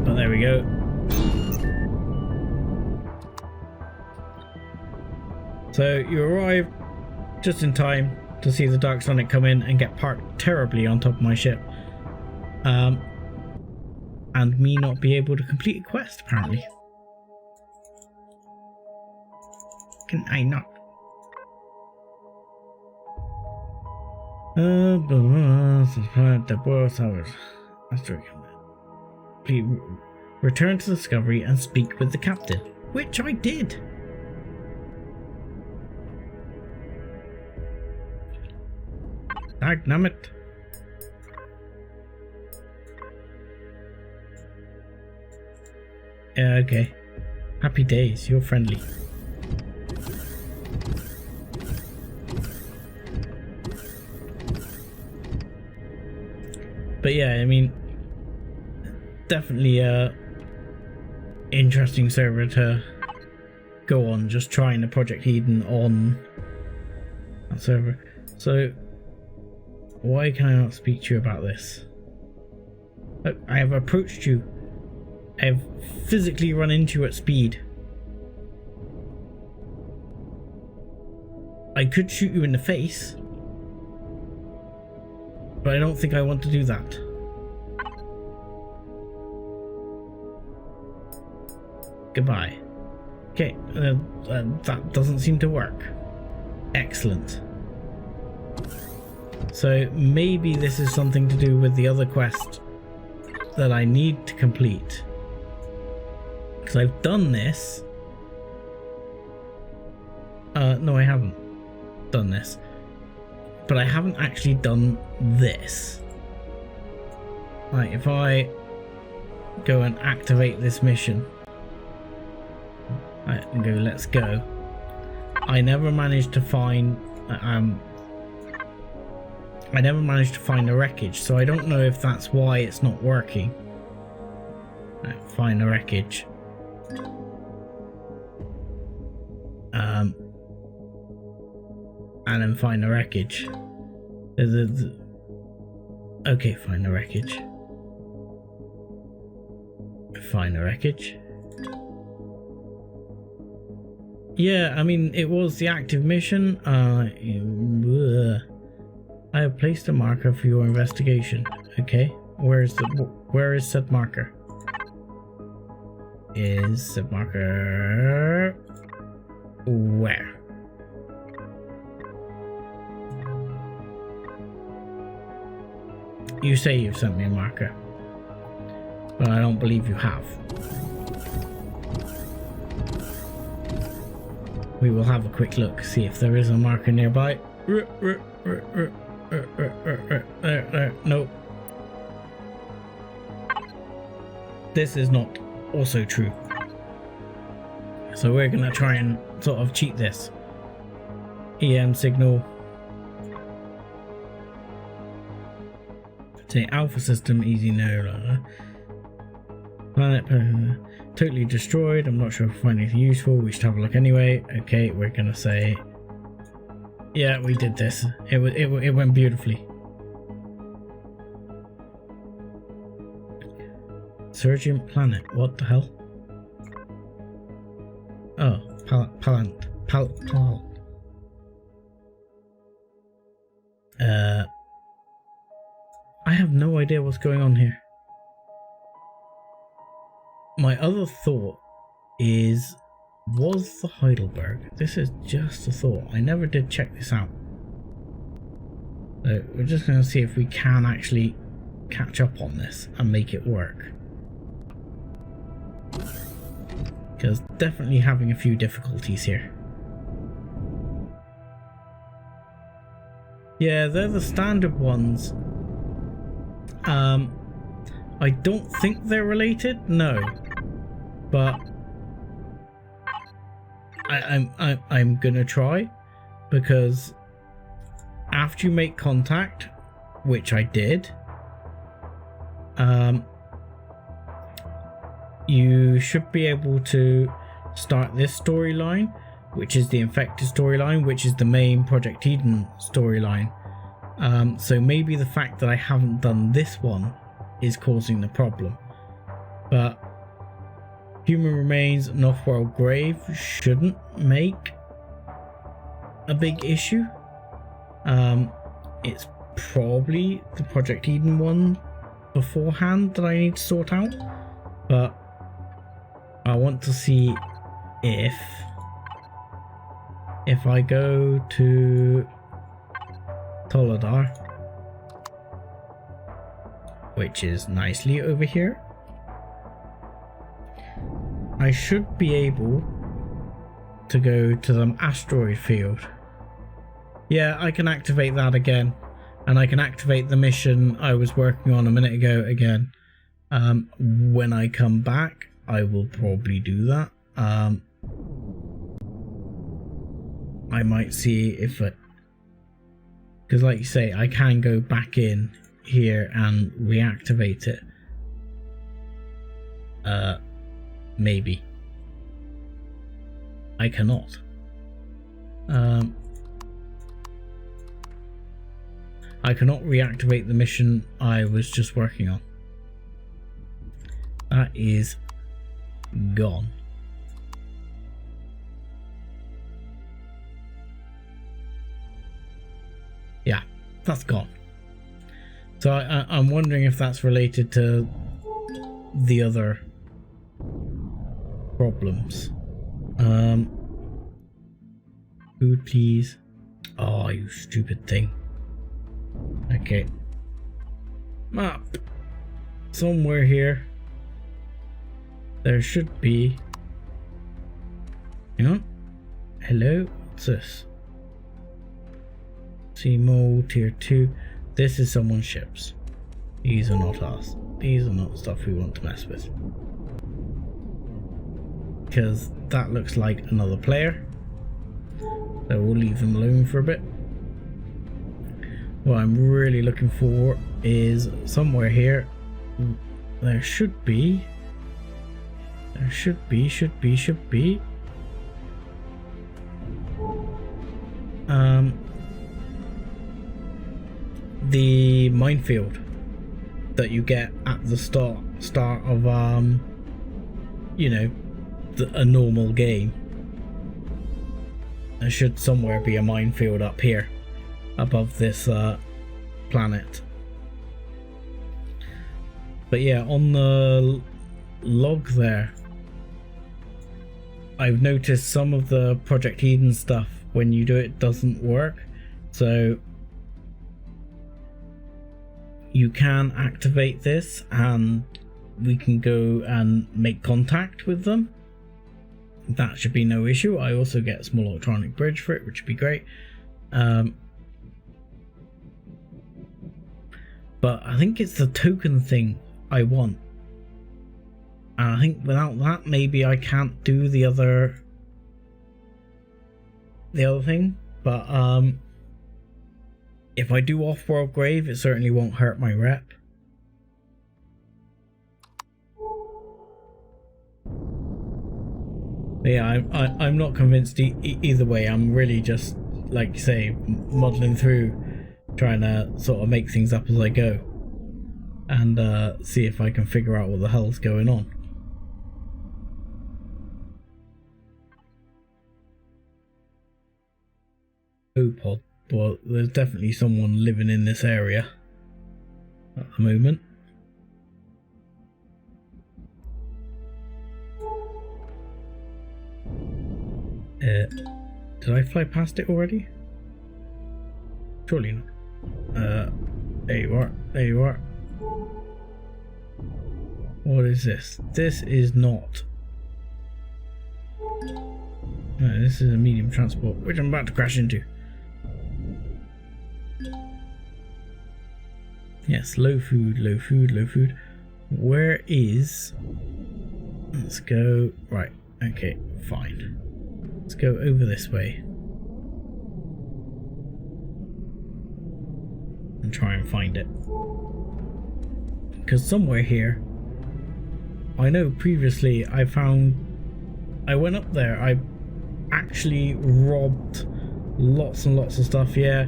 But there we go. So you arrive just in time to see the Dark Sonic come in and get parked terribly on top of my ship. And me not be able to complete a quest, apparently. Can I not? Please return to Discovery and speak with the captain, which I did. Dagnammit. Yeah, okay. Happy days, you're friendly. But yeah, I mean, definitely a interesting server to go on, just trying the Project Eden on that server. So why can I not speak to you about this? Look, I have approached you. I have physically run into you at speed. I could shoot you in the face, but I don't think I want to do that. Goodbye. Okay, that doesn't seem to work. Excellent. So maybe this is something to do with the other quest that I need to complete. Because I've done this. No, I haven't done this. But I haven't actually done this. Like, if I go and activate this mission. Right, and go, let's go. I never managed to find I never managed to find the wreckage, so I don't know if that's why it's not working. Right, find the wreckage. And then find the wreckage. Okay, find the wreckage. Find the wreckage. Yeah, I mean, it was the active mission. I have placed a marker for your investigation. Okay, where is said marker? Is said marker where? You say you've sent me a marker, but I don't believe you have. We will have a quick look, see if there is a marker nearby. Nope. This is not also true. So we're gonna try and sort of cheat this. EM signal. Say alpha system, easy no. Planet totally destroyed. I'm not sure if I find anything useful. We should have a look anyway. Okay, we're gonna say, yeah, we did this. It went beautifully. Surgeon planet. What the hell? Oh, Palant. I have no idea what's going on here. My other thought is, was the Heidelberg? This is just a thought. I never did check this out. So we're just going to see if we can actually catch up on this and make it work. Because definitely having a few difficulties here. Yeah, they're the standard ones. I don't think they're related, no. But I'm gonna try, because after you make contact, which I did, you should be able to start this storyline, which is the infected storyline, which is the main Project Eden storyline. So maybe the fact that I haven't done this one is causing the problem. But human remains and off-world grave shouldn't make a big issue. It's probably the Project Eden one beforehand that I need to sort out. But I want to see if I go to Toladar which is nicely over here. I should be able to go to the asteroid field. Yeah, I can activate that again. And I can activate the mission I was working on a minute ago again. When I come back, I will probably do that. I might see if it... Because like you say, I can go back in here and reactivate it. Maybe. I cannot. I cannot reactivate the mission I was just working on. That is gone. Yeah, that's gone. So I'm wondering if that's related to the other problems. Food, please. Oh, you stupid thing. Okay. Map. Somewhere here there should be... Hang on. Hello? What's this? Seamole tier 2. This is someone's ships. These are not us. These are not stuff we want to mess with. Because that looks like another player. So we'll leave them alone for a bit. What I'm really looking for is somewhere here. There should be. There should be. The minefield that you get at the start of you know, a normal game. There should somewhere be a minefield up here above this planet. But yeah, on the log there, I've noticed some of the Project Eden stuff, when you do it, doesn't work. So you can activate this and we can go and make contact with them. That should be no issue. I also get a small electronic bridge for it, which would be great. But I think it's the token thing I want. And I think without that, maybe I can't do the other thing. But if I do Off-World Grave, it certainly won't hurt my rep. But yeah, I'm not convinced either way. I'm really just, like you say, muddling through, trying to sort of make things up as I go, and see if I can figure out what the hell's going on. Pod. Well, there's definitely someone living in this area at the moment. Did I fly past it already? Surely not. There you are. There you are. What is this? This is not. No, this is a medium transport, which I'm about to crash into. Yes, low food, low food, low food. Where is... Let's go... Right, okay, fine. Let's go over this way. And try and find it. Because somewhere here... I know previously I went up there, I actually robbed lots and lots of stuff. Yeah,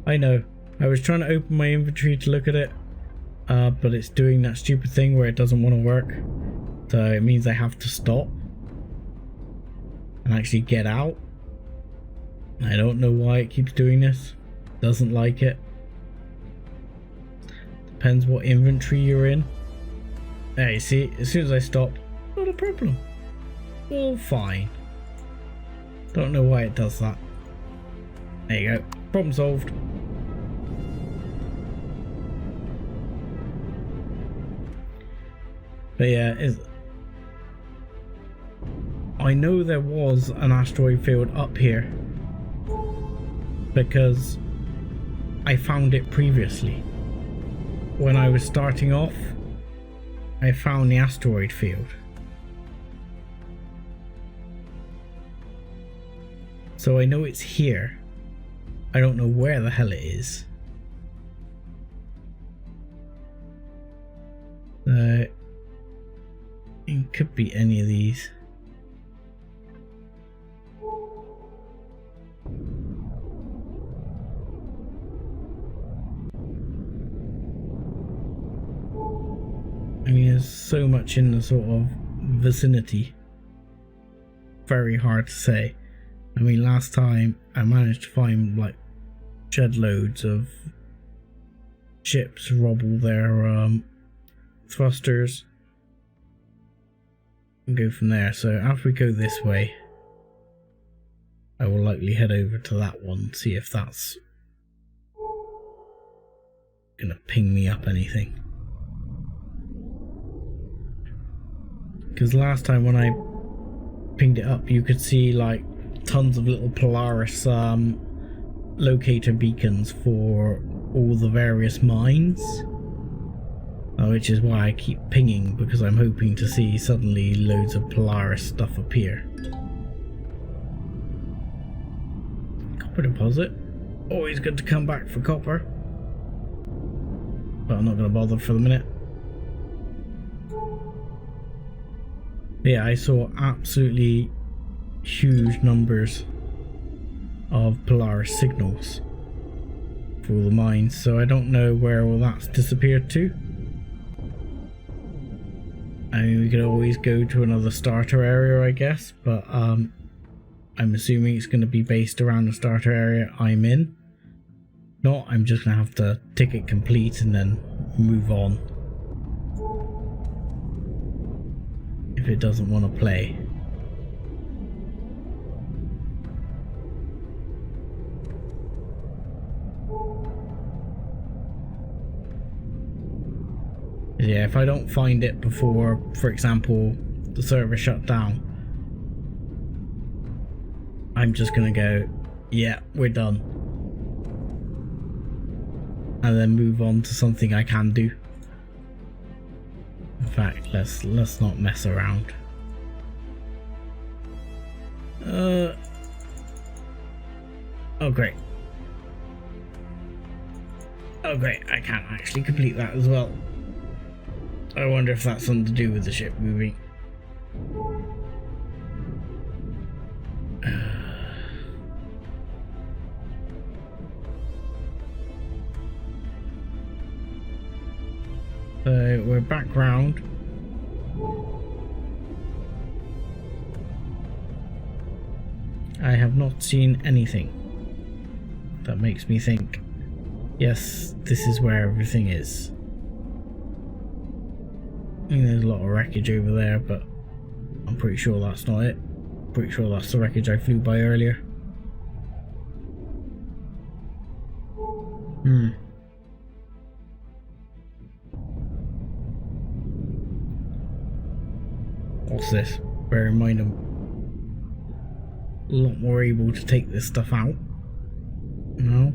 I know. I was trying to open my inventory to look at it, but it's doing that stupid thing where it doesn't want to work. So it means I have to stop and actually get out. I don't know why it keeps doing this. Doesn't like it. Depends what inventory you're in. There, you see, as soon as I stop, not a problem. All fine. Don't know why it does that. There you go. Problem solved. But yeah, I know there was an asteroid field up here because I found it previously. When I was starting off, I found the asteroid field. So I know it's here. I don't know where the hell it is. It could be any of these. I mean, there's so much in the sort of vicinity. Very hard to say. I mean, last time I managed to find like shed loads of ships rubble their thrusters and go from there. So after we go this way, I will likely head over to that one, see if that's gonna ping me up anything. Because last time when I pinged it up, you could see like tons of little Polaris locator beacons for all the various mines, which is why I keep pinging, because I'm hoping to see suddenly loads of Polaris stuff appear. Copper deposit, always good to come back for copper, but I'm not going to bother for the minute. Yeah, I saw absolutely huge numbers of Polaris signals for all the mines, so I don't know where all that's disappeared to. I mean, we could always go to another starter area, I guess, but I'm assuming it's going to be based around the starter area I'm in. Not, I'm just going to have to ticket complete and then move on if it doesn't want to play. Yeah, if I don't find it before, for example, the server shut down, I'm just gonna go, yeah, we're done, and then move on to something I can do. In fact, let's not mess around. Oh great. Oh great, I can't actually complete that as well. I wonder if that's something to do with the ship moving. So we're back round. I have not seen anything that makes me think, yes, this is where everything is. I mean, there's a lot of wreckage over there, but I'm pretty sure that's not it. Pretty sure that's the wreckage I flew by earlier. What's this? Bear in mind I'm a lot more able to take this stuff out. No.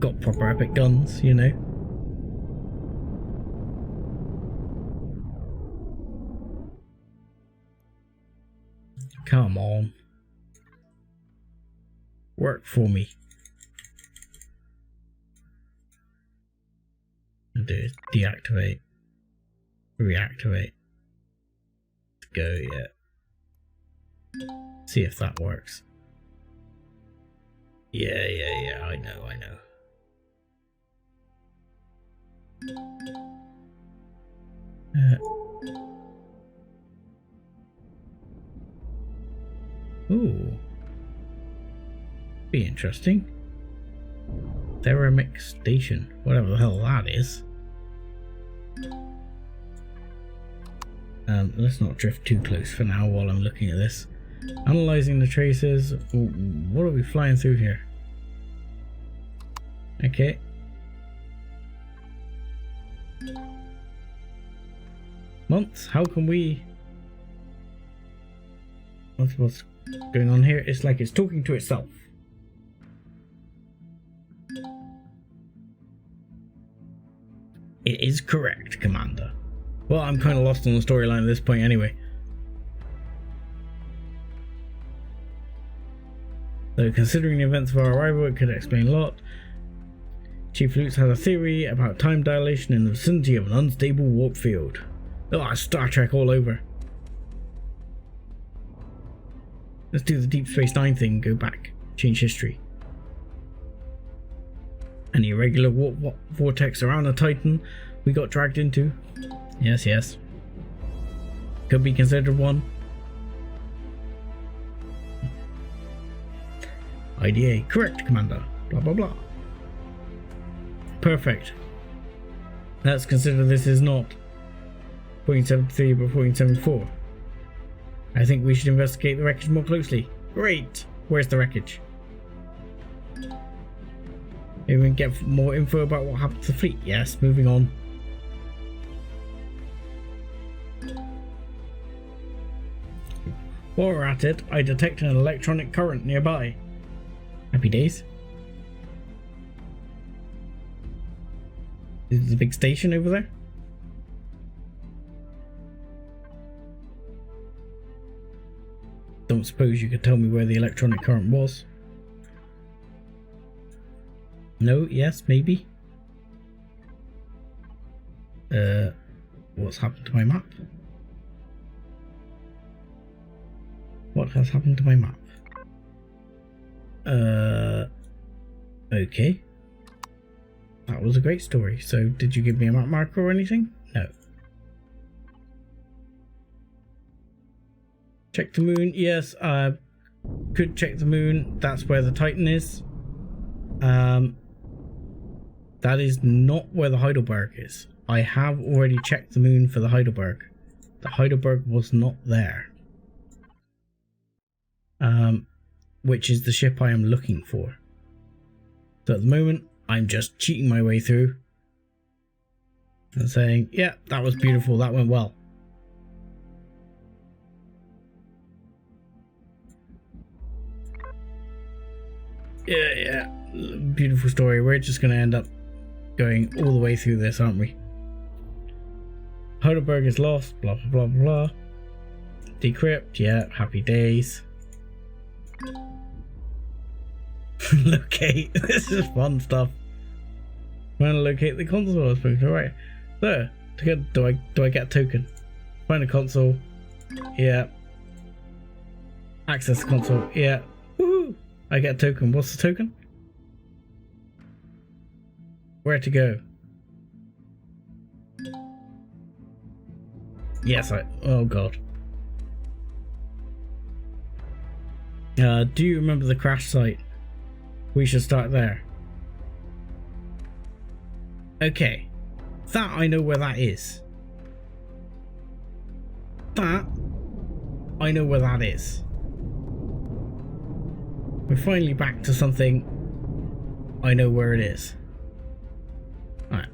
Got proper epic guns, you know. Come on. Work for me. Deactivate. Reactivate. Go, yeah. See if that works. Yeah, I know. Ooh. Be interesting. Theramic station. Whatever the hell that is. Let's not drift too close for now while I'm looking at this. Analyzing the traces. Ooh, what are we flying through here? Okay. months. How can we... What's going on here? It's like it's talking to itself. It is correct, Commander. Well, I'm kind of lost on the storyline at this point anyway. So, considering the events of our arrival, it could explain a lot. Chief Lutz had a theory about time dilation in the vicinity of an unstable warp field. Oh, Star Trek all over. Let's do the Deep Space Nine thing, go back, change history. An irregular warp vortex around a Titan we got dragged into. Yes, yes. Could be considered one. IDA, correct, Commander. Blah, blah, blah. Perfect. Let's consider this is not 0.73 but 0.74. I think we should investigate the wreckage more closely. Great! Where's the wreckage? Maybe we can get more info about what happened to the fleet. Yes, moving on. While we're at it, I detected an electronic current nearby. Happy days. Is the big station over there? Don't suppose you could tell me where the electronic current was? No, yes, maybe. What's happened to my map? What has happened to my map? Okay. That was a great story. So, did you give me a map marker or anything? No. Check the moon. Yes, could check the moon. That's where the Titan is. That is not where the Heidelberg is. I have already checked the moon for the Heidelberg. The Heidelberg was not there. Which is the ship I am looking for. So at the moment, I'm just cheating my way through and saying, yeah, that was beautiful, that went well. Yeah, beautiful story. We're just going to end up going all the way through this, aren't we? Heidelberg is lost, blah, blah, blah, blah. Decrypt, yeah, happy days. Locate, this is fun stuff. I'm going to locate the console I spoke to, right. So, do I get a token? Find a console, yeah. Access the console, yeah. Woohoo! I get a token. What's the token? Where to go? Yes, oh god. Do you remember the crash site? We should start there. Okay. That I know where that is. That I know where that is. We're finally back to something I know where it is. Alright.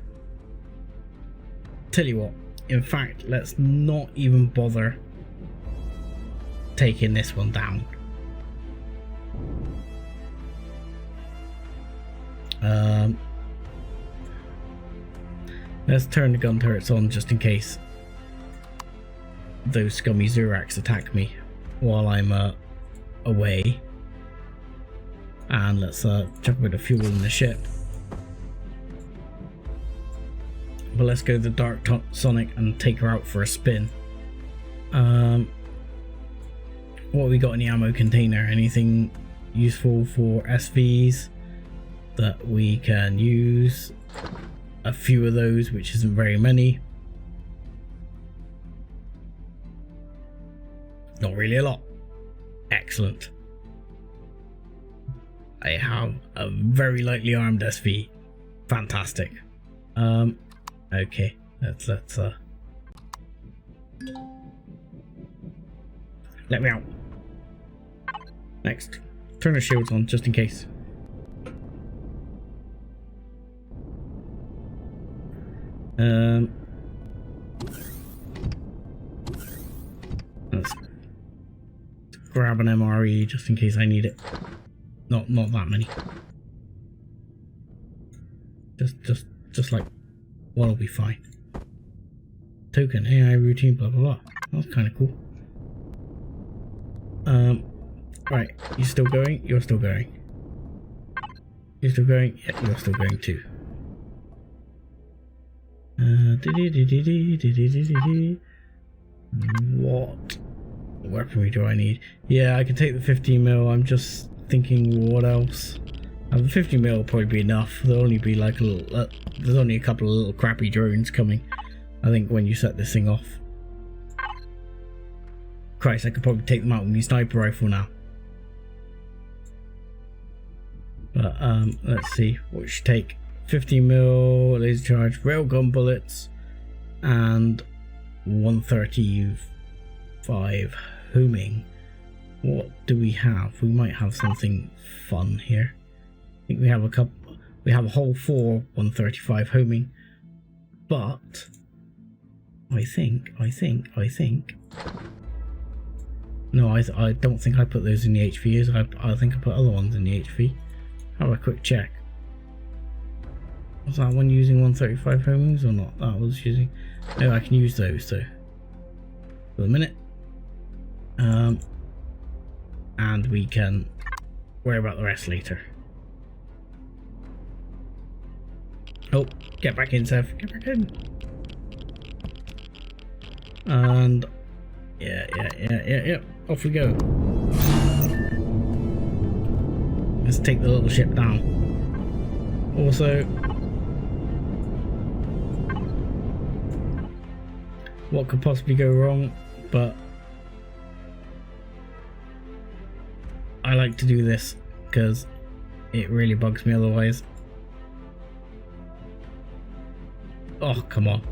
Tell you what, in fact, let's not even bother taking this one down. Let's turn the gun turrets on just in case those scummy Zuraks attack me while I'm away. And let's chuck a bit of fuel in the ship. But let's go the Dark Sonic and take her out for a spin. What have we got in the ammo container? Anything useful for SVs that we can use? A few of those, which isn't very many. Not really a lot. Excellent. I have a very lightly armed SV. Fantastic. Okay. Let's let me out. Next. Turn the shields on just in case. grab an MRE just in case I need it. Not that many. Just like one'll be fine. Token AI routine, blah blah blah. That's kind of cool. Right, you still going? You're still going. You're still going? Yeah, you're still going too. What weaponry do I need? Yeah, I can take the 15mm. I'm just thinking what else. The 50mm will probably be enough. There'll only be like a little, there's only a couple of little crappy drones coming, I think, when you set this thing off. Christ, I could probably take them out with my sniper rifle now. But let's see what we should take. 50mm laser charge, railgun bullets, and 135 homing. What do we have? We might have something fun here. I think we have a couple. We have a whole 4 135 homing, but I think. No, I don't think I put those in the HVs. I think I put other ones in the HV. Have a quick check. Was that one using 135 homings or not? That was using. No, I can use those though. For the minute. And we can worry about the rest later. Oh, get back in, Seth. Get back in. And yeah. Off we go. Let's take the little ship down. Also, what could possibly go wrong? But I like to do this because it really bugs me otherwise. Oh, come on.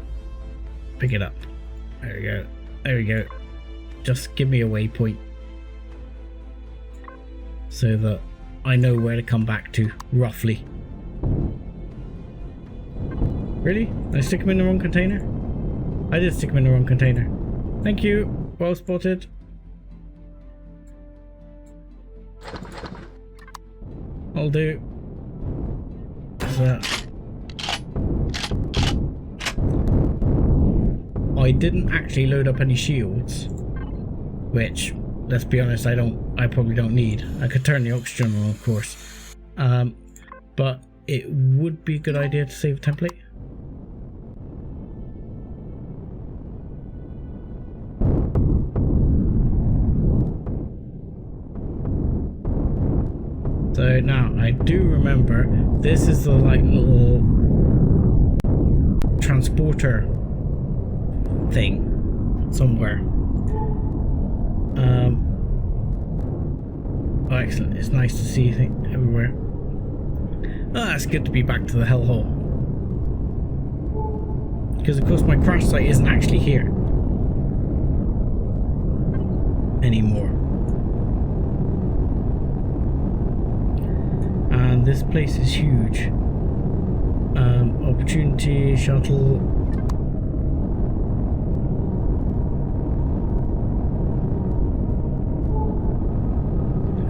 Pick it up. There we go. There we go. Just give me a waypoint so that I know where to come back to, roughly. Really? Did I stick him in the wrong container? I did stick him in the wrong container. Thank you. Well spotted. I'll do. I didn't actually load up any shields, which, let's be honest, I probably don't need. I could turn the oxygen on, of course, but it would be a good idea to save a template. So now I do remember this is the like little transporter thing somewhere. Oh, excellent! It's nice to see things everywhere. Ah, it's good to be back to the hellhole. Because of course my crash site isn't actually here anymore. And this place is huge. Opportunity shuttle.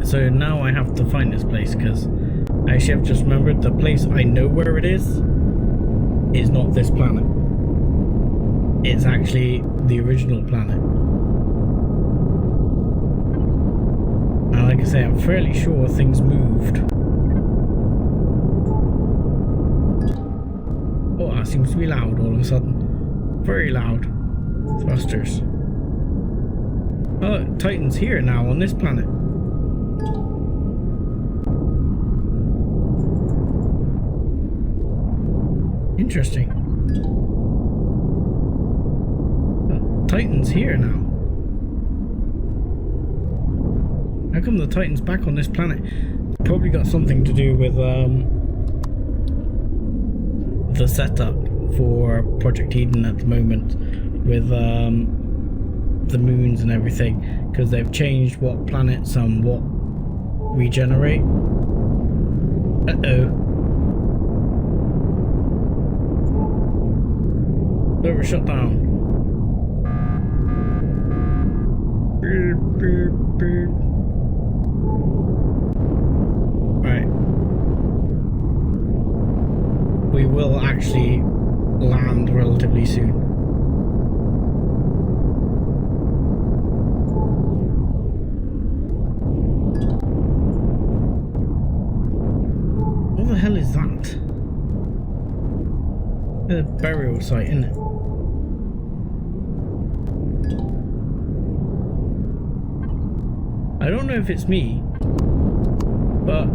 So now I have to find this place, because actually I've just remembered the place I know where it is not this planet. It's actually the original planet. And like I say, I'm fairly sure things moved. Oh, that seems to be loud all of a sudden. Very loud. Thrusters. Oh, Titan's here now on this planet. Interesting. Titan's here now. How come the Titan's back on this planet? It's probably got something to do with the setup for Project Eden at the moment, with the moons and everything, because they've changed what planets and what regenerate. Uh-oh. Server shut down. Beep, beep, beep. Right. We will actually land relatively soon. What the hell is that? A burial site, isn't it? I don't know if it's me, but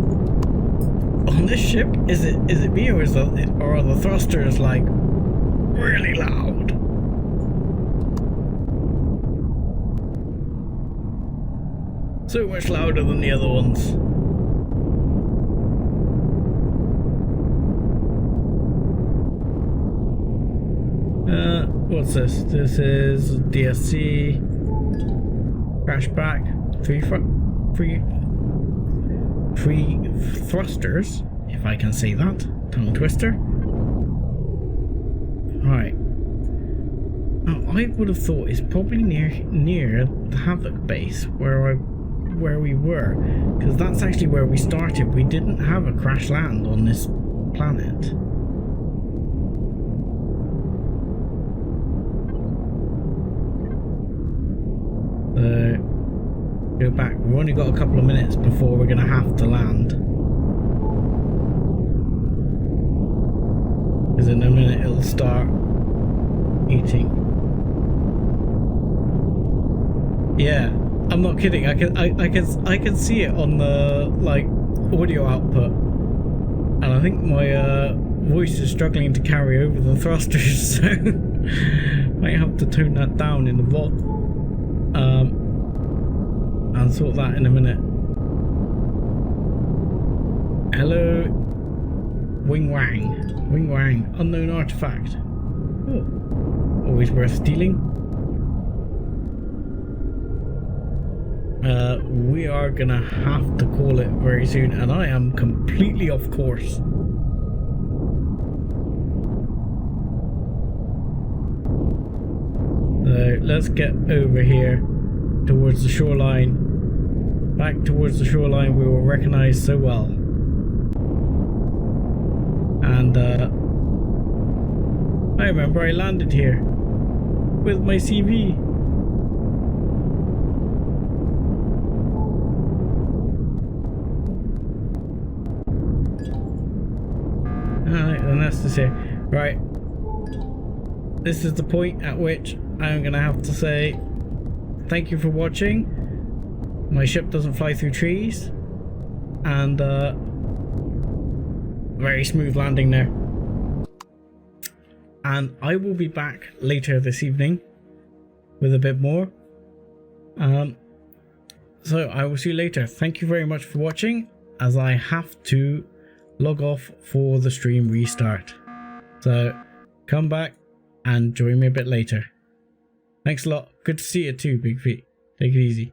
on this ship, is it me, or are the thrusters like really loud? So much louder than the other ones. What's this? This is DSC. Crashback. Free thrusters, if I can say that. Tongue twister. Right. Now, I would have thought it's probably near the Havoc base where we were, because that's actually where we started. We didn't have a crash land on this planet. Go back. We've only got a couple of minutes before we're gonna have to land, because in a minute it'll start eating. Yeah, I'm not kidding. I can see it on the like audio output, and I think my voice is struggling to carry over the thrusters, so might have to tone that down in the VOD. I'll sort that in a minute. Hello, Wing Wang, unknown artifact. Oh, always worth stealing. We are gonna have to call it very soon, and I am completely off course. So let's get over here towards the shoreline. Back towards the shoreline we will recognize so well. And I remember I landed here with my CV. Alright, and that's this here. Right. This is the point at which I'm gonna have to say thank you for watching. My ship doesn't fly through trees, and very smooth landing there. And I will be back later this evening with a bit more. So I will see you later. Thank you very much for watching, as I have to log off for the stream restart. So come back and join me a bit later. Thanks a lot. Good to see you too, Big Feet. Take it easy.